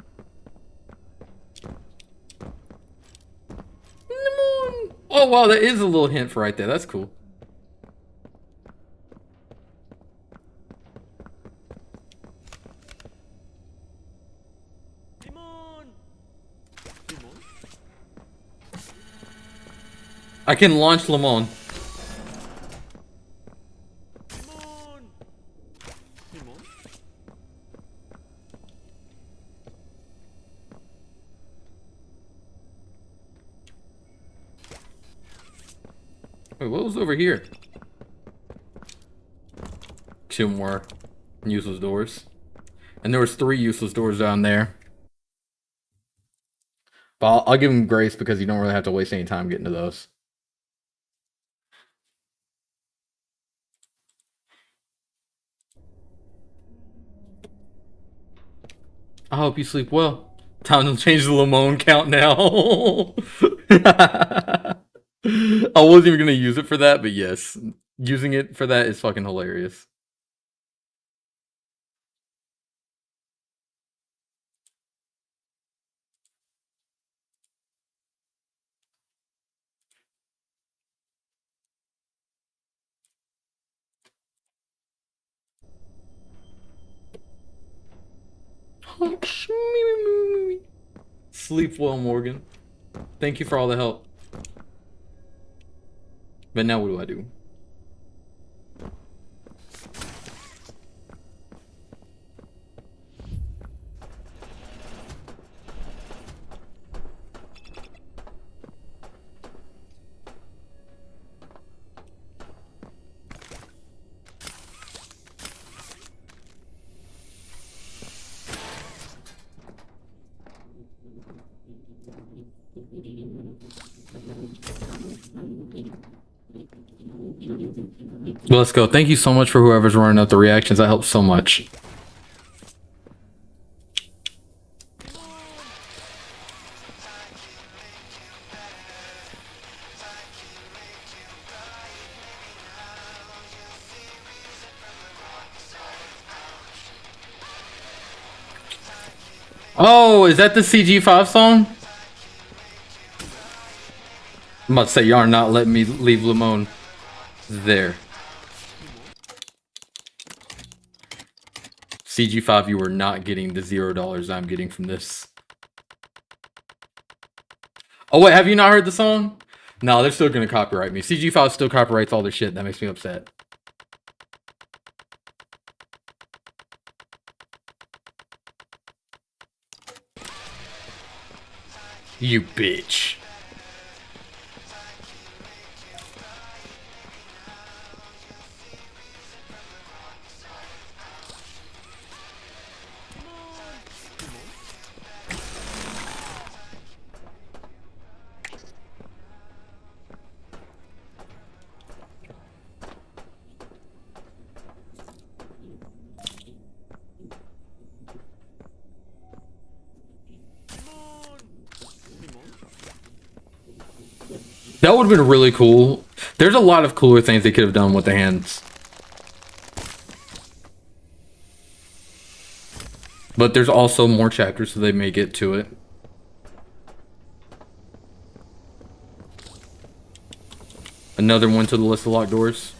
Oh wow, that is a little hint for right there. That's cool. I can launch Limon. Wait, what was over here? Two more useless doors. And there was 3 useless doors down there. But I'll give him grace because you don't really have to waste any time getting to those. I hope you sleep well. Time to change the Limon count now. I wasn't even gonna use it for that, but yes. Using it for that is fucking hilarious. Sleep well, Morgan. Thank you for all the help. But now what do I do? Let's go. Thank you so much for whoever's running up the reactions. That helps so much. Oh, is that the CG5 song? I'm about to say, y'all are not letting me leave Limon there. CG5, you are not getting the $0 I'm getting from this. Oh wait, have you not heard the song? No, they're still gonna copyright me. CG5 still copyrights all their shit. That makes me upset. You bitch. That would have been really cool. There's a lot of cooler things they could have done with the hands. But there's also more chapters, so they may get to it. Another one to the list of locked doors.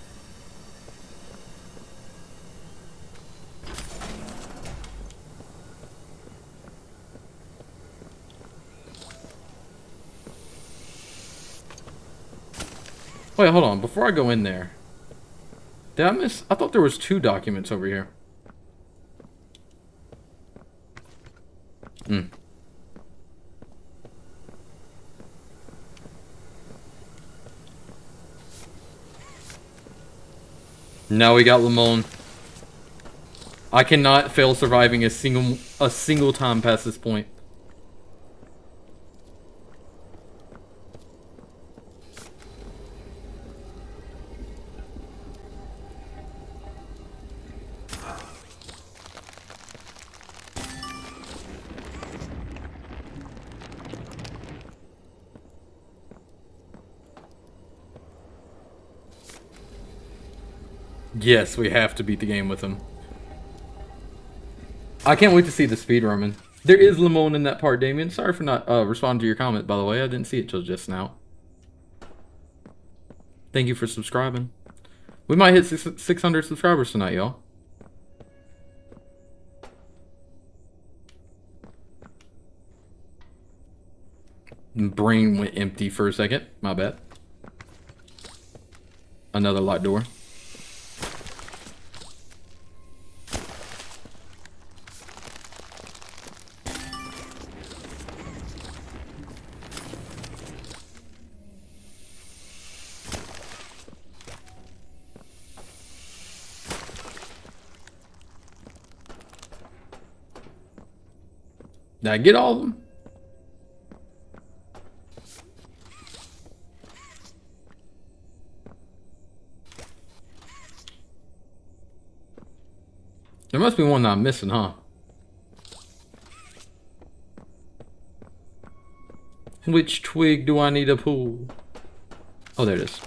Wait, hold on. Before I go in there, did I miss? I thought there was 2 documents over here. Now we got Limon. I cannot fail surviving a single time past this point. Yes, we have to beat the game with him. I can't wait to see the speedrunning. There is Limon in that part, Damien. Sorry for not responding to your comment, by the way. I didn't see it till just now. Thank you for subscribing. We might hit 600 subscribers tonight, y'all. Brain went empty for a second. My bad. Another locked door. Did I get all of them? There must be one that I'm missing, huh? Which twig do I need to pull? Oh, there it is.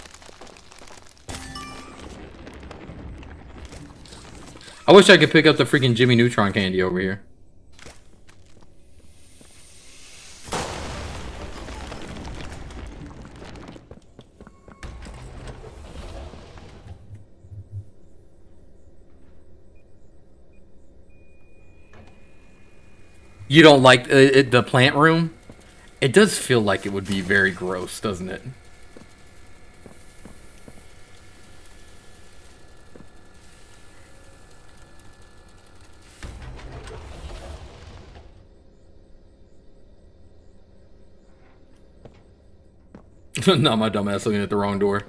I wish I could pick up the freaking Jimmy Neutron candy over here. You don't like the plant room? It does feel like it would be very gross, doesn't it? Not my dumbass looking at the wrong door.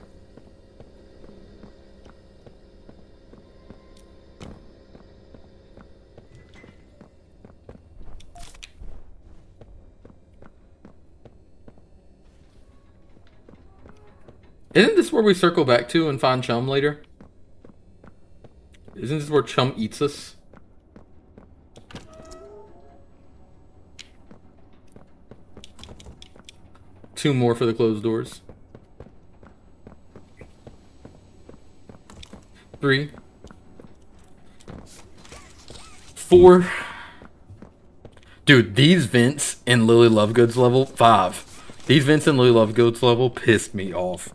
Isn't this where we circle back to and find Chum later? Isn't this where Chum eats us? Two more for the closed doors. 3. 4. Dude, these vents in Lily Lovegood's level 5. These vents in Lily Lovegood's level pissed me off.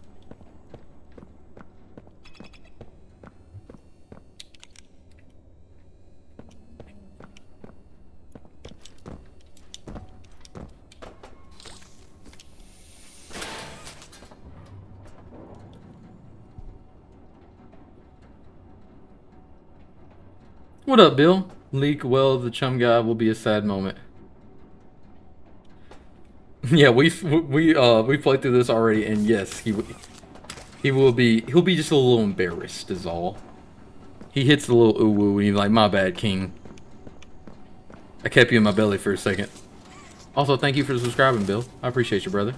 What up, Bill? Leak well, the Chum guy will be a sad moment. Yeah, we played through this already, and yes, he'll be just a little embarrassed is all. He hits the little ooh woo and he's like, my bad, King. I kept you in my belly for a second. Also, thank you for subscribing, Bill. I appreciate you, brother.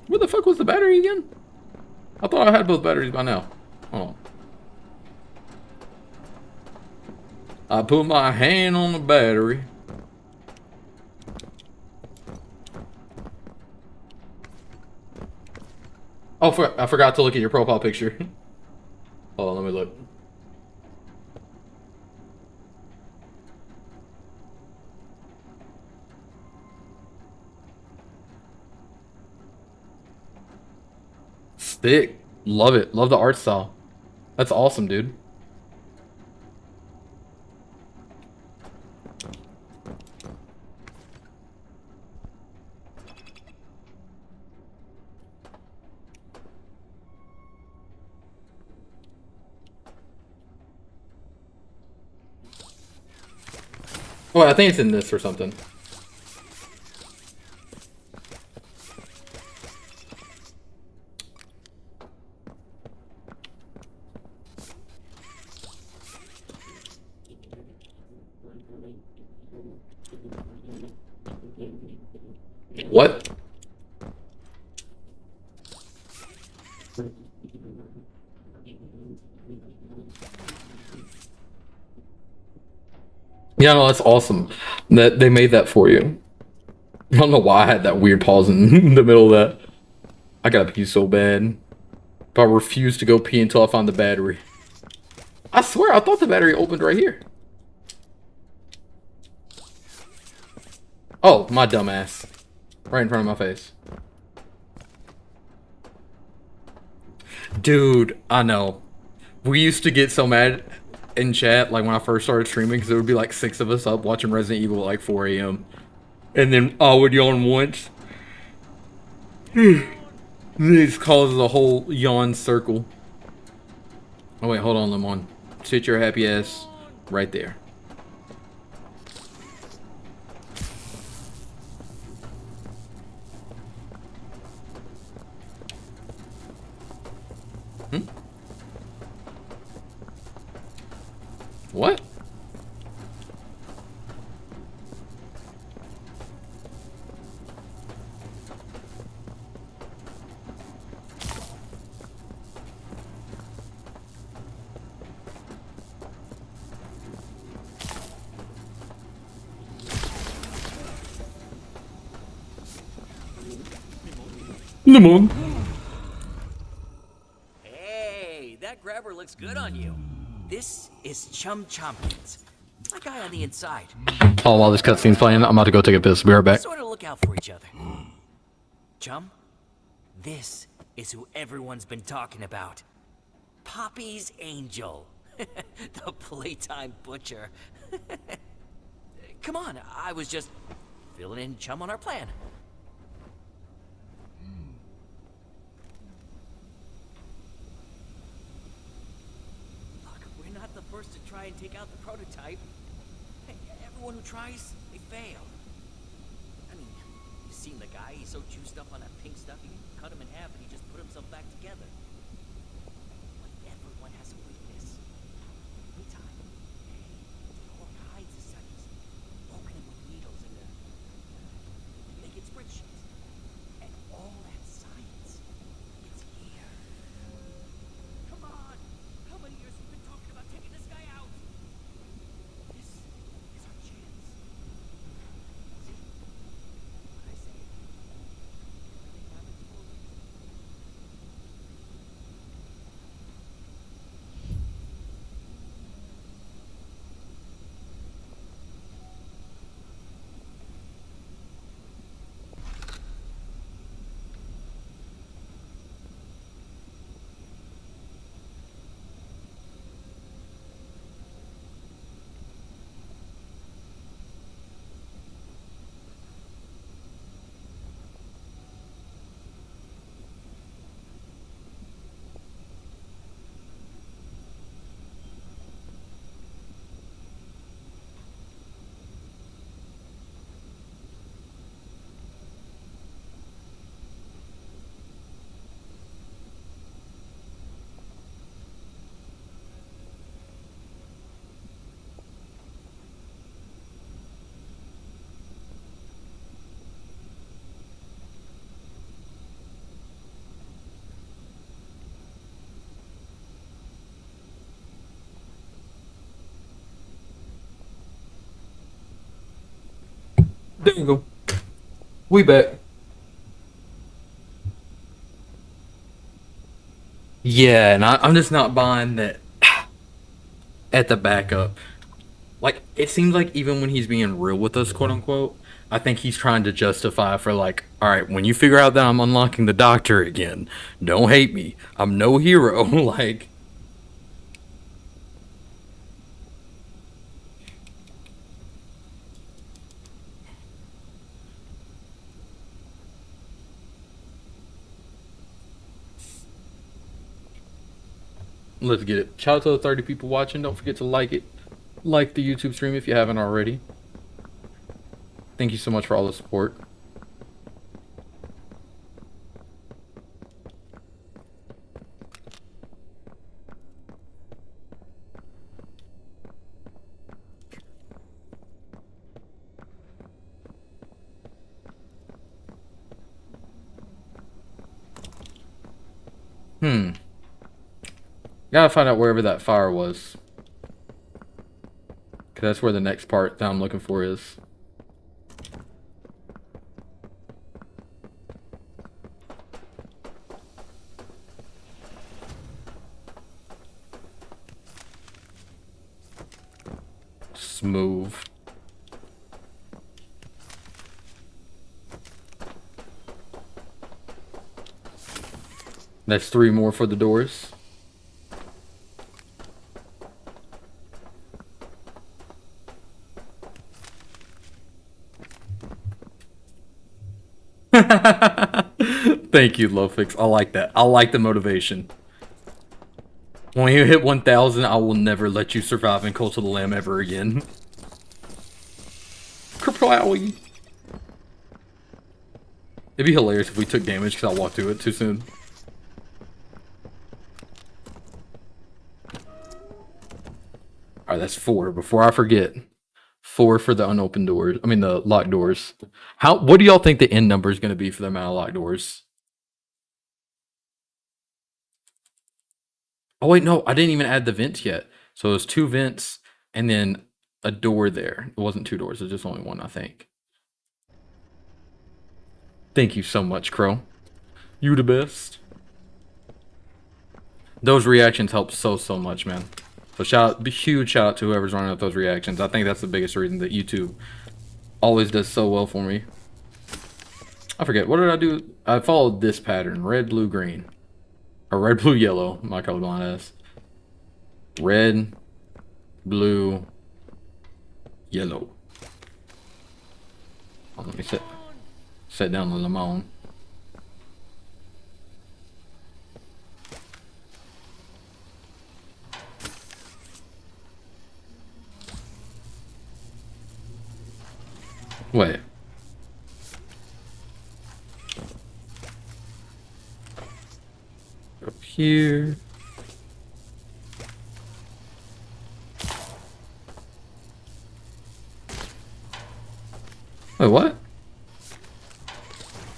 Where the fuck was the battery again? I thought I had both batteries by now. Hold on. I put my hand on the battery. Oh, I forgot to look at your profile picture. Hold on, let me look. Sick. Love it. Love the art style. That's awesome, dude. Oh, I think it's in this or something. What? Yeah, no, that's awesome that they made that for you. I don't know why I had that weird pause in the middle of that. I gotta pee so bad. But I refuse to go pee until I find the battery. I swear, I thought the battery opened right here. Oh, my dumbass. Right in front of my face. Dude, I know. We used to get so mad in chat, like when I first started streaming, because there would be like 6 of us up watching Resident Evil at like 4 a.m. And then I would yawn once. This causes a whole yawn circle. Oh wait, hold on, Limon. Sit your happy ass right there. What? Limon. Hey, that grabber looks good on you. This is Chum Chompkins, my guy on the inside. Oh, while this cutscene's playing, I'm about to go take a piss. Be right back. Sort of look out for each other. Chum, this is who everyone's been talking about. Poppy's angel. The Playtime butcher. Come on, I was just filling in Chum on our plan. Look, we're not the first to try and take out the prototype. Hey, everyone who tries, they fail. I mean, you've seen the guy, he's so juiced up on that pink stuff, you can cut him in half and he just put himself back together. But everyone has a weakness. Playtime, hey, all kinds of studies. Poking him with needles and making spreadsheets. And all that science, it's here. Come on! How many years have we been talking about taking this guy out? This is our chance. See? What I say? Everything happens for a reason. There you go. We back. Yeah, and I'm just not buying that at the backup. Like, it seems like even when he's being real with us, quote unquote, I think he's trying to justify for like, alright, when you figure out that I'm unlocking the doctor again, don't hate me. I'm no hero. Like, let's get it. Shout out to the 30 people watching. Don't forget to like it. Like the YouTube stream if you haven't already. Thank you so much for all the support. Gotta find out wherever that fire was. Cause that's where the next part that I'm looking for is. Smooth. That's 3 more for the doors. Thank you, Lofix. I like that. I like the motivation. When you hit 1,000, I will never let you survive in Cult of the Lamb ever again. Kerplowy. It'd be hilarious if we took damage because I walked through it too soon. Alright, that's 4. Before I forget. 4 for the unopened doors. I mean, the locked doors. What do y'all think the end number is going to be for the amount of locked doors? Oh, wait, no. I didn't even add the vents yet. So it was 2 vents and then a door there. It wasn't 2 doors. It was just only 1, I think. Thank you so much, Crow. You the best. Those reactions help so much, man. So huge shout out to whoever's running up those reactions. I think that's the biggest reason that YouTube always does so well for me. I forget, what did I do? I followed this pattern, red, blue, green. Or red, blue, yellow, my colorblind ass. Red, blue, yellow. Oh, let me set down the Limon. Wait. Up here. Wait, what?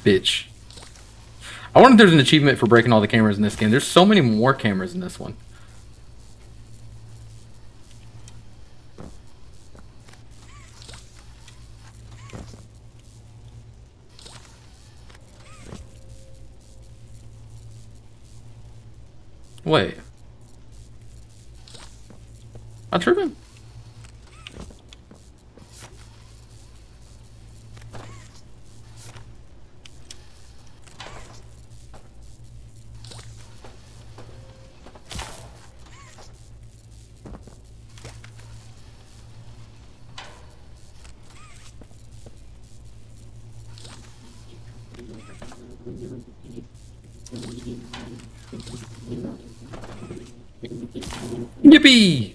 Bitch. I wonder if there's an achievement for breaking all the cameras in this game. There's so many more cameras in this one. Wait. I'm tripping. Yippee!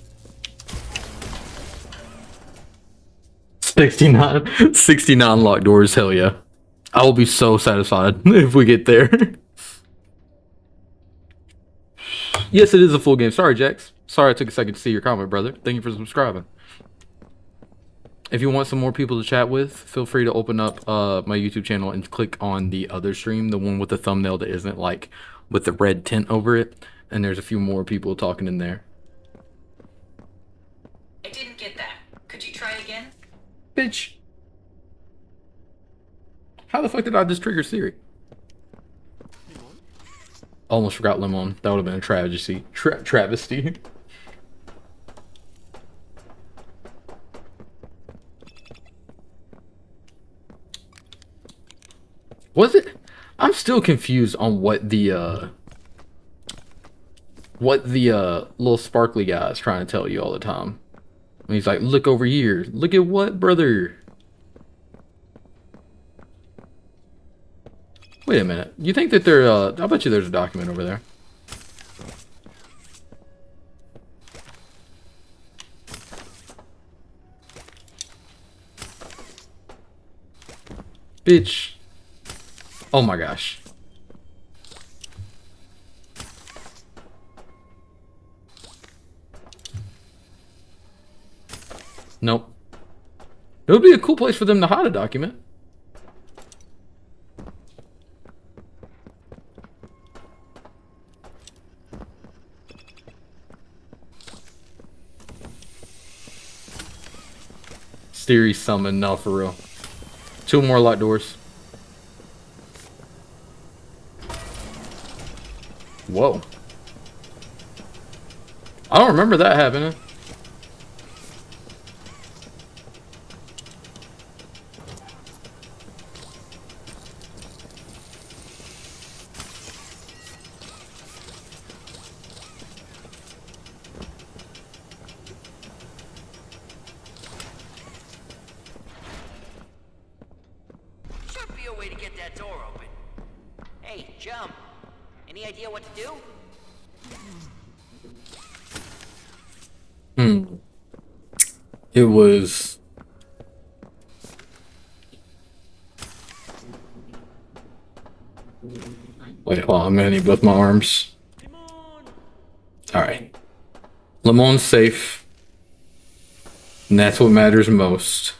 69 locked doors, hell yeah. I will be so satisfied if we get there. Yes, it is a full game. Sorry, Jax. Sorry I took a second to see your comment, brother. Thank you for subscribing. If you want some more people to chat with, feel free to open up my YouTube channel and click on the other stream, the one with the thumbnail that isn't like with the red tint over it. And there's a few more people talking in there. I didn't get that. Could you try again? Bitch. How the fuck did I just trigger Siri? Almost forgot Limon. That would have been a tragedy. Travesty. Was it? I'm still confused on what the little sparkly guy is trying to tell you all the time. And he's like, look over here. Look at what, brother? Wait a minute. You think that there, I bet you there's a document over there. Bitch. Oh my gosh. Nope. It would be a cool place for them to hide a document. Theory summon, no, for real. 2 more locked doors. Whoa. I don't remember that happening. Should be a way to get that door open. Hey, Jump. Any idea what to do? It was... Wait, hold on, I'm gonna need both my arms. Alright. Limon's safe. And that's what matters most.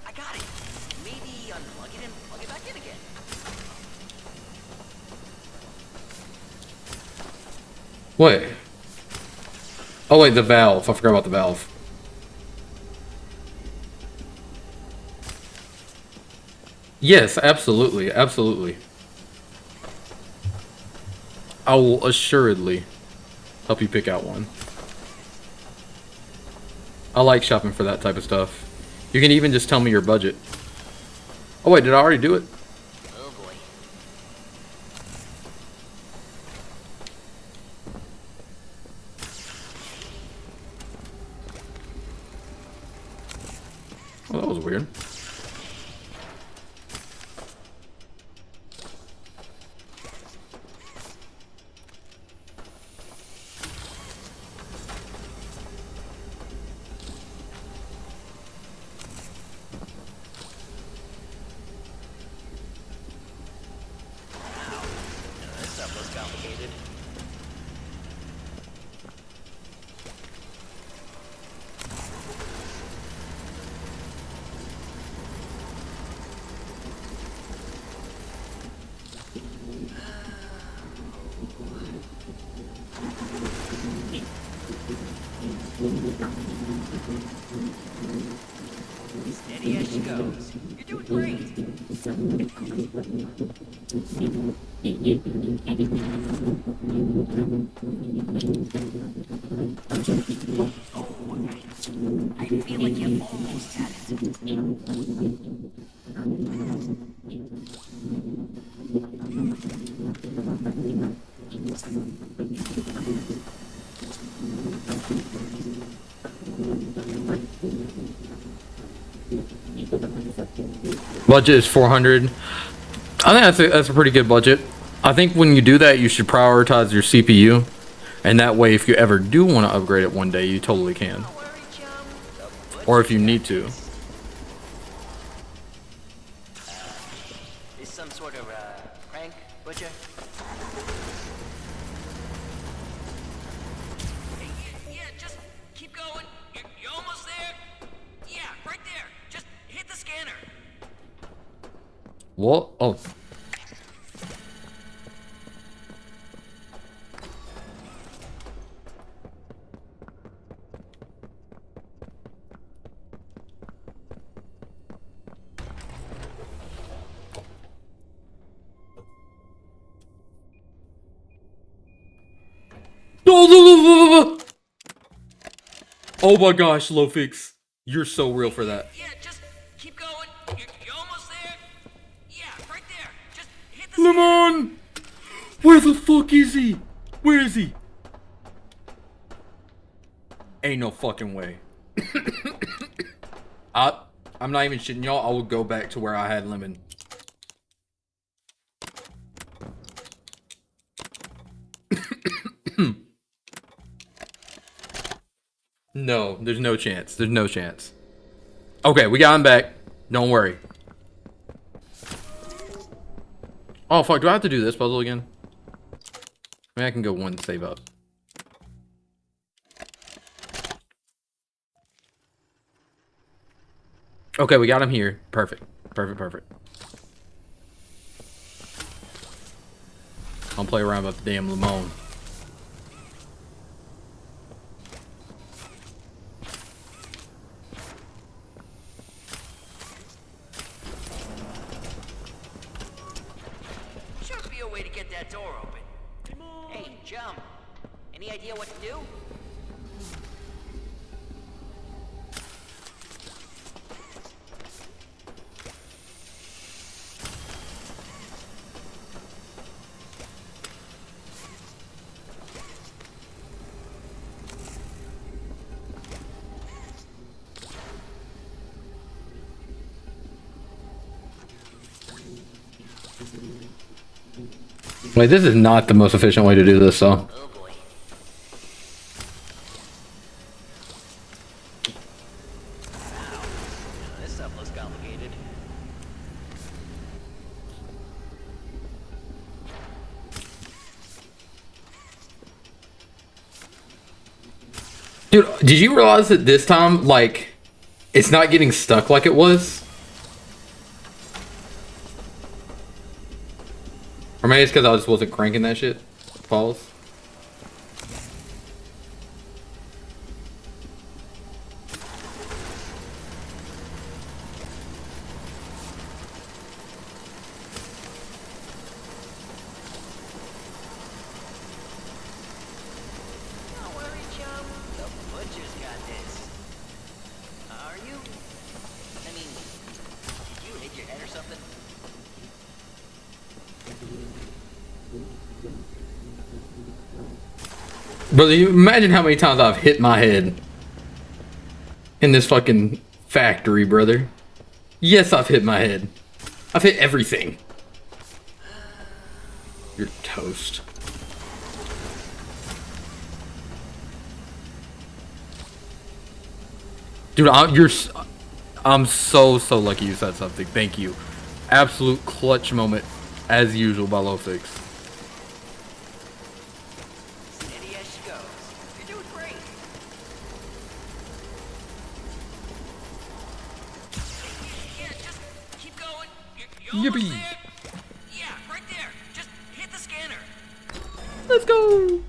I got it. Maybe unplug it and plug it back in again. Wait. Oh wait, the valve. I forgot about the valve. Yes, absolutely, absolutely. I will assuredly help you pick out one. I like shopping for that type of stuff. You can even just tell me your budget. Oh wait, did I already do it? Oh boy. Oh, that was weird. This stuff was complicated. Steady as she goes. You're doing great. I feel like you almost had it. Budget is 400. I think that's a pretty good budget. I think when you do that, you should prioritize your CPU, and that way, if you ever do want to upgrade it one day, you totally can. Or if you need to. Is some sort of prank, Butcher? Hey, yeah, just keep going. You're almost there. Yeah, right there. Just hit the scanner. What? Oh. Oh my gosh, Lofix. You're so real for that. Yeah, just keep going. You're almost there. Yeah, right there. Just hit the Limon! Where the fuck is he? Where is he? Ain't no fucking way. I'm not even shitting y'all. I will go back to where I had Lemon. No, there's no chance. There's no chance. Okay, we got him back. Don't worry. Oh, fuck. Do I have to do this puzzle again? I mean, I can go one save up. Okay, we got him here. Perfect. Perfect, perfect. I'll play around with the damn Limon. Should be a way to get that door open. Hey, jump. Any idea what to do? Like, this is not the most efficient way to do this, so. Oh boy. Wow. This stuff looks complicated. Dude, did you realize that this time, like, it's not getting stuck like it was? Or maybe it's because I just wasn't cranking that shit. Pause. Don't worry, chum. The butcher's got this. Are you? I mean, did you hit your head or something? Brother, you imagine how many times I've hit my head in this fucking factory, brother. Yes, I've hit my head. I've hit everything. You're toast. Dude, I'm so lucky you said something. Thank you. Absolute clutch moment, as usual, by Lofix. Steady as she goes. You're doing great. Yeah, just keep going. You're almost Yippee. there. Yeah, right there. Just hit the scanner. Let's go.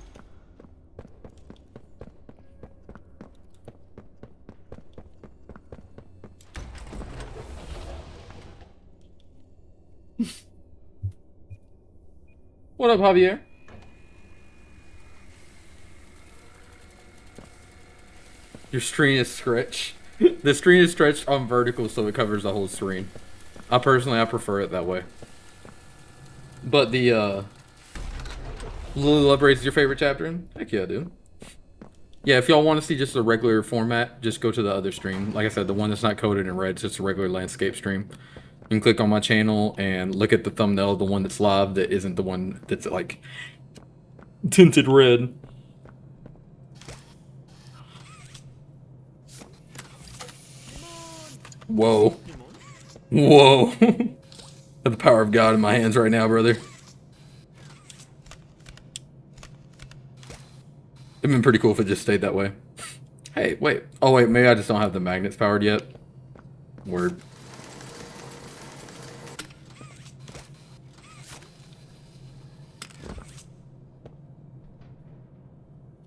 What up, Javier? Your screen is stretched. The screen is stretched on vertical so it covers the whole screen. I prefer it that way. But the Lovebraids is your favorite chapter in? Heck yeah, dude. Yeah, if y'all want to see just a regular format, just go to the other stream. Like I said, the one that's not coded in red, it's just a regular landscape stream. You can click on my channel and look at the thumbnail, the one that's live that isn't the one that's like tinted red. Whoa. Whoa. The power of God in my hands right now, brother. It'd been pretty cool if it just stayed that way. Hey, wait. Oh, wait. Maybe I just don't have the magnets powered yet. Word.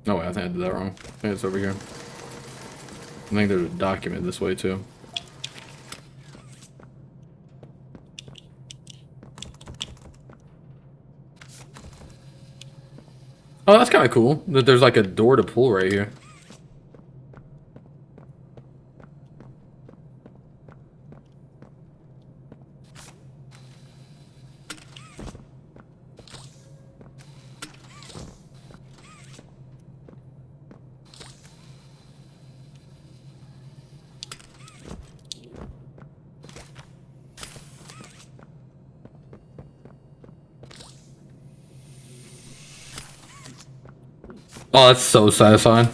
Oh, wait. I think I did that wrong. I think it's over here. I think there's a document this way, too. Oh, that's kind of cool that there's like a door to pull right here. Oh, that's so satisfying.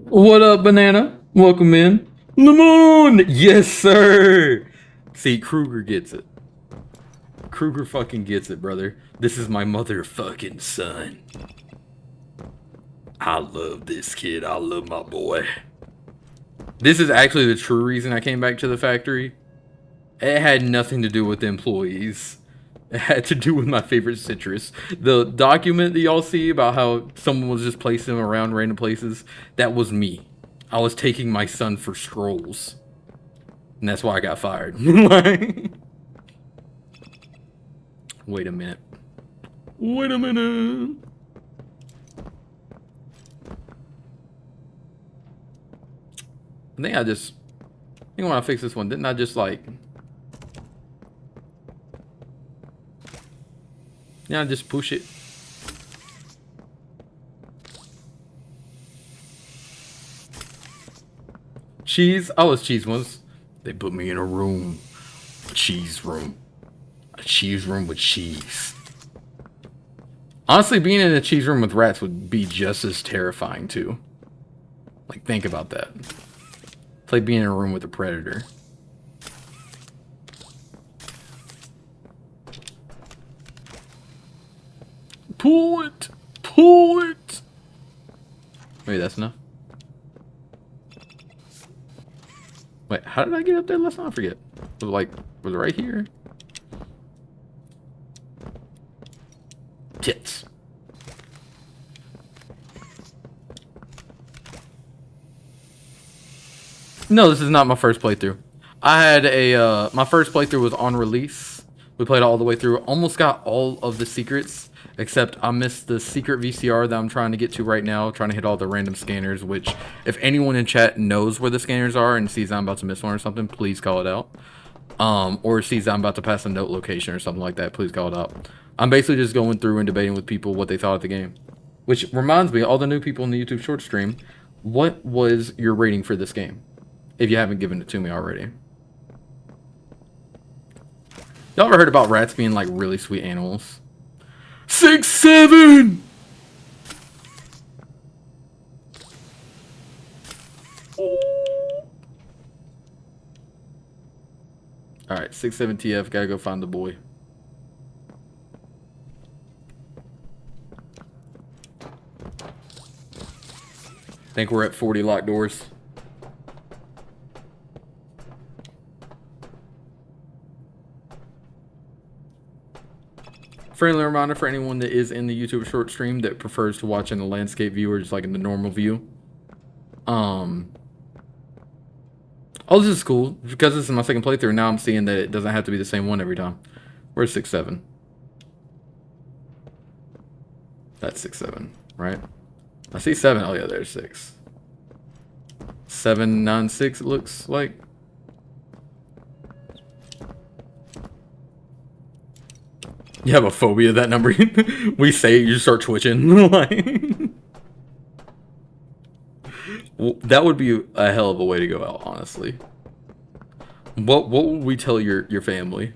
What up, Banana? Welcome in. Limon! Yes, sir! See, Kruger gets it. Kruger fucking gets it, brother. This is my motherfucking son. I love this kid. I love my boy. This is actually the true reason I came back to the factory. It had nothing to do with the employees. It had to do with my favorite citrus. The document that y'all see about how someone was just placing them around random places, that was me. I was taking my son for strolls. And that's why I got fired. Wait a minute. Wait a minute. I think when I fix this one, didn't I just like... Yeah, just push it. Cheese? I was cheese once. They put me in a room. A cheese room. A cheese room with cheese. Honestly, being in a cheese room with rats would be just as terrifying too. Like, think about that. It's like being in a room with a predator. Pull it! Pull it! Wait, that's enough? Wait, how did I get up there? Let's not forget. Was it right here? Tits. No, this is not my first playthrough. I had a, my first playthrough was on release. We played all the way through. Almost got all of the secrets. Except I missed the secret VCR that I'm trying to get to right now. Trying to hit all the random scanners. Which, if anyone in chat knows where the scanners are and sees I'm about to miss one or something, please call it out. Or sees I'm about to pass a note location or something like that, please call it out. I'm basically just going through and debating with people what they thought of the game. Which reminds me, all the new people in the YouTube short stream, what was your rating for this game? If you haven't given it to me already. Y'all ever heard about rats being like really sweet animals? 6, 7! Alright, 6, 7 TF, gotta go find the boy. Think we're at 40 locked doors. Friendly reminder for anyone that is in the YouTube short stream that prefers to watch in the landscape view or just like in the normal view. Oh, this is cool. Because this is my second playthrough, now I'm seeing that it doesn't have to be the same one every time. Where's 6, 7? That's 6, 7, right? I see 7. Oh yeah, there's 6. 7, 9, 6 it looks like. You have a phobia of that number. We say it, you start twitching. Well, that would be a hell of a way to go out, honestly. What would we tell your family?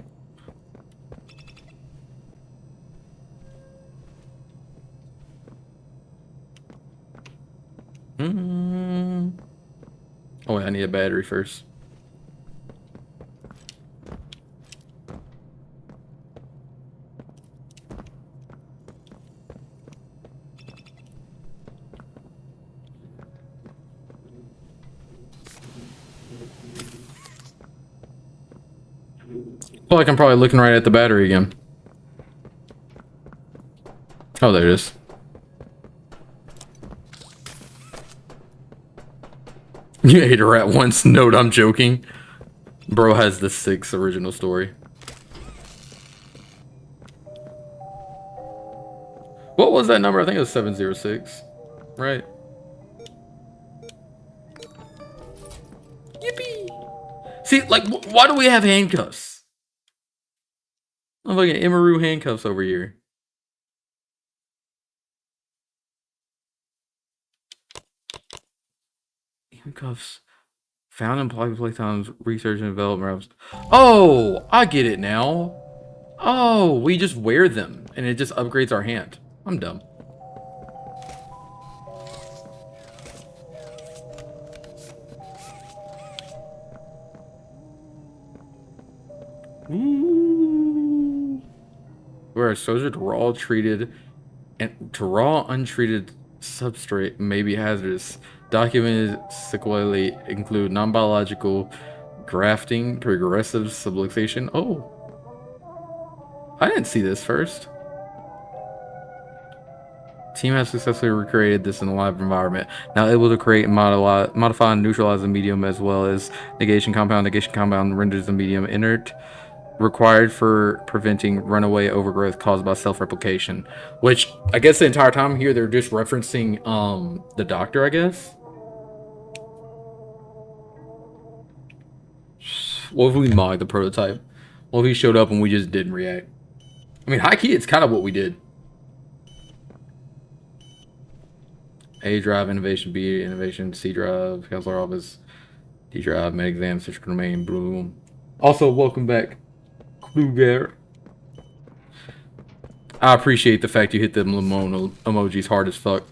Oh wait, I need a battery first. I feel like I'm probably looking right at the battery again. Oh, there it is. You ate a rat once. Note, I'm joking. Bro has the 6 original story. What was that number? I think it was 706. Right. Yippee! See, like, why do we have handcuffs? I'm fucking Emeroo handcuffs over here. Handcuffs. Found in Poppy Playtime's research and development. Oh, I get it now. Oh, we just wear them and it just upgrades our hand. I'm dumb. Ooh. Where exposure to raw treated and to raw untreated substrate may be hazardous. Documented sequelae include non-biological grafting, progressive subluxation. Oh, I didn't see this first. Team has successfully recreated this in a live environment. Now able to create and modify and neutralize the medium as well as negation compound. Negation compound renders the medium inert, required for preventing runaway overgrowth caused by self-replication. Which, I guess the entire time here they're just referencing the doctor, I guess. What if we modded the prototype? What if he showed up and we just didn't react? I mean, high key, it's kind of what we did. A drive, innovation, B innovation, C drive, counselor office, D drive, med exam, central domain, bloom. Also, welcome back, Kluger. I appreciate the fact you hit them Limon emojis hard as fuck.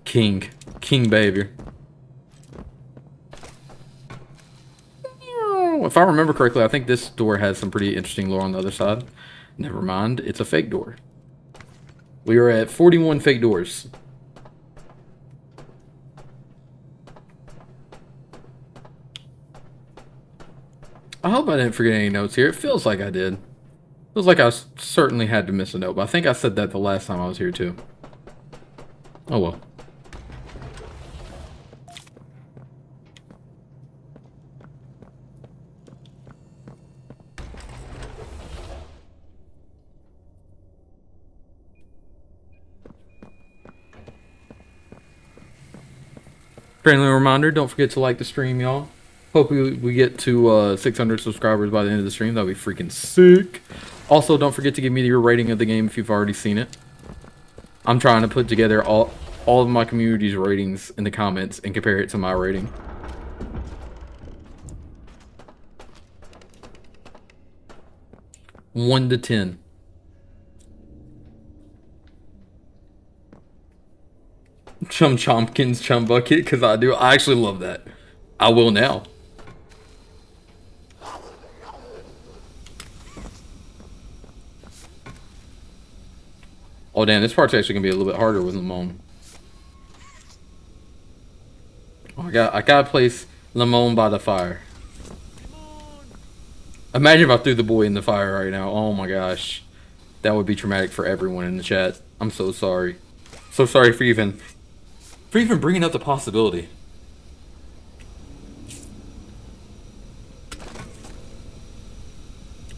King behavior. If I remember correctly, I think this door has some pretty interesting lore on the other side. Never mind, it's a fake door. We are at 41 fake doors. I hope I didn't forget any notes here. It feels like I did. Feels like I certainly had to miss a note, but I think I said that the last time I was here too. Oh well. Friendly reminder, don't forget to like the stream, y'all. Hope we get to 600 subscribers by the end of the stream. That'll be freaking sick. Also, don't forget to give me your rating of the game if you've already seen it. I'm trying to put together all of my community's ratings in the comments and compare it to my rating. One to 10. Chum Chompkins Chum Bucket, because I actually love that. I will now. Oh damn, this part's actually gonna be a little bit harder with Limon. Oh, I gotta place Limon by the fire. Imagine if I threw the boy in the fire right now. Oh my gosh. That would be traumatic for everyone in the chat. I'm so sorry. So sorry for even bringing up the possibility.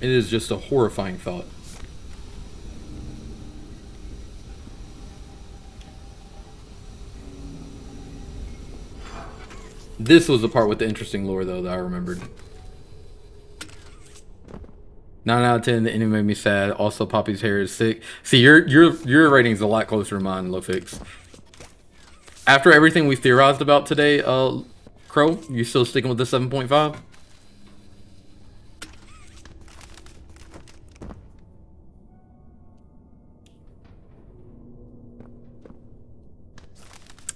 It is just a horrifying thought. This was the part with the interesting lore, though, that I remembered. 9 out of 10. The ending made me sad. Also, Poppy's hair is sick. See, your rating's a lot closer to mine, Lofix. After everything we theorized about today, Crow, you still sticking with the 7.5?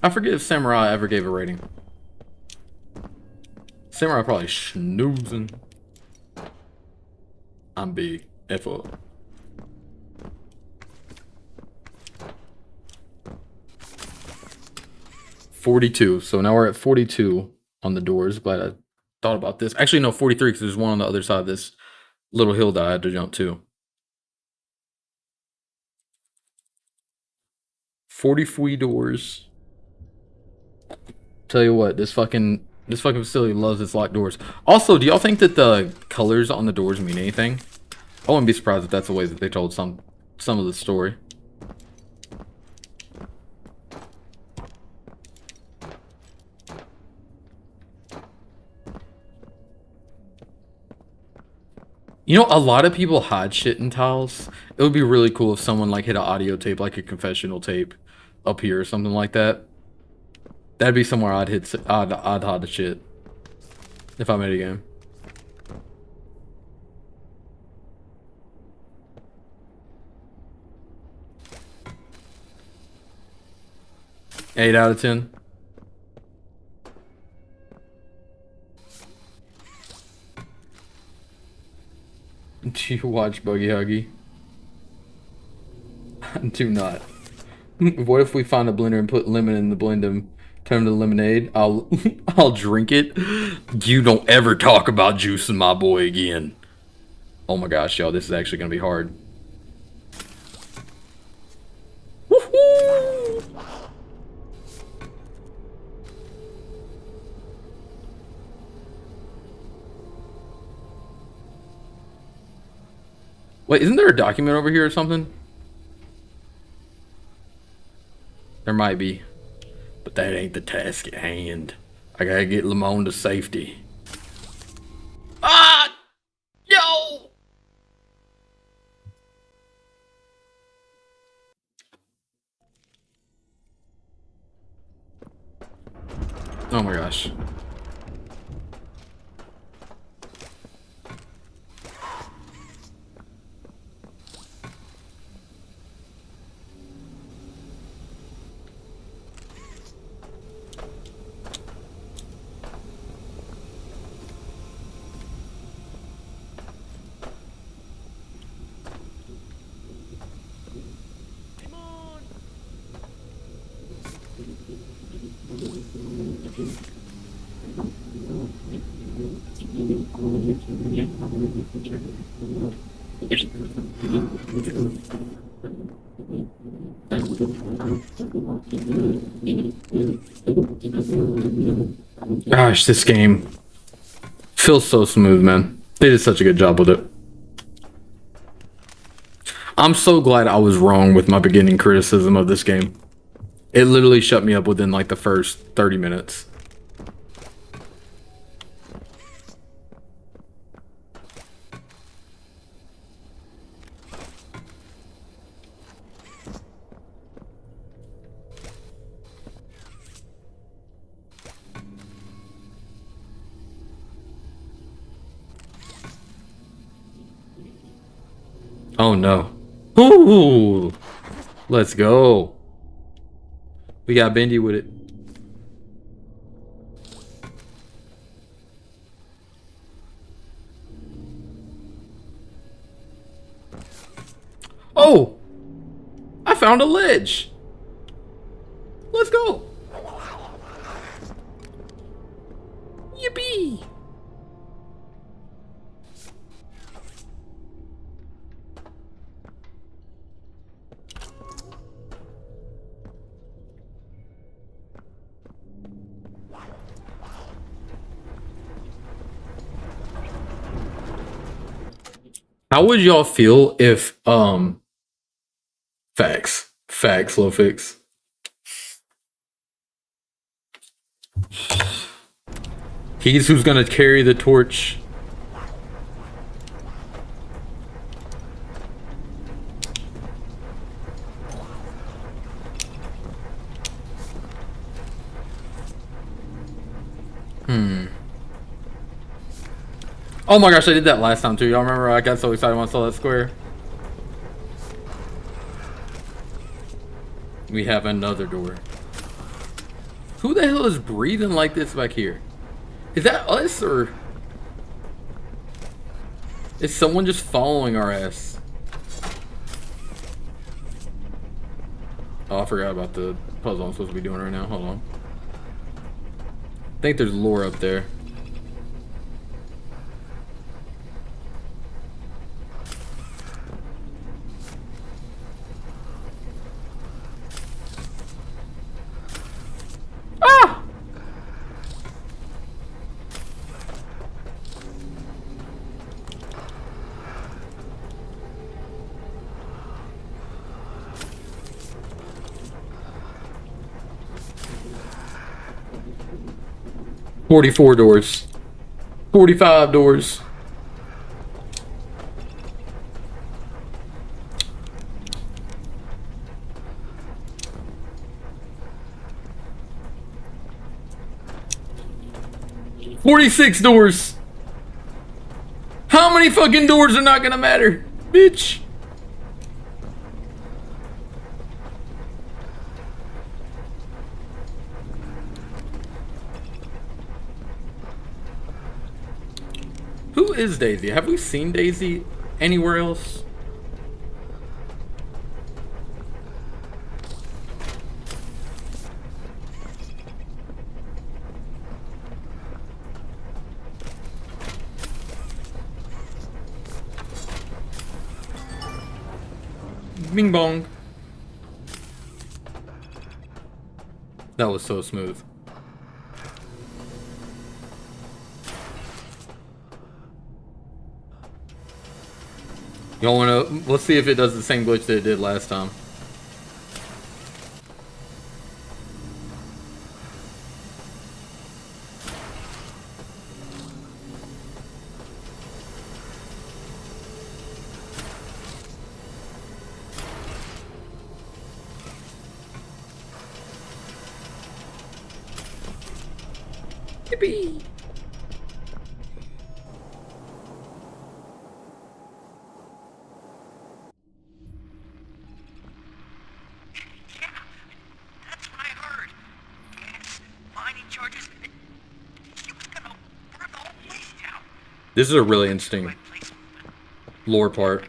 I forget if Samurai ever gave a rating. Samurai probably snoozing. I'm big. F up. $42. So now we're at 42 on the doors. Glad I thought about this. Actually, no, 43 because there's one on the other side of this little hill that I had to jump to. 43 doors. Tell you what, this fucking facility loves its locked doors. Also, do y'all think that the colors on the doors mean anything? I wouldn't be surprised if that's the way that they told some of the story. You know, a lot of people hide shit in tiles. It would be really cool if someone like hit an audio tape, like a confessional tape, up here or something like that. That'd be somewhere I'd hide the shit if I made a game. 8 out of 10. Do you watch Buggy Huggy? Do not. What if we find a blender and put lemon in the blend and turn to lemonade? I'll I'll drink it. You don't ever talk about juicing my boy again. Oh my gosh, y'all, this is actually gonna be hard. Woohoo! Wait, isn't there a document over here or something? There might be. But that ain't the task at hand. I gotta get Limon to safety. Ah! Yo! Oh my gosh. Gosh, this game feels so smooth, man. They did such a good job with it. I'm so glad I was wrong with my beginning criticism of this game. It literally shut me up within like the first 30 minutes. Oh no. Ooh! Let's go. We got Bendy with it. Oh! I found a ledge. Let's go. Yippee! How would y'all feel if facts low fix, he's who's gonna carry the torch? Oh my gosh, I did that last time too. Y'all remember I got so excited when I saw that square? We have another door. Who the hell is breathing like this back here? Is that us or is someone just following our ass? Oh, I forgot about the puzzle I'm supposed to be doing right now. Hold on. I think there's lore up there. Ah! $44 doors. 45 doors. $46 doors. How many fucking doors are not gonna matter, bitch? Who is Daisy? Have we seen Daisy anywhere else? Bing bong. That was so smooth. Y'all wanna, let's see if it does the same glitch that it did last time. Yippee! This is a really interesting lore part.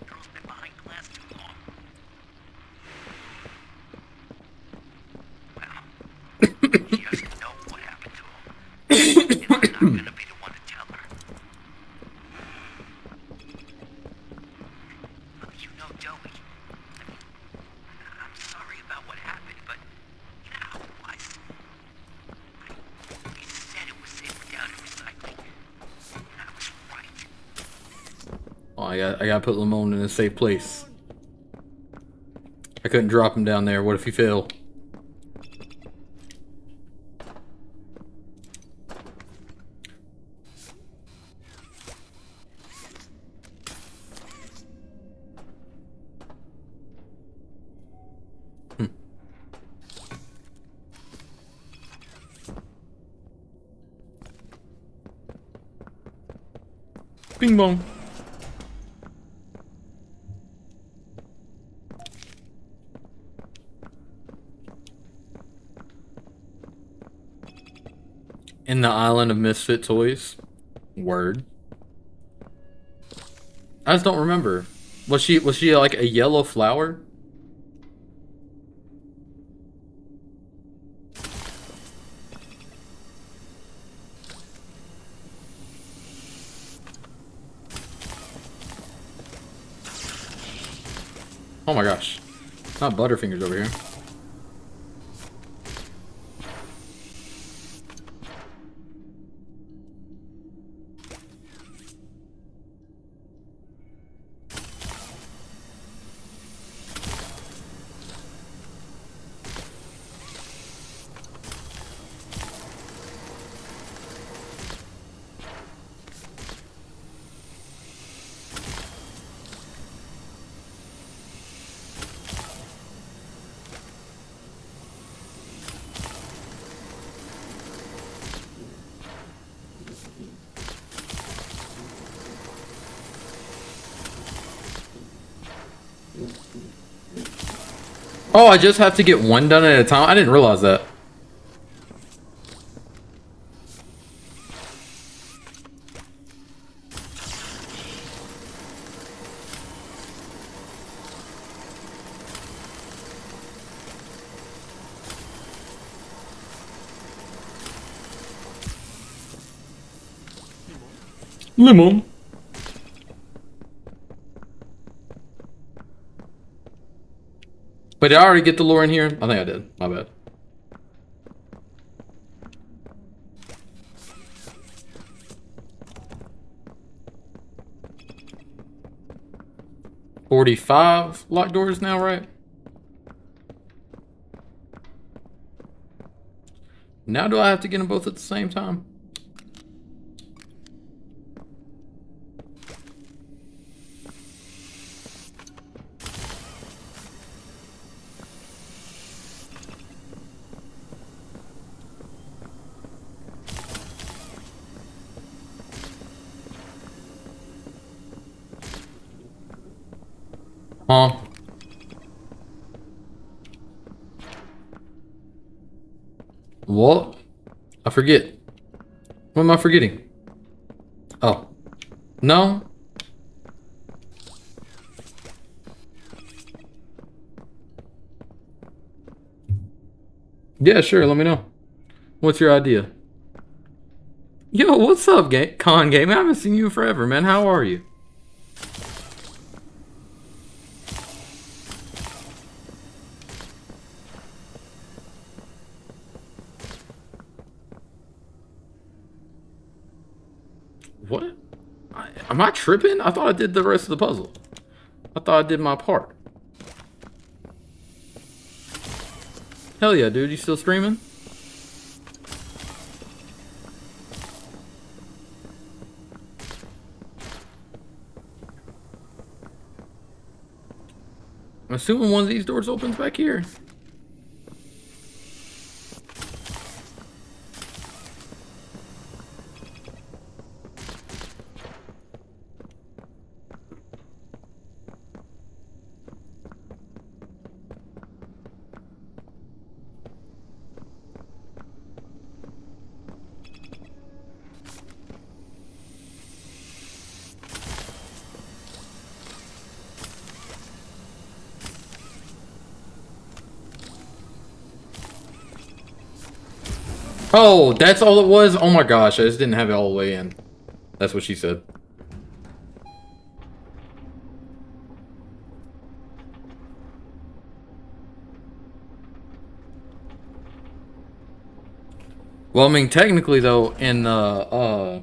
Oh, I gotta put Limon in a safe place. I couldn't drop him down there. What if he fell? Bing bong. In the island of misfit toys. Word. I just don't remember. Was she like a yellow flower? Oh my gosh. Not Butterfingers over here. Oh, I just have to get one done at a time? I didn't realize that. Limon. Wait, did I already get the lore in here? I think I did. My bad. $45 locked doors now, right? Now do I have to get them both at the same time? Huh? What? I forget. What am I forgetting? Oh. No? Yeah, sure, let me know. What's your idea? Yo, what's up, Con Game? I haven't seen you forever, man. How are you? What? Am I tripping? I thought I did the rest of the puzzle. I thought I did my part. Hell yeah, dude. You still streaming? I'm assuming one of these doors opens back here. Oh, that's all it was? Oh my gosh, I just didn't have it all the way in. That's what she said. Well, I mean, technically though, in I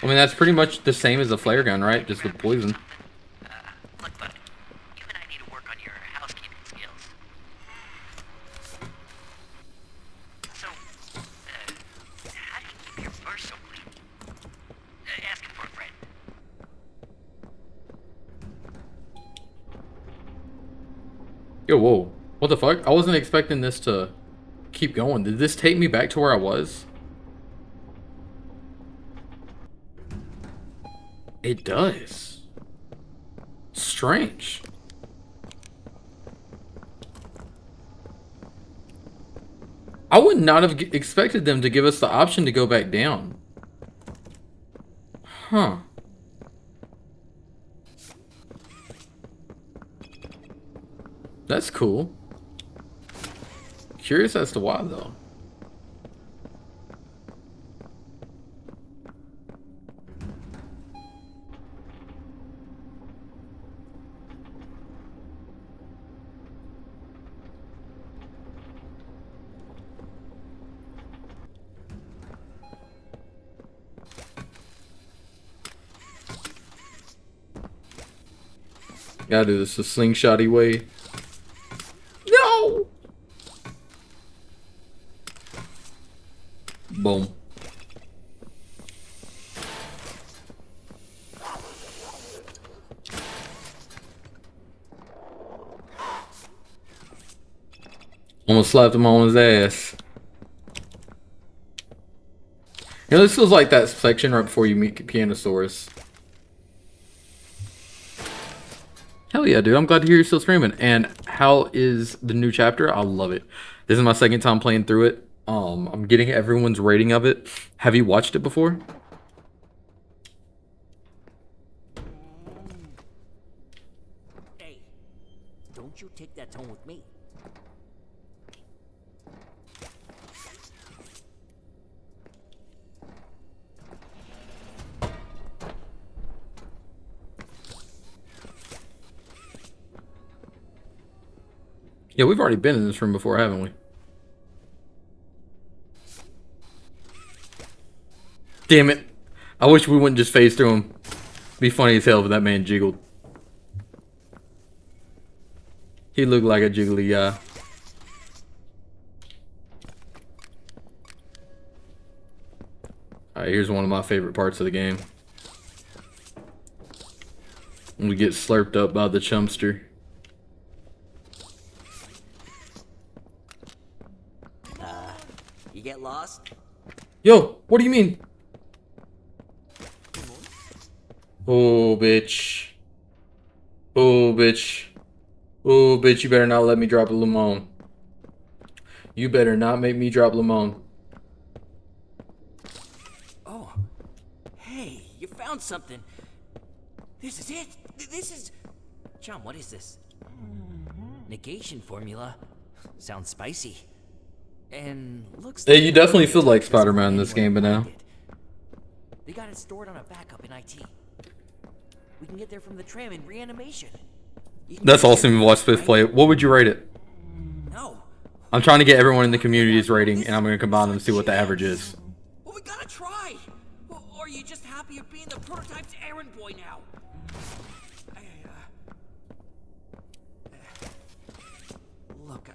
mean, that's pretty much the same as a flare gun, right? Just with poison. Look, buddy, you and I need to work on your housekeeping skills. So, how do you keep your fur so clean? Asking for a friend. Yo, whoa. What the fuck? I wasn't expecting this to keep going. Did this take me back to where I was? It does. Strange. I would not have expected them to give us the option to go back down. Huh. That's cool. Curious as to why, though. Gotta do this the slingshotty way. No! Boom. Almost slapped him on his ass. You know, this feels like that section right before you meet Pianosaurus. Hell yeah, dude. I'm glad to hear you're still streaming. And how is the new chapter? I love it. This is my second time playing through it. I'm getting everyone's rating of it. Have you watched it before? Hey, don't you take that tone with me. Yeah, we've already been in this room before, haven't we? Damn it. I wish we wouldn't just phase through him. Be funny as hell if that man jiggled. He looked like a jiggly guy. Alright, here's one of my favorite parts of the game. When we get slurped up by the chumpster. You get lost? Yo, what do you mean? Oh, bitch. Oh, bitch. Oh, bitch, you better not let me drop a Limon. You better not make me drop Limon. Oh, hey, you found something. This is it. This is... John, what is this? Negation formula. Sounds spicy. And looks Hey, you definitely feel like Spider-Man in this game, but now. They got it stored on a backup in IT. We can get there from the tram in reanimation. That's awesome to watch Swift play. What would you rate it? No. I'm trying to get everyone in the community's rating, and I'm going to combine them to see what the average is. Well, we gotta try. Or are you just happy of being the prototype's errand boy now? Look,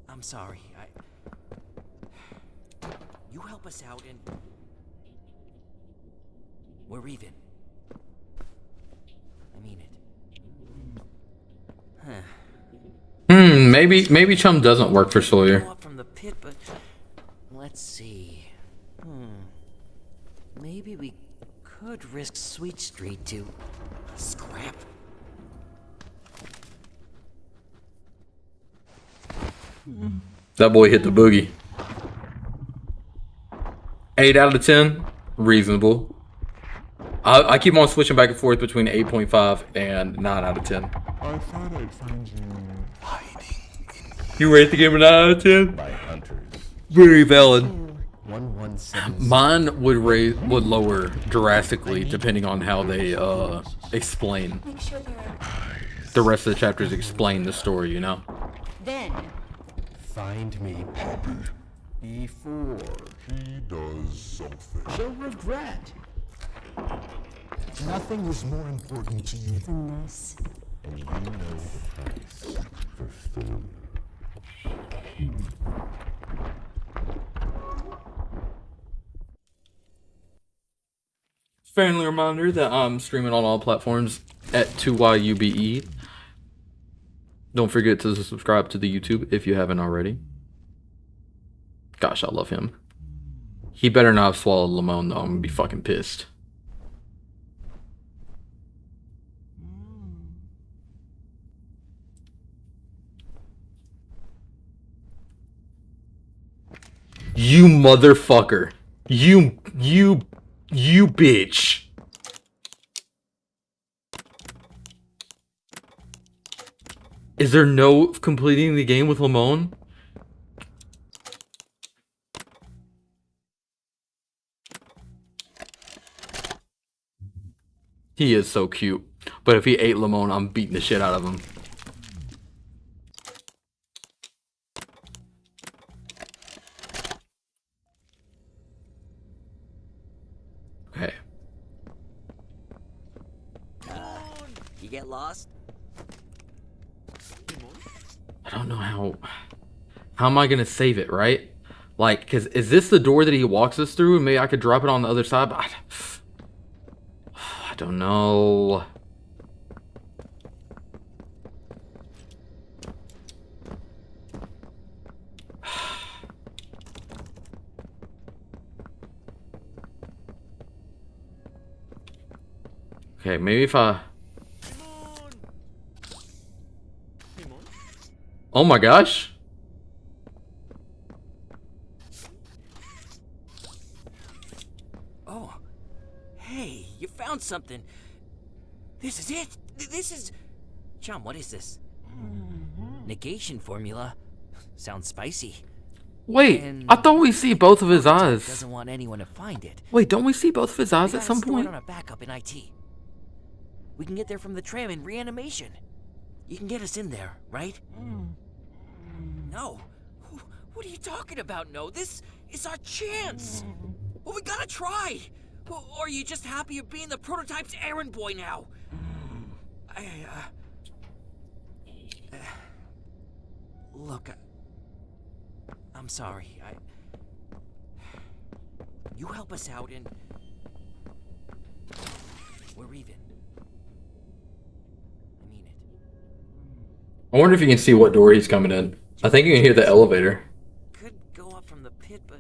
I'm sorry. You help us out and we're even. I mean it. Maybe Chum doesn't work for Sawyer. Go up from the pit, but let's see. Maybe we could risk Sweet Street to scrap. That boy hit the boogie. 8 out of 10, reasonable. I keep on switching back and forth between 8.5 and 9 out of 10. I thought I'd find you hiding in You rate the game a 9 out of 10? by hunters. Very valid. 117. Mine would lower drastically depending on how they explain. Make sure they're The rest of the chapters explain the story, you know? then. Find me, Poppy, before he does something she'll regret. Nothing is more important to you than this. And you know the price for food. Friendly reminder that I'm streaming on all platforms at 2YUBE. Don't forget to subscribe to the YouTube if you haven't already. Gosh, I love him. He better not have swallowed Limon though. I'm gonna be fucking pissed. You motherfucker. You bitch. Is there no completing the game with Limon? He is so cute. But if he ate Limon, I'm beating the shit out of him. Okay. You get lost? I don't know how am I gonna save it, right? Like, cause is this the door that he walks us through? And maybe I could drop it on the other side, but I don't know. Okay, maybe if I... Oh my gosh. Oh, hey, you found something. This is it. This is... John, what is this? Negation formula. Sounds spicy. Wait, And I thought we see both of his eyes. Doesn't want anyone to find it. Wait, don't we see both of his eyes They at got some it stored point? on a backup in IT. We can get there from the tram in reanimation. You can get us in there, right? No. What are you talking about? No, this is our chance. Well, we gotta try. Or are you just happy of being the prototype's errand boy now? Look, I'm sorry. You help us out and we're even. I mean it. I wonder if you can see what door he's coming in. I think you can hear the elevator. Could go up from the pit, but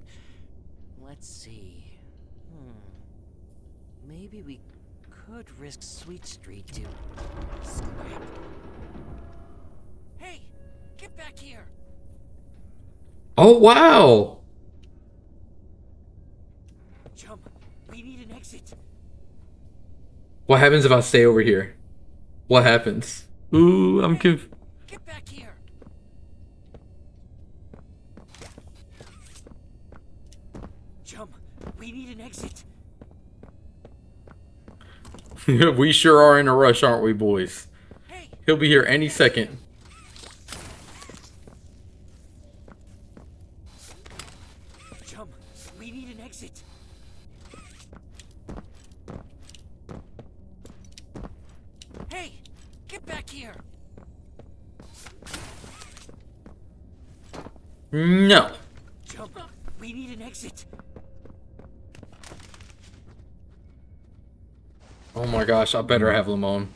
let's see. Maybe we could risk Sweet Street to scrap. Hey, get back here! Oh, wow. Chum, we need an exit. What happens if I stay over here? What happens? Ooh, I'm confused. Get back here. Chum, we need an exit. We sure are in a rush, aren't we, boys? Hey, He'll be here any second. Chum, we need an exit. Hey, get back here. No. Chum, we need an exit. Oh my gosh, I better have Limon.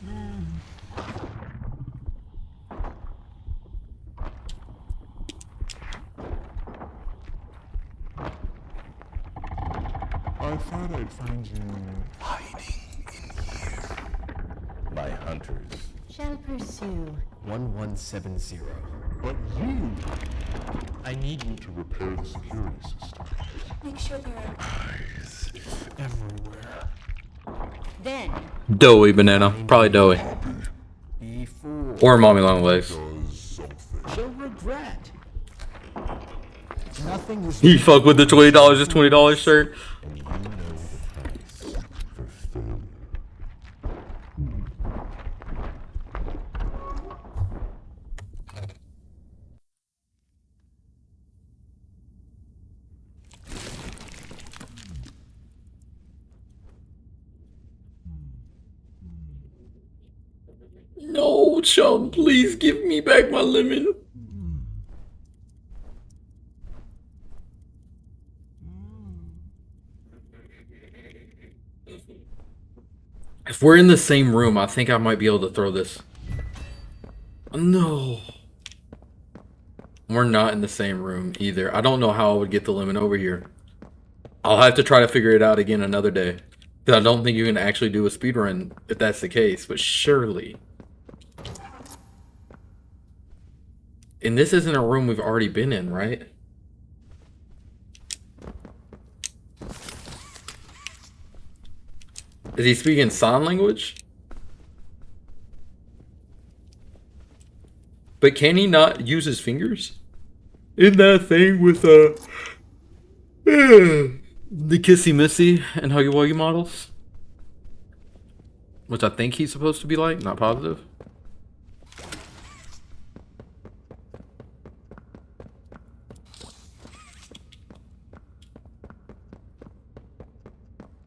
I thought I'd find you hiding in here. My hunters Shall pursue. 1170. But you... I need you to repair the security system. Make sure there are Eyes everywhere. Then Doughy banana. Probably doughy. Before Or mommy long legs. Does something. she'll regret. Nothing is He fuck with the $20 is $20 shirt. And you know the price for failure. No, chum, please give me back my lemon. If we're in the same room, I think I might be able to throw this. No. We're not in the same room either. I don't know how I would get the lemon over here. I'll have to try to figure it out again another day. Because I don't think you can actually do a speedrun if that's the case. But surely. And this isn't a room we've already been in, right? Is he speaking sign language? But can he not use his fingers? In that thing with the Kissy Missy and Huggy Wuggy models? Which I think he's supposed to be like, not positive.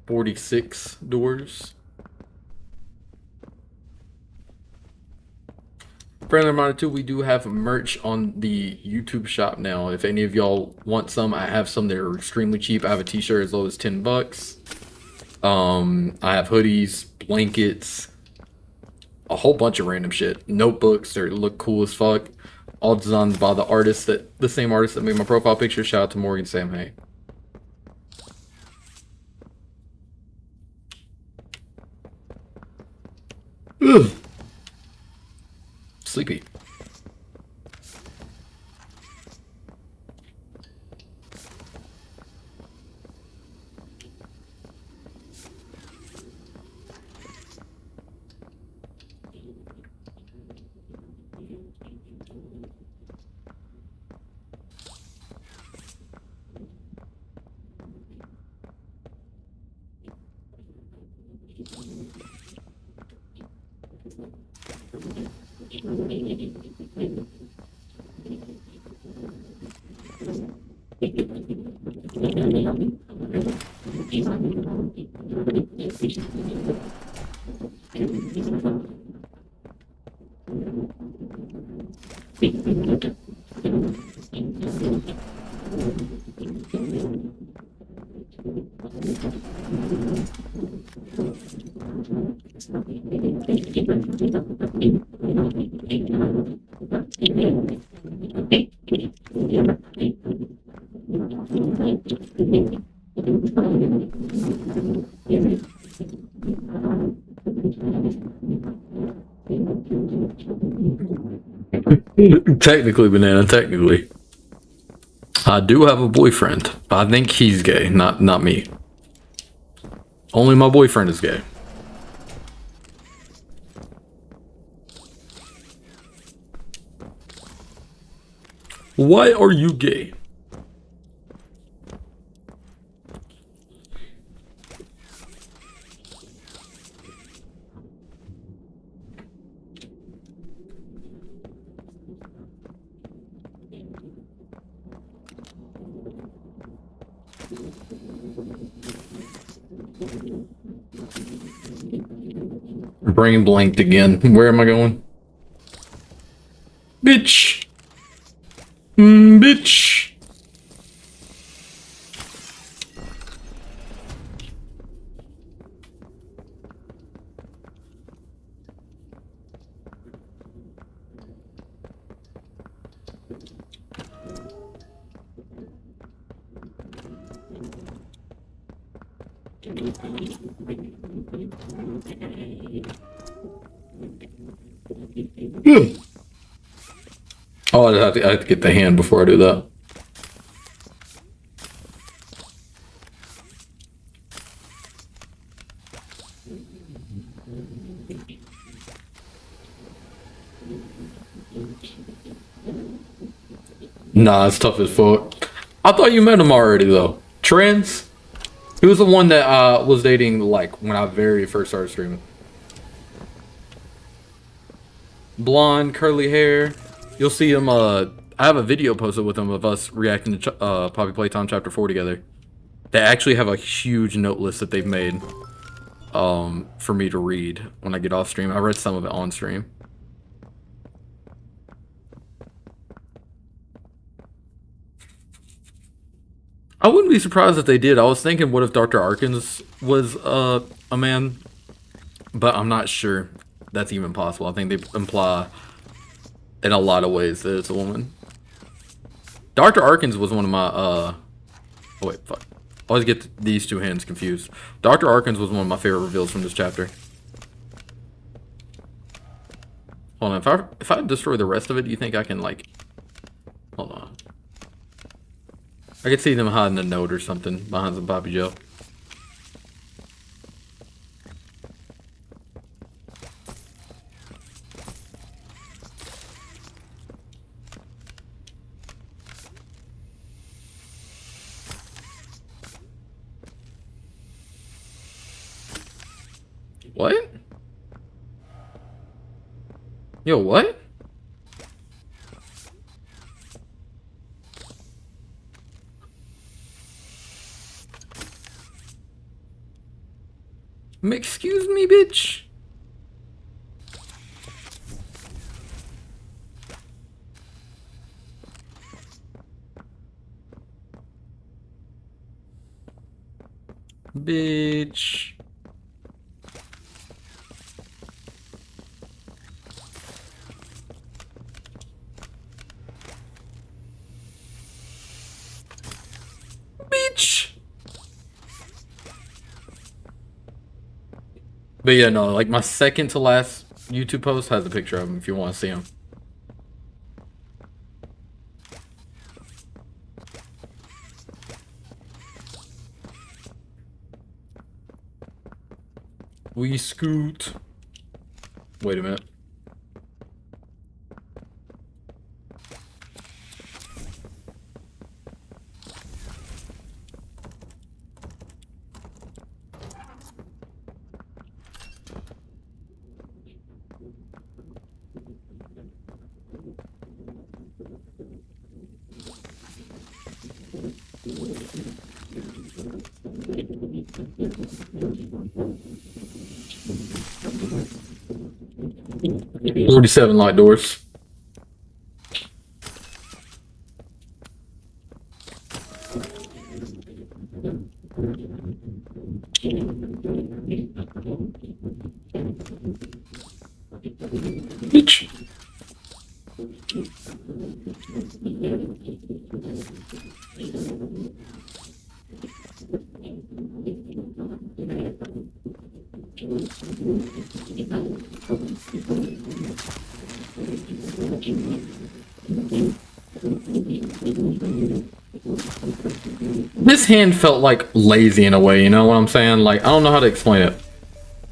$46 doors. Friendly reminder too, we do have merch on the YouTube shop now. If any of y'all want some, I have some that are extremely cheap. I have a t-shirt as low as $10. I have hoodies, blankets, a whole bunch of random shit. Notebooks that look cool as fuck. All designed by the same artist that made my profile picture. Shout out to Morgan Sam Hay. Ugh. Sleepy. Technically, banana, technically. I do have a boyfriend. I think he's gay, not me. Only my boyfriend is gay. Why are you gay? Brain blanked again. Where am I going? Bitch. Bitch. Oh, I have to get the hand before I do that. Nah, it's tough as fuck. I thought you met him already though. Trends? He was the one that was dating like when I very first started streaming. Blonde, curly hair. You'll see him, I have a video posted with him of us reacting to Poppy Playtime Chapter 4 together. They actually have a huge note list that they've made for me to read when I get off stream. I read some of it on stream. I wouldn't be surprised if they did. I was thinking, what if Dr. Arkins was a man? But I'm not sure that's even possible. I think they imply in a lot of ways that it's a woman. Dr. Arkins was one of my oh wait, fuck. I always get these two hands confused. Dr. Arkins was one of my favorite reveals from this chapter. Hold on, if I destroy the rest of it, do you think I can like hold on. I could see them hiding a note or something behind some Poppy Joe. What? Yo, what? Excuse me, bitch. Bitch. Bitch. But yeah, no, like my second to last YouTube post has a picture of him if you want to see him. We scoot. Wait a minute. $47 light doors. Bitch. This hand felt like lazy in a way, you know what I'm saying? Like, I don't know how to explain it.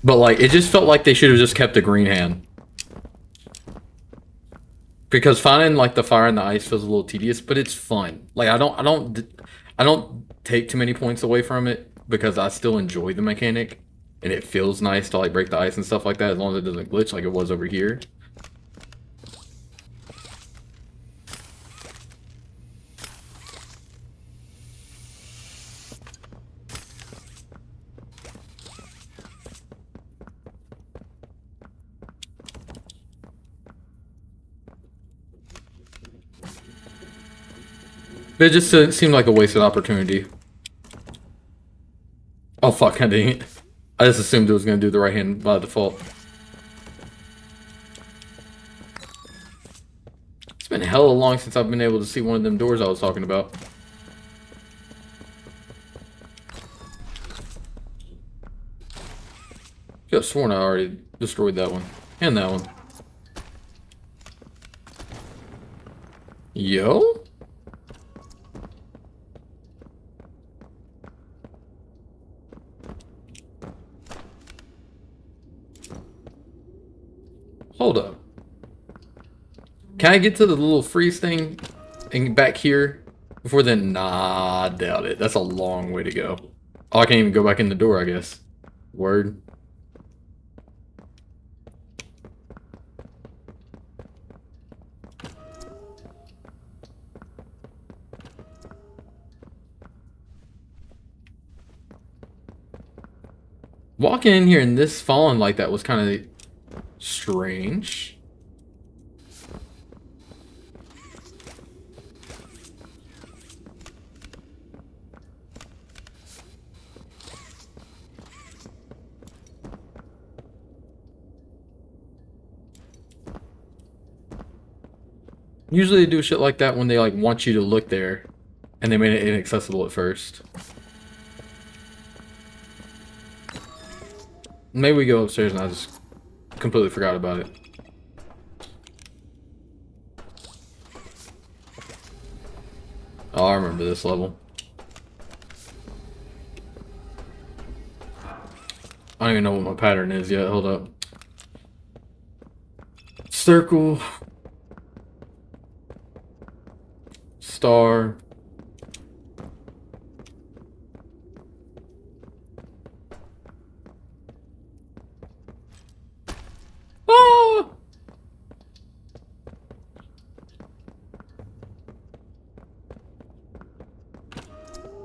But like, it just felt like they should have just kept the green hand. Because finding like the fire and the ice feels a little tedious, but it's fun. Like, I don't take too many points away from it because I still enjoy the mechanic. And it feels nice to like break the ice and stuff like that as long as it doesn't glitch like it was over here. It just seemed like a wasted opportunity. Oh fuck, I didn't. I just assumed it was going to do the right hand by default. It's been hella long since I've been able to see one of them doors I was talking about. I could have sworn I already destroyed that one. And that one. Yo? Hold up. Can I get to the little freeze thing and back here before then? Nah, I doubt it. That's a long way to go. Oh, I can't even go back in the door, I guess. Word. Walking in here and this falling like that was kind of strange. Usually they do shit like that when they like want you to look there and they made it inaccessible at first. Maybe we go upstairs and I just completely forgot about it. Oh, I remember this level. I don't even know what my pattern is yet. Hold up. Circle. Star. Ah!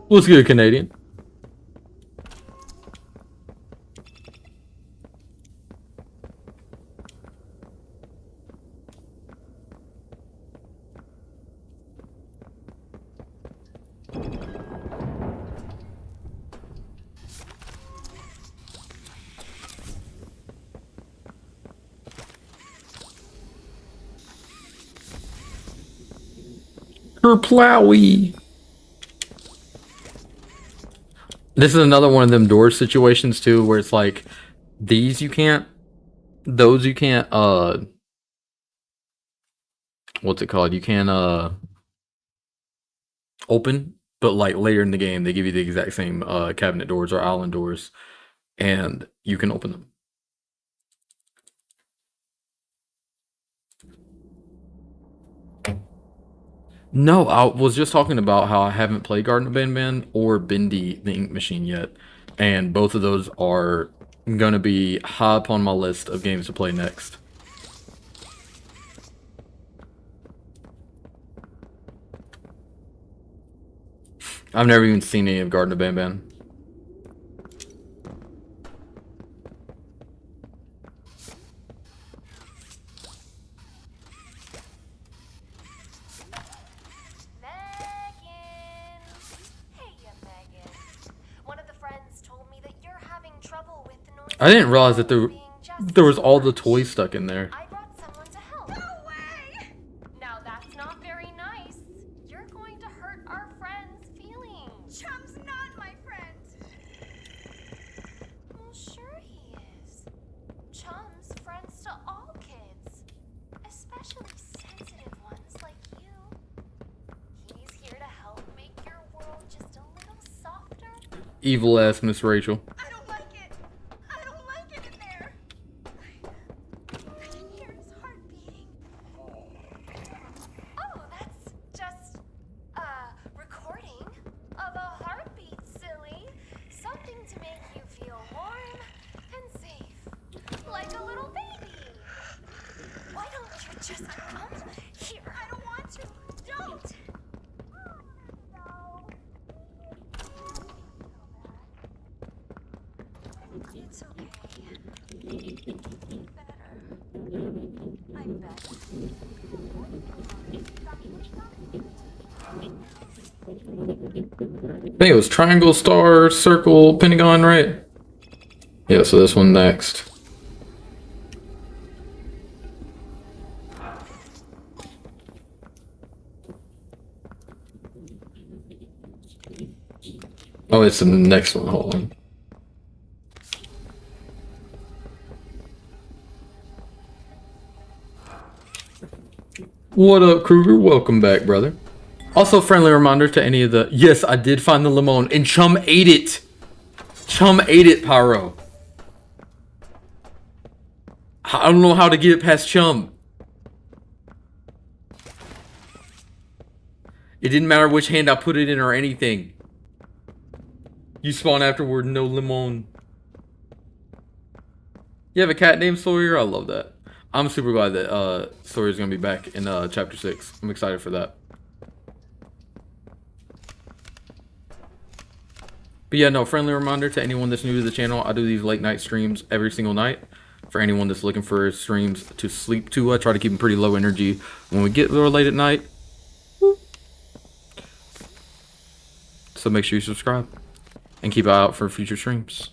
What's good, Canadian? Plowy. This is another one of them door situations too, where it's like these you can't, those you can't. What's it called? You can't open, but like later in the game they give you the exact same cabinet doors or island doors, and you can open them. No, I was just talking about how I haven't played Garden of Banban or Bendy the Ink Machine yet, and both of those are going to be high up on my list of games to play next. I've never even seen any of Garden of Banban. I didn't realize that there was all the toys stuck in there. I brought someone to help. No way! Now that's not very nice. You're going to hurt our friend's feelings. Chum's not my friend. Well, sure he is. Chum's friends to all kids, especially sensitive ones like you. Evil ass Miss Rachel. I don't like it. I don't like it in there. I can hear his heart beating. Oh, that's just a recording of a heartbeat, silly. Something to make you feel warm and safe, like a little baby. Why don't you just come here? I don't want to. Don't. No. It's okay. Better. I'm better. I think it was triangle, star, circle, pentagon, right? Yeah, so this one next. Oh, it's the next one. Hold on. What up, Kruger? Welcome back, brother. Also, friendly reminder to any of the... Yes, I did find the Limon, and Chum ate it. Chum ate it, Pyro. I don't know how to get it past Chum. It didn't matter which hand I put it in or anything. You spawn afterward, no Limon. You have a cat named Sawyer? I love that. I'm super glad that Sawyer's gonna be back in chapter 6. I'm excited for that. But yeah, no, friendly reminder to anyone that's new to the channel, I do these late night streams every single night. For anyone that's looking for streams to sleep to, I try to keep them pretty low energy when we get there late at night. So make sure you subscribe and keep an eye out for future streams.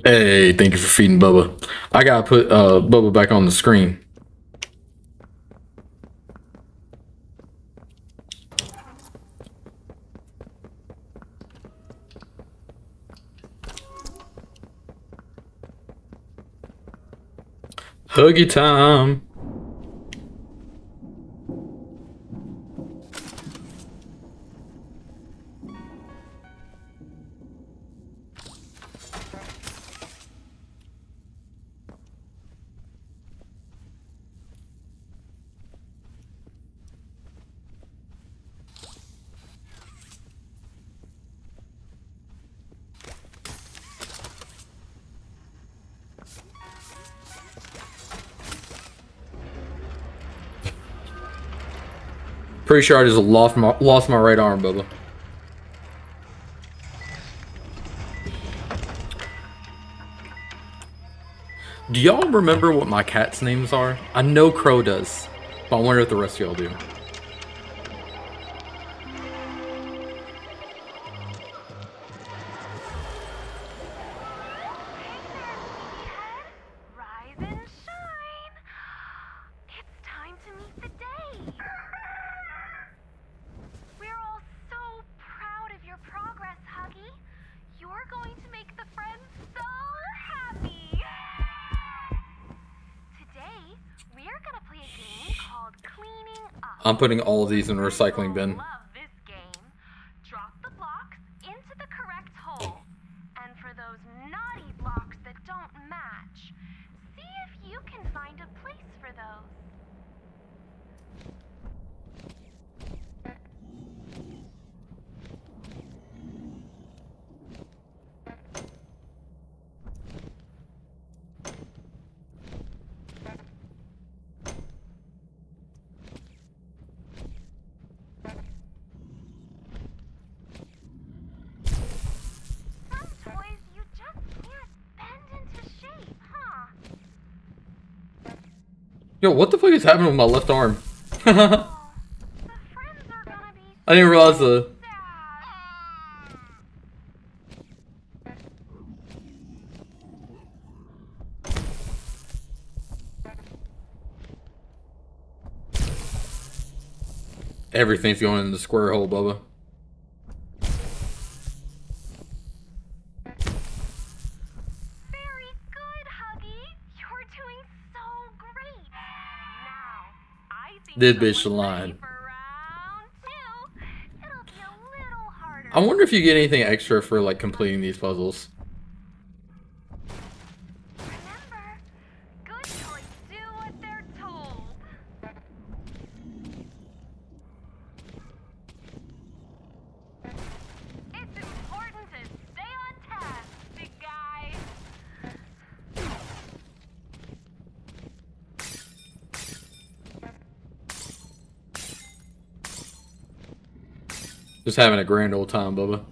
Hey, thank you for feeding Bubba. I gotta put Bubba back on the screen. Huggy time. Pretty sure I just lost my right arm, Bubba. Do y'all remember what my cat's names are? I know Crow does, but I wonder if the rest of y'all do. Rise and shine. It's time to meet the day. We're all so proud of your progress, Huggy. You're going to make the friends so happy. Today, we're gonna play a game called Cleaning Up. I'm putting all of these in a recycling bin. Love this game. Drop the blocks into the correct hole. And for those naughty blocks that don't match, see if you can find a place for those. Yo, what the fuck is happening with my left arm? I didn't realize the... Everything's going in the square hole, Bubba. Very good, Huggy. You're doing so great. Now, I think This bitch line. for round 2, it'll be a little harder. I wonder if you get anything extra for like completing these puzzles. Remember, good toys do what they're told. It's important to stay on task, big guy. Just having a grand old time, Bubba.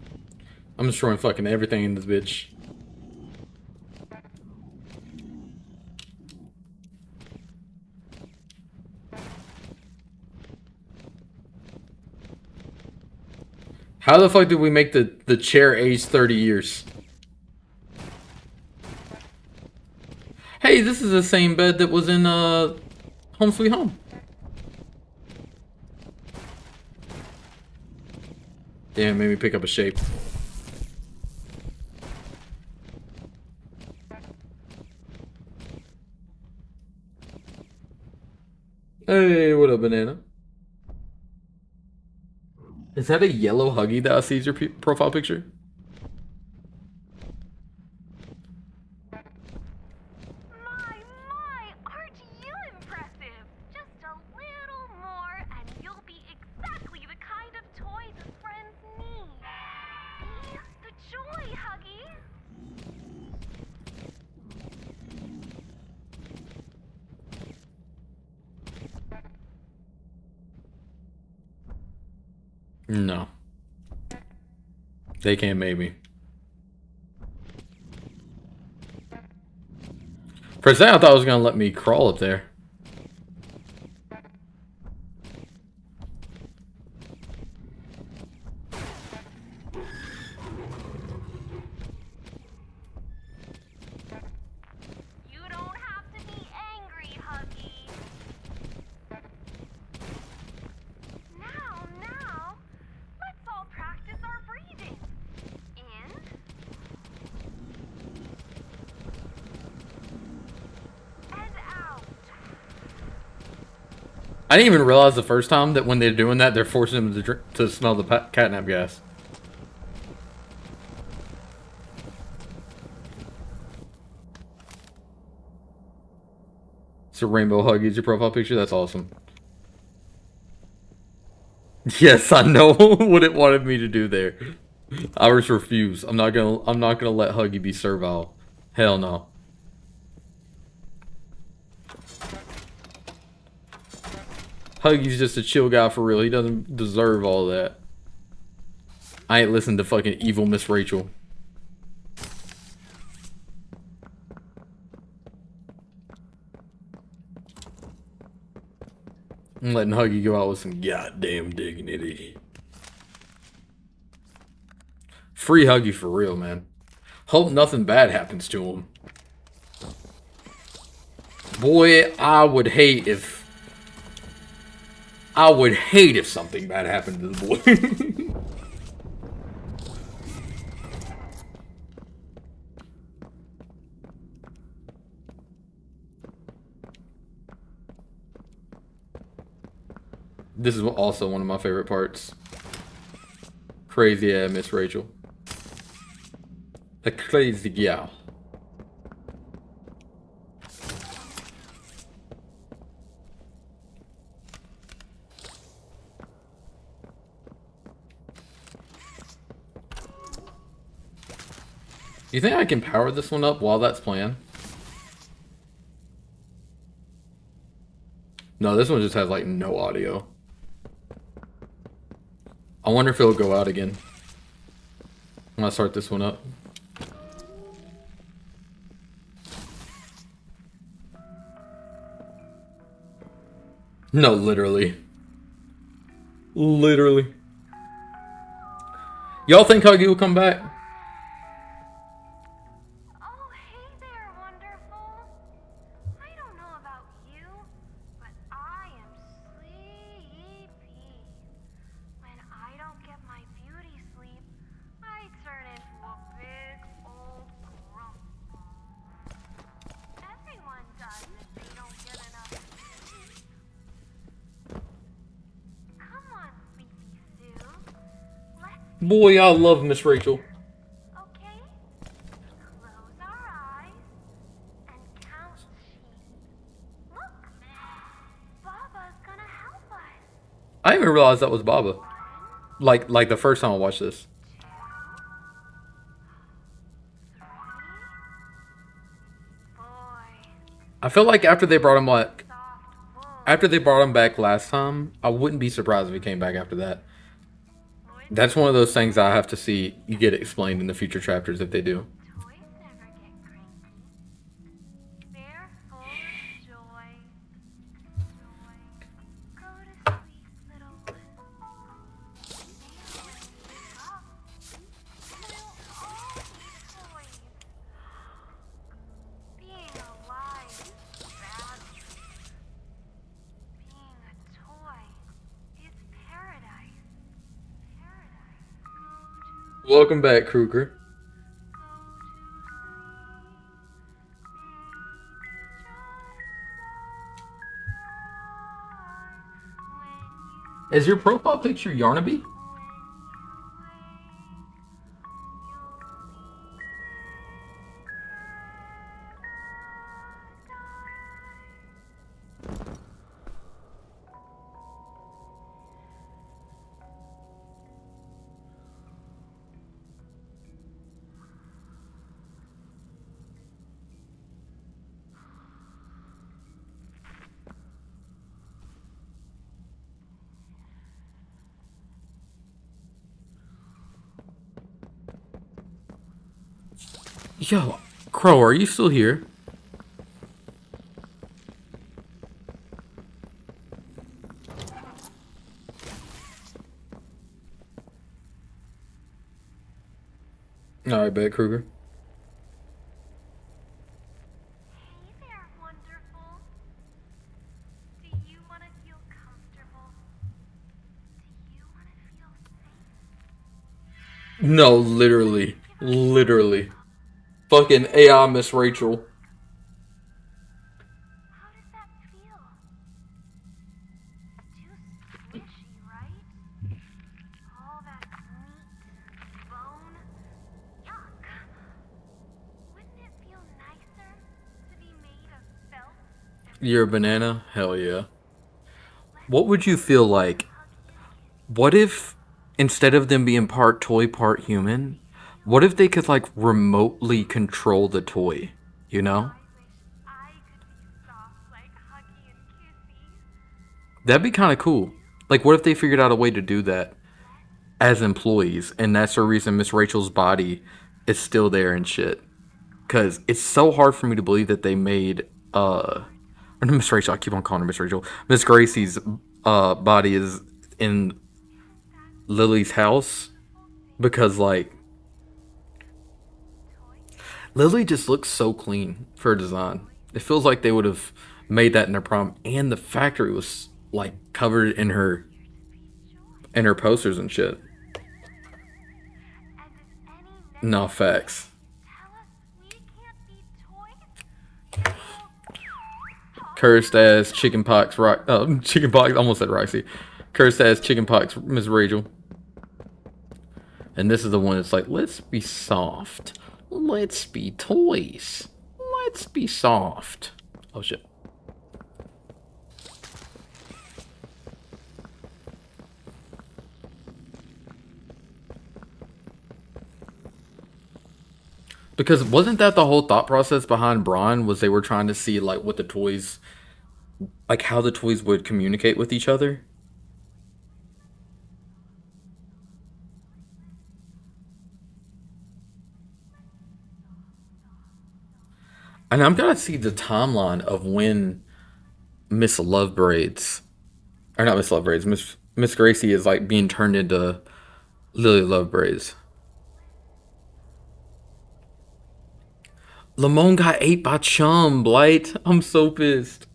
I'm destroying fucking everything in this bitch. How the fuck did we make the chair age 30 years? Hey, this is the same bed that was in Home Sweet Home. Damn, made me pick up a shape. Hey, what up, banana? Is that a yellow Huggy that I see as your profile picture? My, aren't you impressive? Just a little more and you'll be exactly the kind of toy the friends need. Be the joy, Huggy. No. They can't make me. For a second, I thought it was gonna let me crawl up there. You don't have to be angry, Huggy. Now, let's all practice our breathing. In. And out. I didn't even realize the first time that when they're doing that, they're forcing them to smell the catnap gas. It's a rainbow Huggy as your profile picture. That's awesome. Yes, I know what it wanted me to do there. I was refused. I'm not gonna let Huggy be servile. Hell no. Huggy's just a chill guy for real. He doesn't deserve all that. I ain't listening to fucking evil Miss Rachel. I'm letting Huggy go out with some goddamn dignity. Free Huggy for real, man. Hope nothing bad happens to him. Boy, I would hate if something bad happened to the boy. This is also one of my favorite parts. Crazy ass Miss Rachel. The crazy gal. You think I can power this one up while that's playing? No, this one just has like no audio. I wonder if it'll go out again when I start this one up. No, literally. Literally. Y'all think Huggy will come back? Oh, hey there, wonderful. I don't know about you, but I am sleepy. When I don't get my beauty sleep, I turn into a big old grump. Everyone does if they don't get enough sleep. Come on, Sleepy Sue. Let's Boy, I love Miss Rachel. okay? Close our eyes and count sheep. Look! Baba's gonna help us. I didn't even realize that was Baba. Like the first time I watched this. I feel like after they brought him back last time, I wouldn't be surprised if he came back after that. That's one of those things I have to see you get explained in the future chapters if they do. Toys never get cranky. They're full of joy. Joy. Go to sleep, little one. They always wake up. They'll all be toys. Being alive is battle. Being a toy is paradise. Paradise. Welcome back, Kruger. Is your profile picture Yarnaby? Yo, Crow, are you still here? Alright, bet, Kruger. Hey there, wonderful. Do you want to feel comfortable? Do you want to feel safe? No, literally. Literally. Fucking AI Miss Rachel. How does that feel? Too squishy, right? All that meat, bone, yuck. Wouldn't it feel nicer to be made of felt? You're a banana? Hell yeah. What would you feel like? What if, instead of them being part toy, part human, what if they could, like, remotely control the toy? You know? I could be soft like Huggy and Kissy. That'd be kind of cool. Like, what if they figured out a way to do that as employees, and that's the reason Miss Rachel's body is still there and shit? Because it's so hard for me to believe that they made, or Miss Rachel, I keep on calling her Miss Rachel. Miss Gracie's body is in Lily's house, because, like, Lily just looks so clean for her design. It feels like they would have made that in their prom, and the factory was, like, covered in her posters and shit. No, facts. Cursed as chickenpox, chickenpox, almost said Roxy. Cursed as chickenpox, Miss Rachel. And this is the one that's like, let's be soft. Let's be toys. Let's be soft. Oh shit. Because wasn't that the whole thought process behind Braun, was they were trying to see like what the toys, like how the toys would communicate with each other? And I'm gonna see the timeline of when Miss Lovebraids Or not Miss Lovebraids. Miss Gracie is like being turned into Lily Lovebraids. Limon got ate by Chum, Blight. I'm so pissed.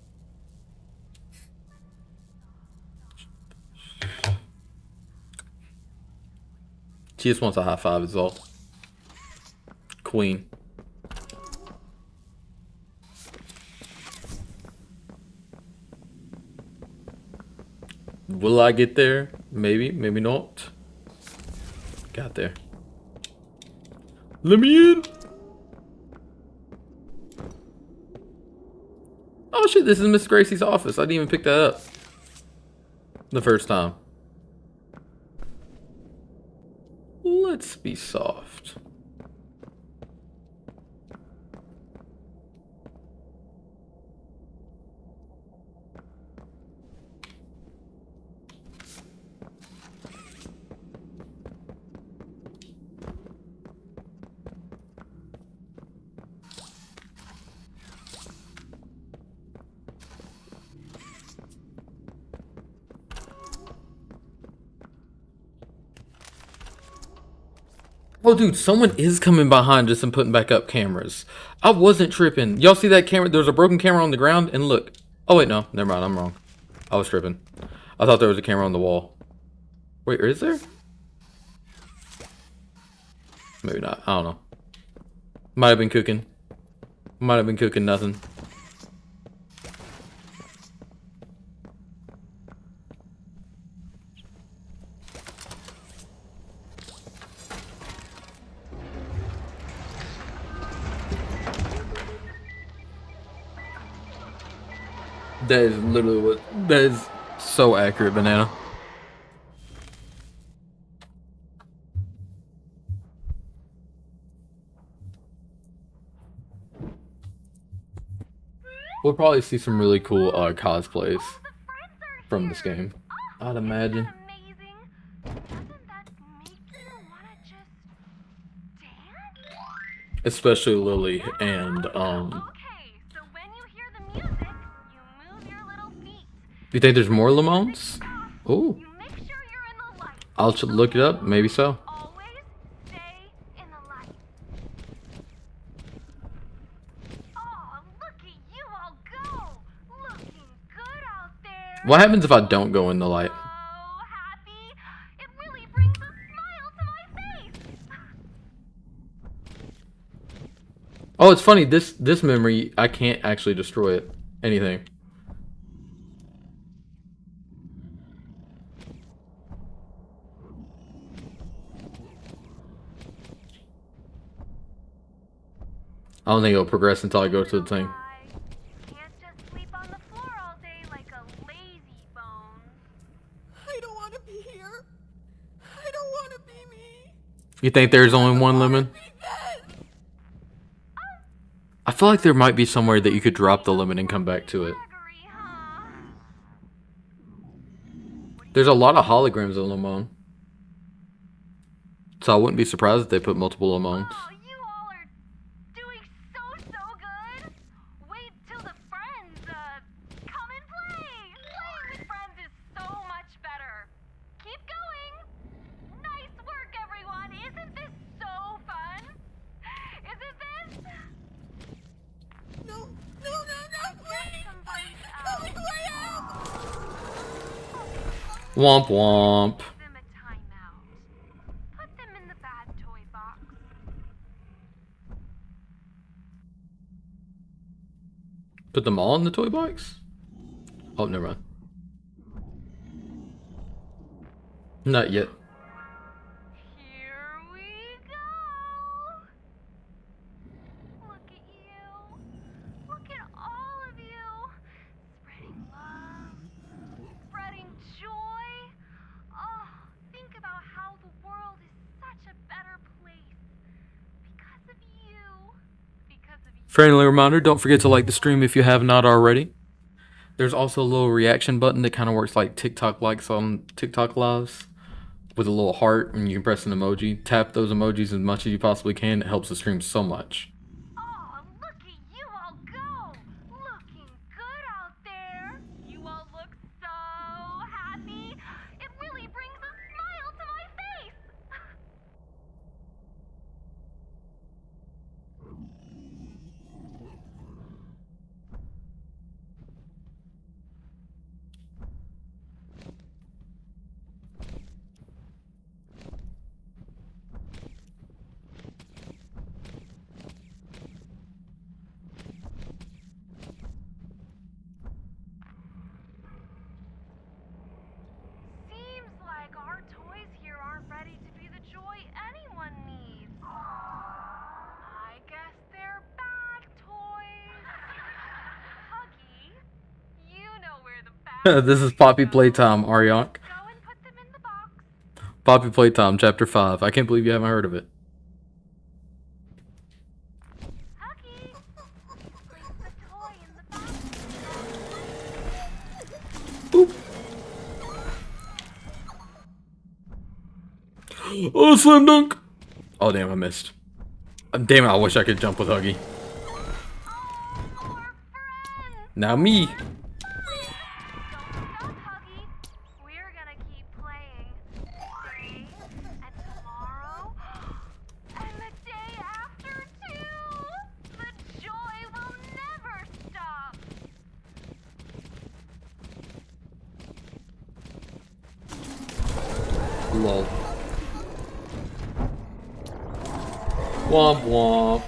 She just wants a high five is all. Queen. Will I get there? Maybe, maybe not. Got there. Let me in. Oh shit, this is Miss Gracie's office. I didn't even pick that up the first time. Let's be soft. Oh, dude, someone is coming behind us and putting back up cameras. I wasn't tripping. Y'all see that camera? There was a broken camera on the ground, and look. Oh, wait, no. Never mind. I'm wrong. I was tripping. I thought there was a camera on the wall. Wait, is there? Maybe not. I don't know. Might have been cooking. Might have been cooking nothing. That is literally what. That is so accurate, Banana. We'll probably see some really cool cosplays from this game, I'd imagine. Especially Lily and Do you think there's more Limons? Oh. I'll look it up. Maybe so. What happens if I don't go in the light? Oh, it's funny. This memory, I can't actually destroy it. Anything. I don't think it'll progress until I go to the thing. You think there's only one lemon? I feel like there might be somewhere that you could drop the lemon and come back to it. There's a lot of holograms in Limon. So I wouldn't be surprised if they put multiple Limons. Womp womp. Put them all in the toy box? Oh, never mind. Not yet. Friendly reminder, don't forget to like the stream if you have not already. There's also a little reaction button that kind of works like TikTok likes on TikTok lives with a little heart, and you can press an emoji. Tap those emojis as much as you possibly can. It helps the stream so much. Oh, look at you all go! Looking good out there. You all look so This is Poppy Playtime, Aryank. Poppy Playtime, Chapter 5. I can't believe you haven't heard of it. Boop. Oh, slam dunk! Oh, damn, I missed. Damn it, I wish I could jump with Huggy. Now me. Lol. Womp womp.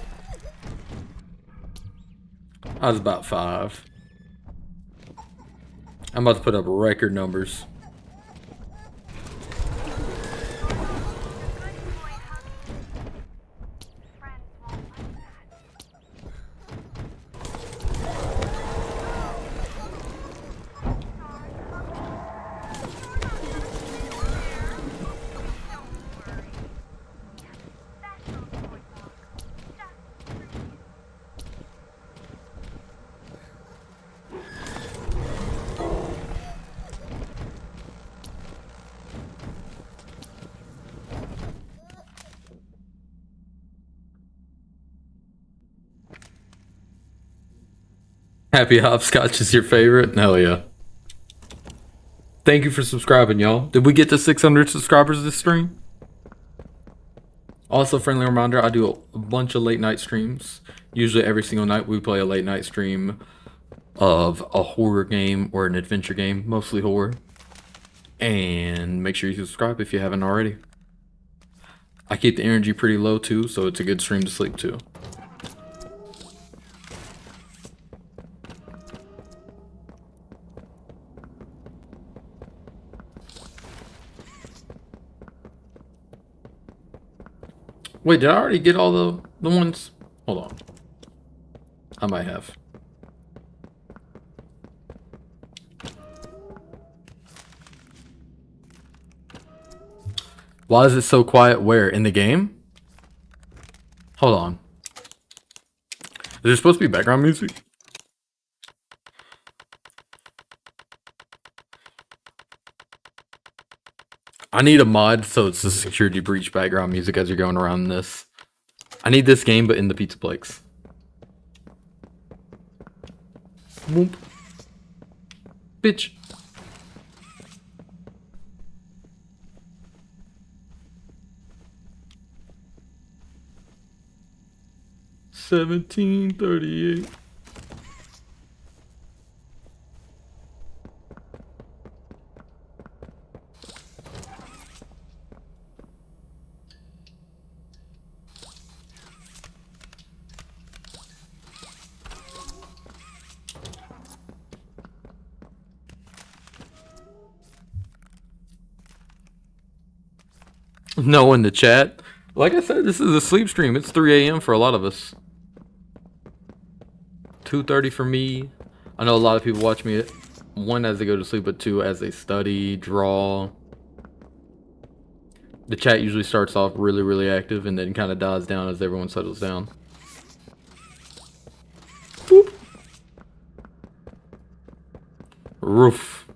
I was about 5. I'm about to put up record numbers. Happy Hopscotch is your favorite? Hell yeah. Thank you for subscribing, y'all. Did we get to 600 subscribers this stream? Also, friendly reminder, I do a bunch of late night streams. Usually every single night we play a late night stream of a horror game or an adventure game, mostly horror. And make sure you subscribe if you haven't already. I keep the energy pretty low too, so it's a good stream to sleep to. Wait, did I already get all the ones? Hold on. I might have. Why is it so quiet? Where? In the game? Hold on. Is there supposed to be background music? I need a mod so it's the security breach background music as you're going around this. I need this game, but in the pizza place. Whoop. Bitch. $17.38. No in the chat. Like I said, this is a sleep stream. It's 3 a.m. for a lot of us. 2:30 for me. I know a lot of people watch me, 1 as they go to sleep, but 2 as they study, draw. The chat usually starts off really, really active and then kind of dies down as everyone settles down. Boop. Roof.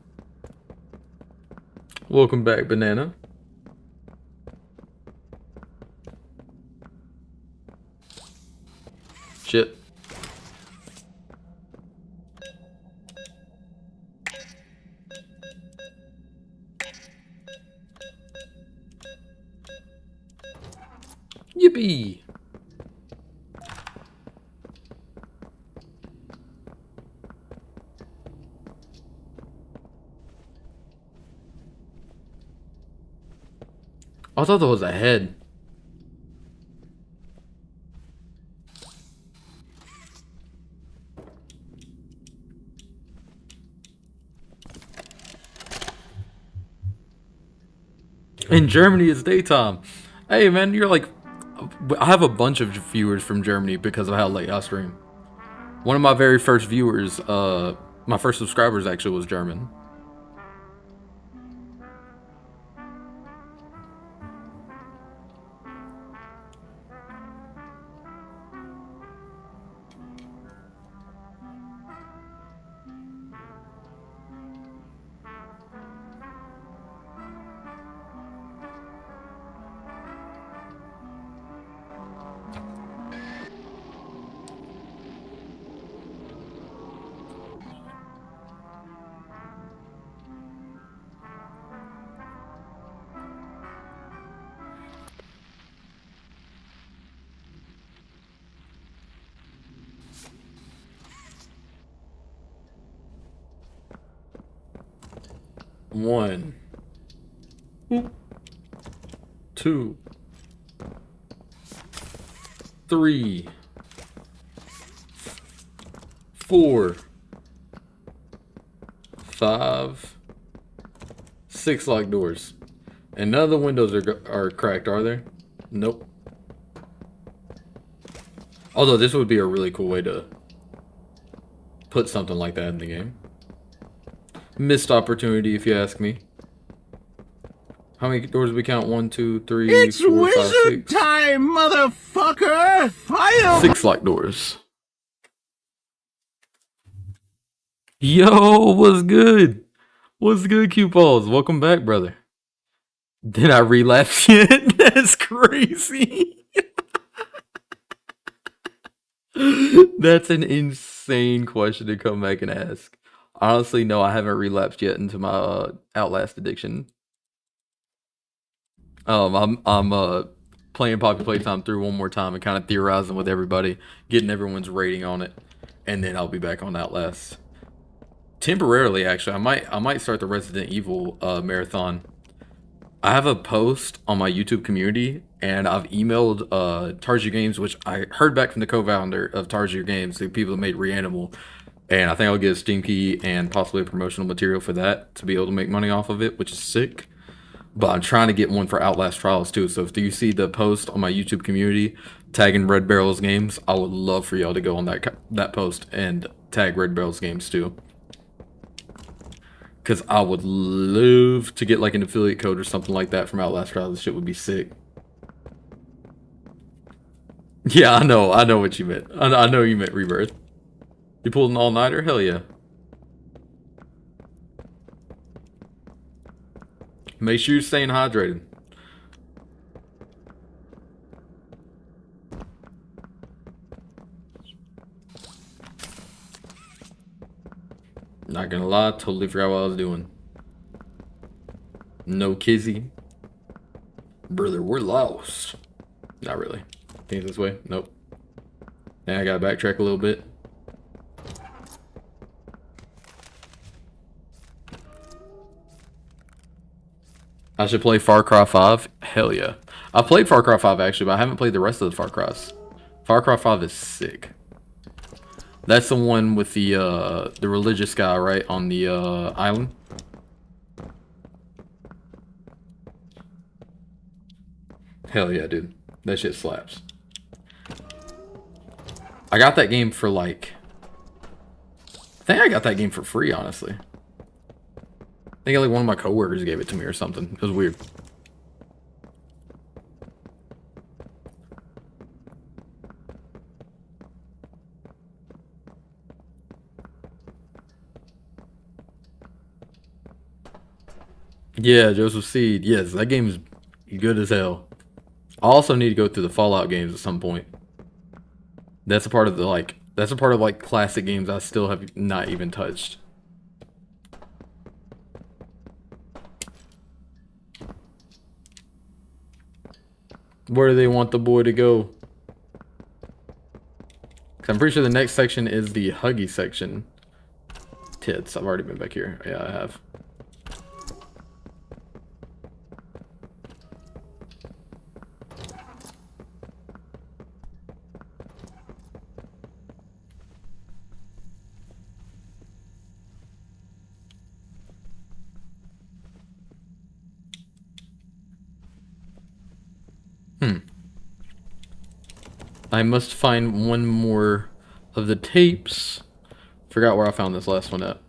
Welcome back, Banana. Shit. Yippee! I thought that was a head. In Germany, it's daytime. Hey, man, you're like... I have a bunch of viewers from Germany because of how late I stream. One of my very first viewers, my first subscribers actually was German. 1, 2, 3, 4, 5, 6 locked doors. And none of the windows are cracked, are there? Nope. Although this would be a really cool way to put something like that in the game. Missed opportunity, if you ask me. How many doors do we count? 1, 2, 3, It's 4, 5, wizard 6. time, motherfucker! Fire! 6 locked doors. Yo, what's good? What's good, Q Balls? Welcome back, brother. Did I relapse yet? That's crazy. That's an insane question to come back and ask. Honestly, no, I haven't relapsed yet into my Outlast addiction. I'm playing Poppy Playtime through one more time and kind of theorizing with everybody, getting everyone's rating on it, and then I'll be back on Outlast. Temporarily, actually, I might start the Resident Evil marathon. I have a post on my YouTube community, and I've emailed Target Games, which I heard back from the co-founder of Target Games, the people that made Reanimal, and I think I'll get a Steam key and possibly a promotional material for that to be able to make money off of it, which is sick. But I'm trying to get one for Outlast Trials too. So if you see the post on my YouTube community tagging Red Barrels Games, I would love for y'all to go on that post and tag Red Barrels Games too. Because I would love to get like an affiliate code or something like that from Outlast Trials. This shit would be sick. Yeah, I know what you meant. I know you meant Rebirth. You pulled an all-nighter? Hell yeah. Make sure you're staying hydrated. Not gonna lie, totally forgot what I was doing. No kizzy. Brother, we're lost. Not really. Think it's this way? Nope. Now I gotta backtrack a little bit. I should play Far Cry 5? Hell yeah. I played Far Cry 5 actually, but I haven't played the rest of the Far Crys. Far Cry 5 is sick. That's the one with the religious guy, right, on the island. Hell yeah, dude. That shit slaps. I got that game for like... I think I got that game for free, honestly. I think like one of my coworkers gave it to me or something. It was weird. Yeah, Joseph Seed. Yes, that game is good as hell. I also need to go through the Fallout games at some point. That's a part of the like classic games I still have not even touched. Where do they want the boy to go? 'Cause I'm pretty sure the next section is the Huggy section. Tits. I've already been back here. Yeah, I have. I must find one more of the tapes. Forgot where I found this last one at.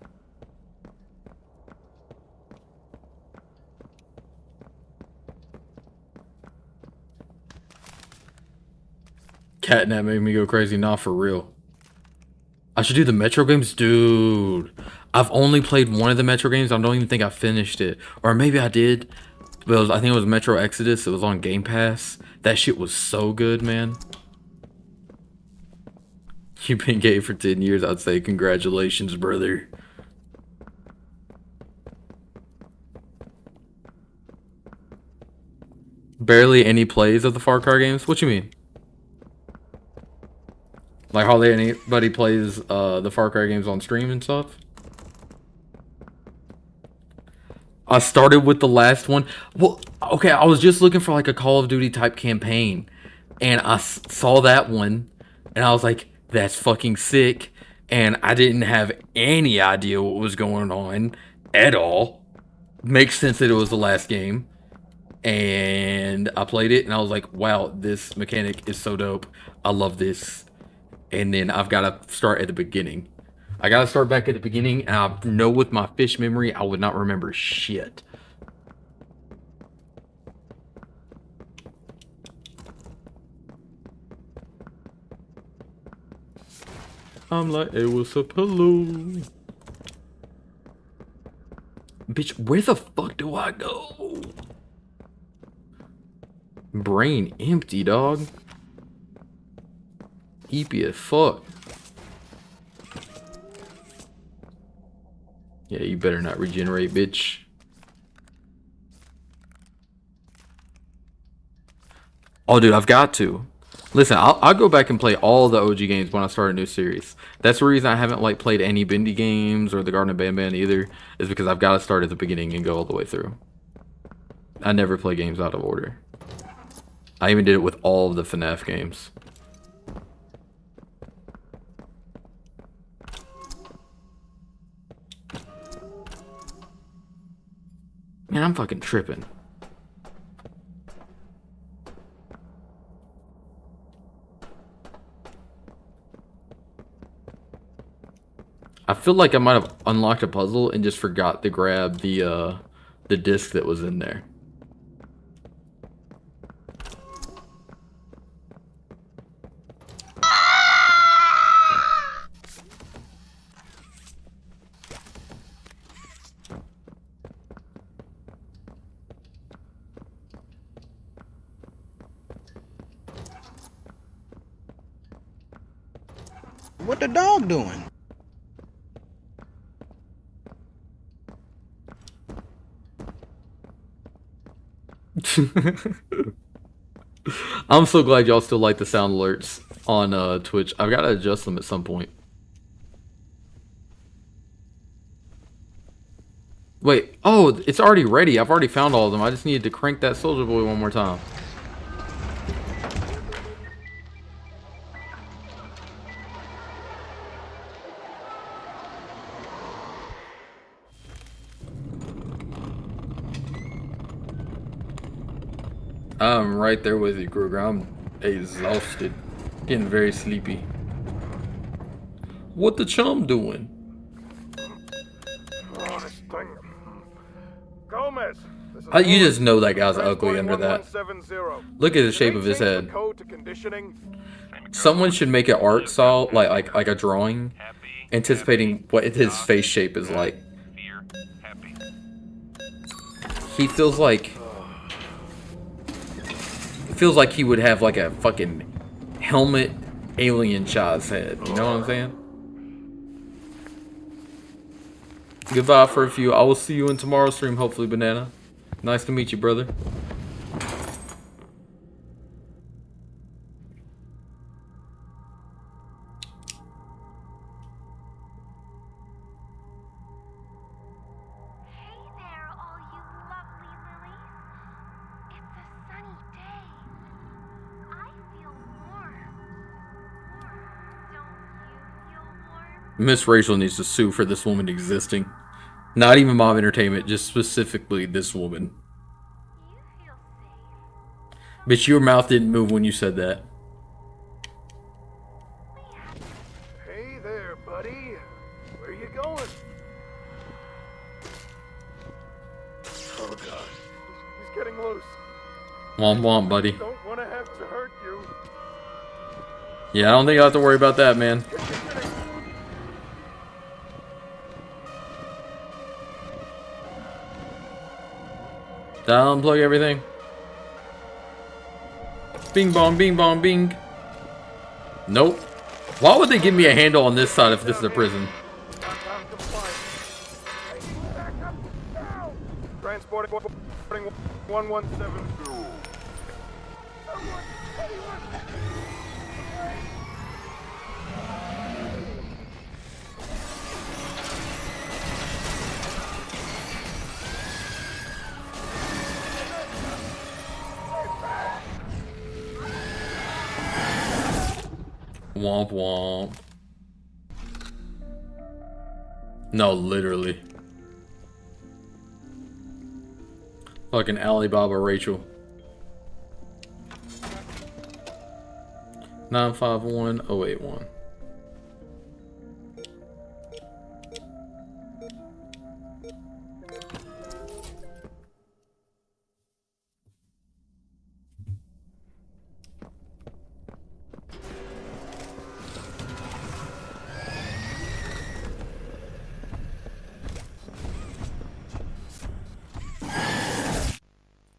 Catnap made me go crazy. Nah, for real. I should do the Metro games? Dude. I've only played one of the Metro games. I don't even think I finished it. Or maybe I did. But I think it was Metro Exodus. It was on Game Pass. That shit was so good, man. You've been gay for 10 years. I'd say congratulations, brother. Barely any plays of the Far Cry games? What you mean? Like hardly anybody plays the Far Cry games on stream and stuff? I started with the last one. Well, okay, I was just looking for like a Call of Duty type campaign, and I saw that one, and I was like, that's fucking sick. And I didn't have any idea what was going on at all. Makes sense that it was the last game. And I played it, and I was like, wow, this mechanic is so dope. I love this. And then I've got to start at the beginning. I got to start back at the beginning, and I know with my fish memory, I would not remember shit. I'm like, it was a pillow. Bitch, where the fuck do I go? Brain empty, dog. Eepy as fuck. Yeah, you better not regenerate, bitch. Oh, dude, I've got to. Listen, I'll go back and play all the OG games when I start a new series. That's the reason I haven't like played any Bendy games or the Garden of Banban either, is because I've got to start at the beginning and go all the way through. I never play games out of order. I even did it with all of the FNAF games. Man, I'm fucking tripping. I feel like I might have unlocked a puzzle and just forgot to grab the disc that was in there. What the dog doing? I'm so glad y'all still like the sound alerts on Twitch. I've got to adjust them at some point. Wait, oh, it's already ready. I've already found all of them. I just needed to crank that soldier boy one more time. I'm right there with you, Kruger. I'm exhausted. Getting very sleepy. What the chum doing? Oh, this thing. Gomez. You just know that guy's ugly under that. Look at the shape of his head. Someone should make an art style, like a drawing, anticipating what his face shape is like. He feels like he would have like a fucking helmet alien Chaz head. You know what I'm saying? Goodbye for a few. I will see you in tomorrow's stream, hopefully, Banana. Nice to meet you, brother. Miss Rachel needs to sue for this woman existing. Not even Mom Entertainment, just specifically this woman. Bitch, your mouth didn't move when you said that. Hey there, buddy. Where you going? Oh god, he's getting loose. Womp womp, buddy. Don't want to have to hurt you. Yeah, I don't think I have to worry about that, man. Did I unplug everything? Bing bong, bing bong, bing. Nope. Why would they give me a handle on this side if this is a prison? Transporting 1172. Womp womp. No, literally. Fucking Alibaba Rachel. 951081.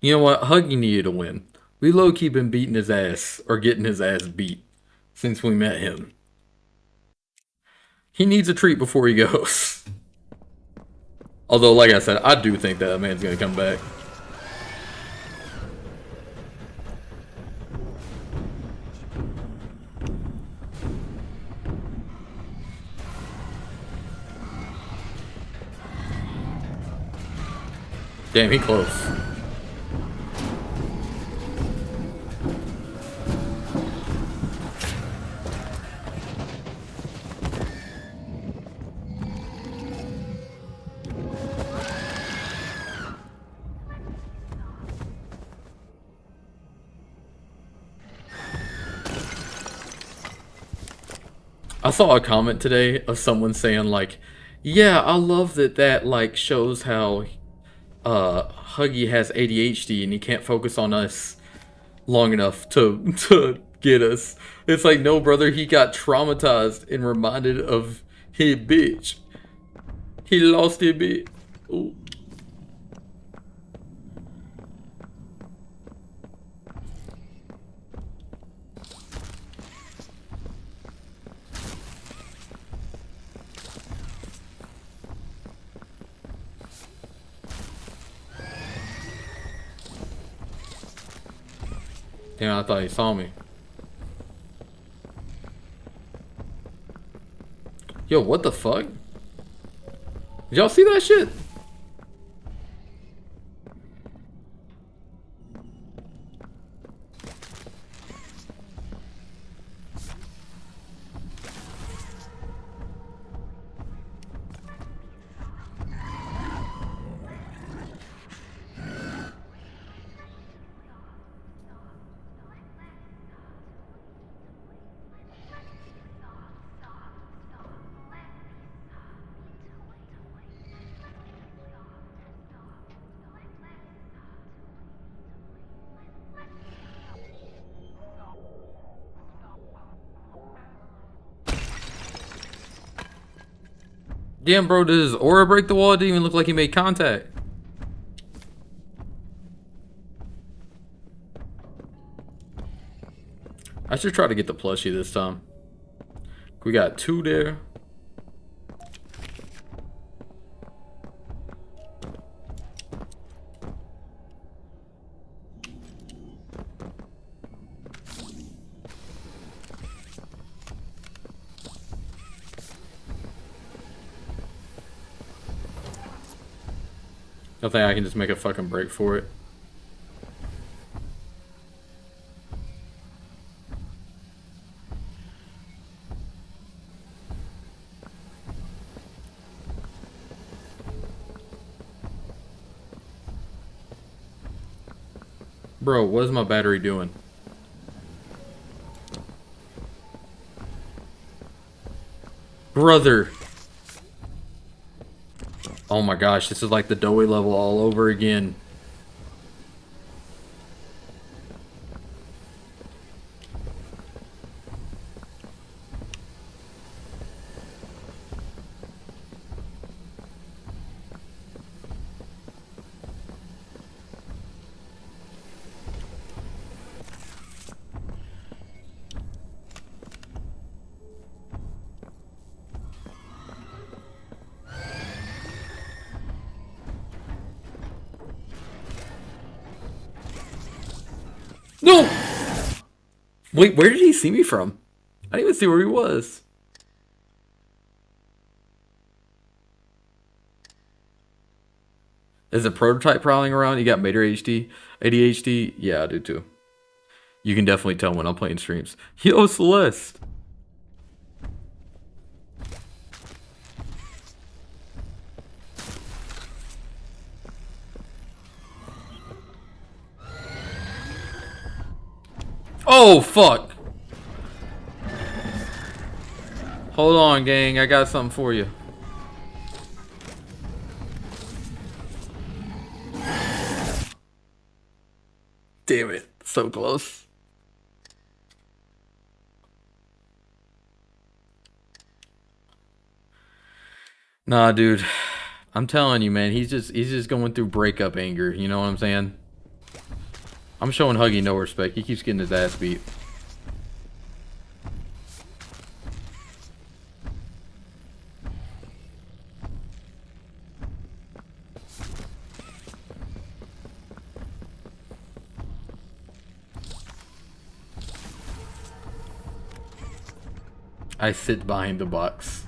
You know what? Huggy needed to win. We low-key been beating his ass, or getting his ass beat, since we met him. He needs a treat before he goes. Although, like I said, I do think that man's gonna come back. Damn, he close. I saw a comment today of someone saying like, yeah, I love that like shows how Huggy has ADHD and he can't focus on us long enough to get us. It's like, no, brother, he got traumatized and reminded of his bitch. He lost his bitch. Ooh. Damn, I thought he saw me. Yo, what the fuck? Did y'all see that shit? Damn, bro, did his aura break the wall? It didn't even look like he made contact. I should try to get the plushie this time. We got 2 there. I think I can just make a fucking break for it. Bro, what is my battery doing? Brother. Oh my gosh, this is like the doughy level all over again. No! Wait, where did he see me from? I didn't even see where he was. Is a prototype prowling around? You got major ADHD? Yeah, I do too. You can definitely tell when I'm playing streams. Yo, Celeste. Oh, fuck. Hold on, gang. I got something for you. Damn it. So close. Nah, dude. I'm telling you, man. He's just going through breakup anger. You know what I'm saying? I'm showing Huggy no respect. He keeps getting his ass beat. I sit behind the box.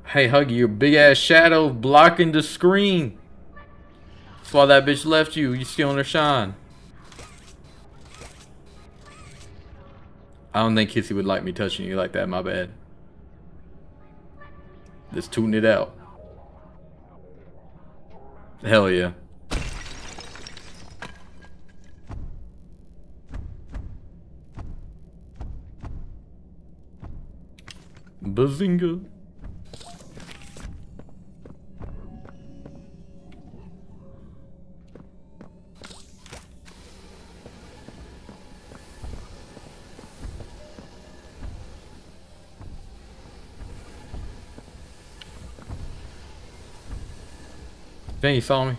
Hey, Huggy, your big ass shadow blocking the screen. That's why that bitch left you. You stealing her shine. I don't think Kissy would like me touching you like that. My bad. Just tune it out. Hell yeah. Bazinga. Dang, you saw me.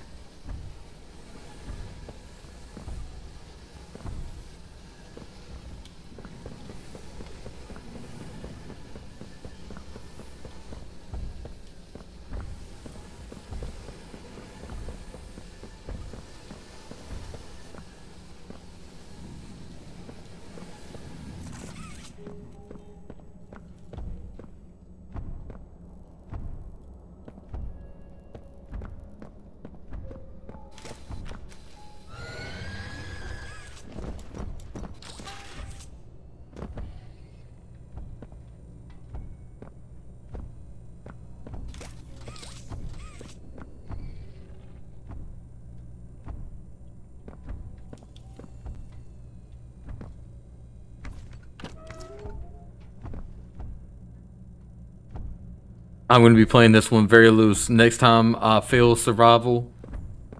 I'm going to be playing this one very loose. Next time I fail survival,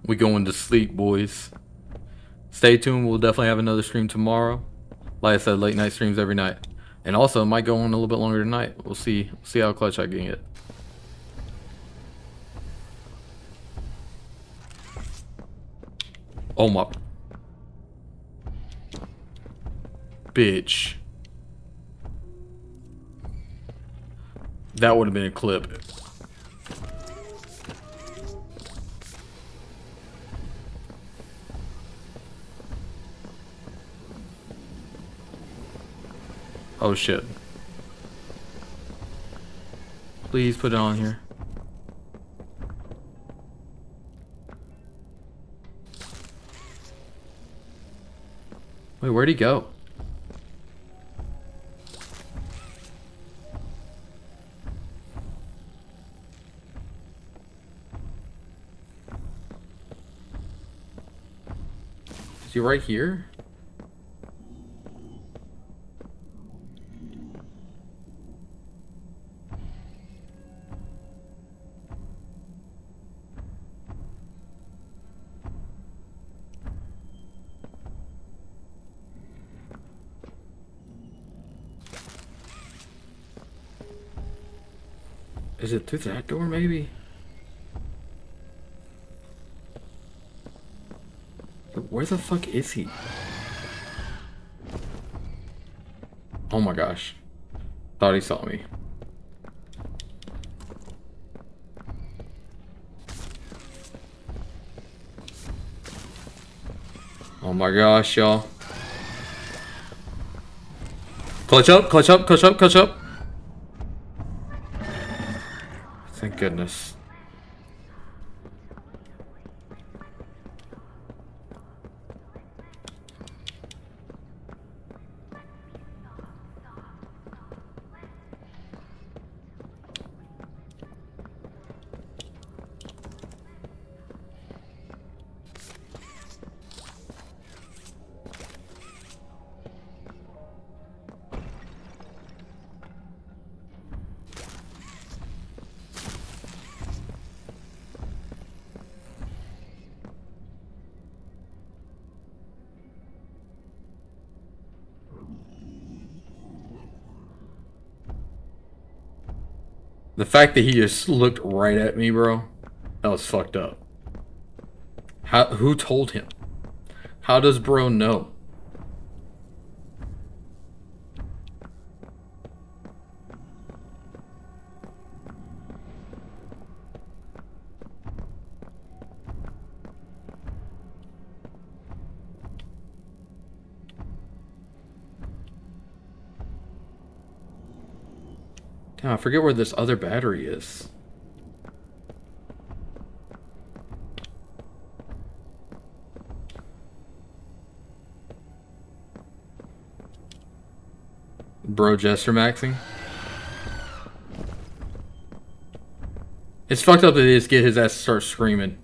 we going to sleep, boys. Stay tuned. We'll definitely have another stream tomorrow. Like I said, late night streams every night. And also, it might go on a little bit longer tonight. We'll see how clutch I can get. Oh my. Bitch. That would have been a clip. Oh shit. Please put it on here. Wait, where'd he go? Is he right here? Is it through that door, maybe? Where the fuck is he? Oh my gosh. Thought he saw me. Oh my gosh, y'all. Clutch up, clutch up, clutch up, clutch up. Thank goodness. The fact that he just looked right at me, bro, that was fucked up. Who told him? How does bro know? Damn, I forget where this other battery is. Bro Jester maxing. It's fucked up that they just get his ass to start screaming.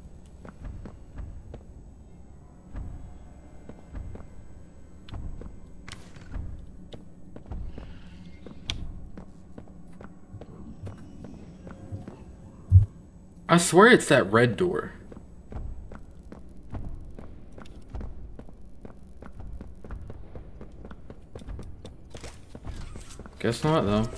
I swear it's that red door. Guess not, though.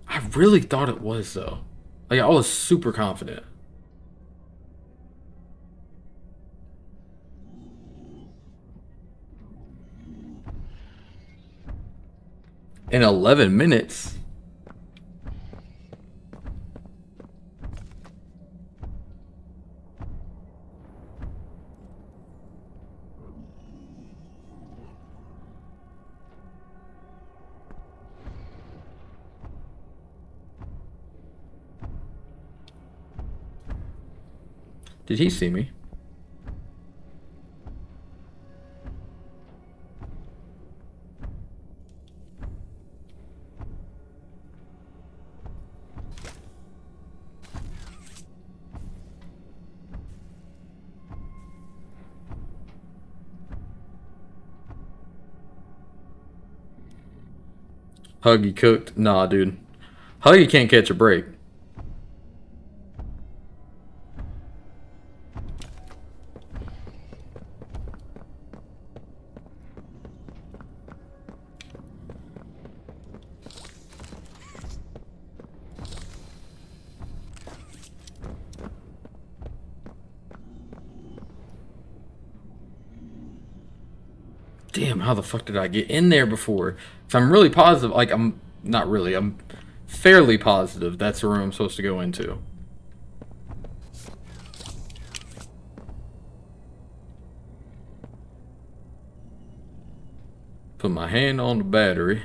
I really thought it was, though. Like, I was super confident. In 11 minutes? Did he see me? Huggy cooked? Nah, dude. Huggy can't catch a break. Damn, how the fuck did I get in there before? So I'm really positive, like, I'm not really, I'm fairly positive that's the room I'm supposed to go into. Put my hand on the battery.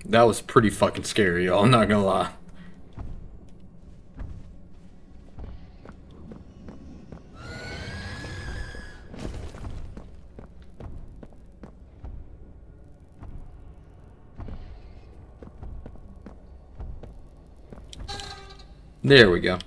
That was pretty fucking scary, y'all. I'm not gonna lie. There we go.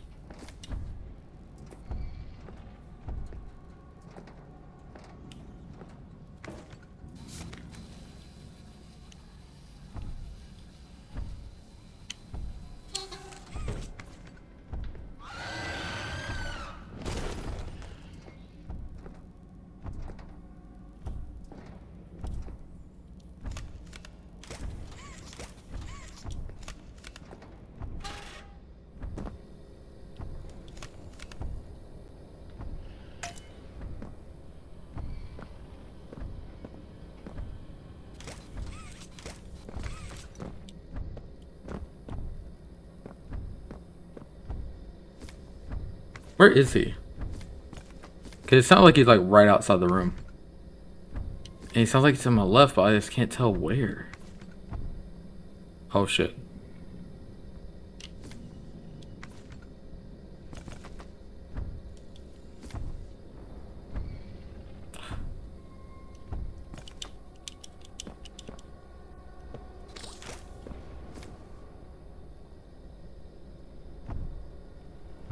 Where is he? Cause it sounds like he's like right outside the room. And he sounds like he's on my left, but I just can't tell where. Oh shit.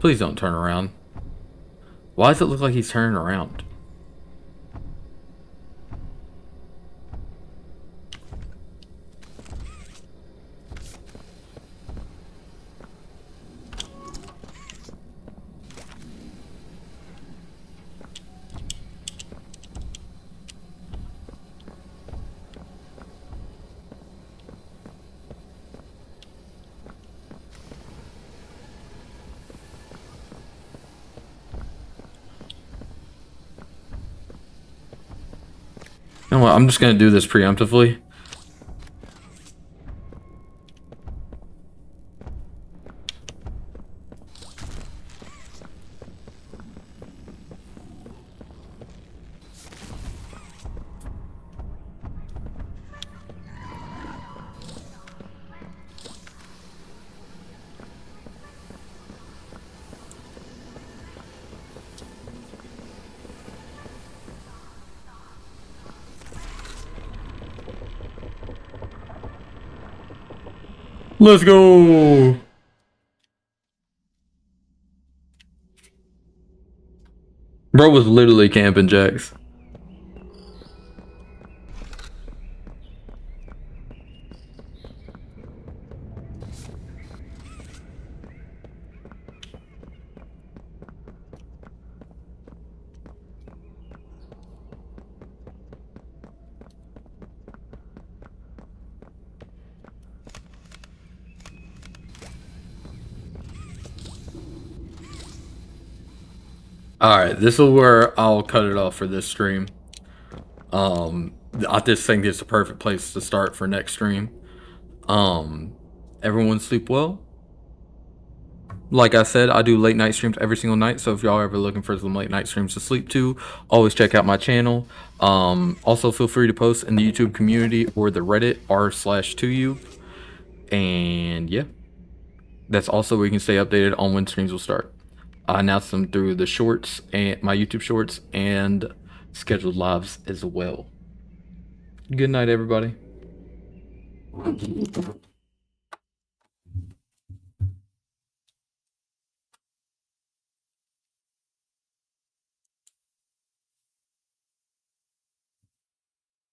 Please don't turn around. Why does it look like he's turning around? You know what? I'm just gonna do this preemptively. Let's go! Bro was literally camping jacks. Alright, this is where I'll cut it off for this stream. I just think it's a perfect place to start for next stream. Everyone sleep well. Like I said, I do late night streams every single night, so if y'all ever looking for some late night streams to sleep to, always check out my channel. Also feel free to post in the YouTube community or the Reddit r/2u. And yeah, that's also where you can stay updated on when streams will start. I announce them through the shorts and my YouTube shorts and scheduled lives as well. Good night, everybody.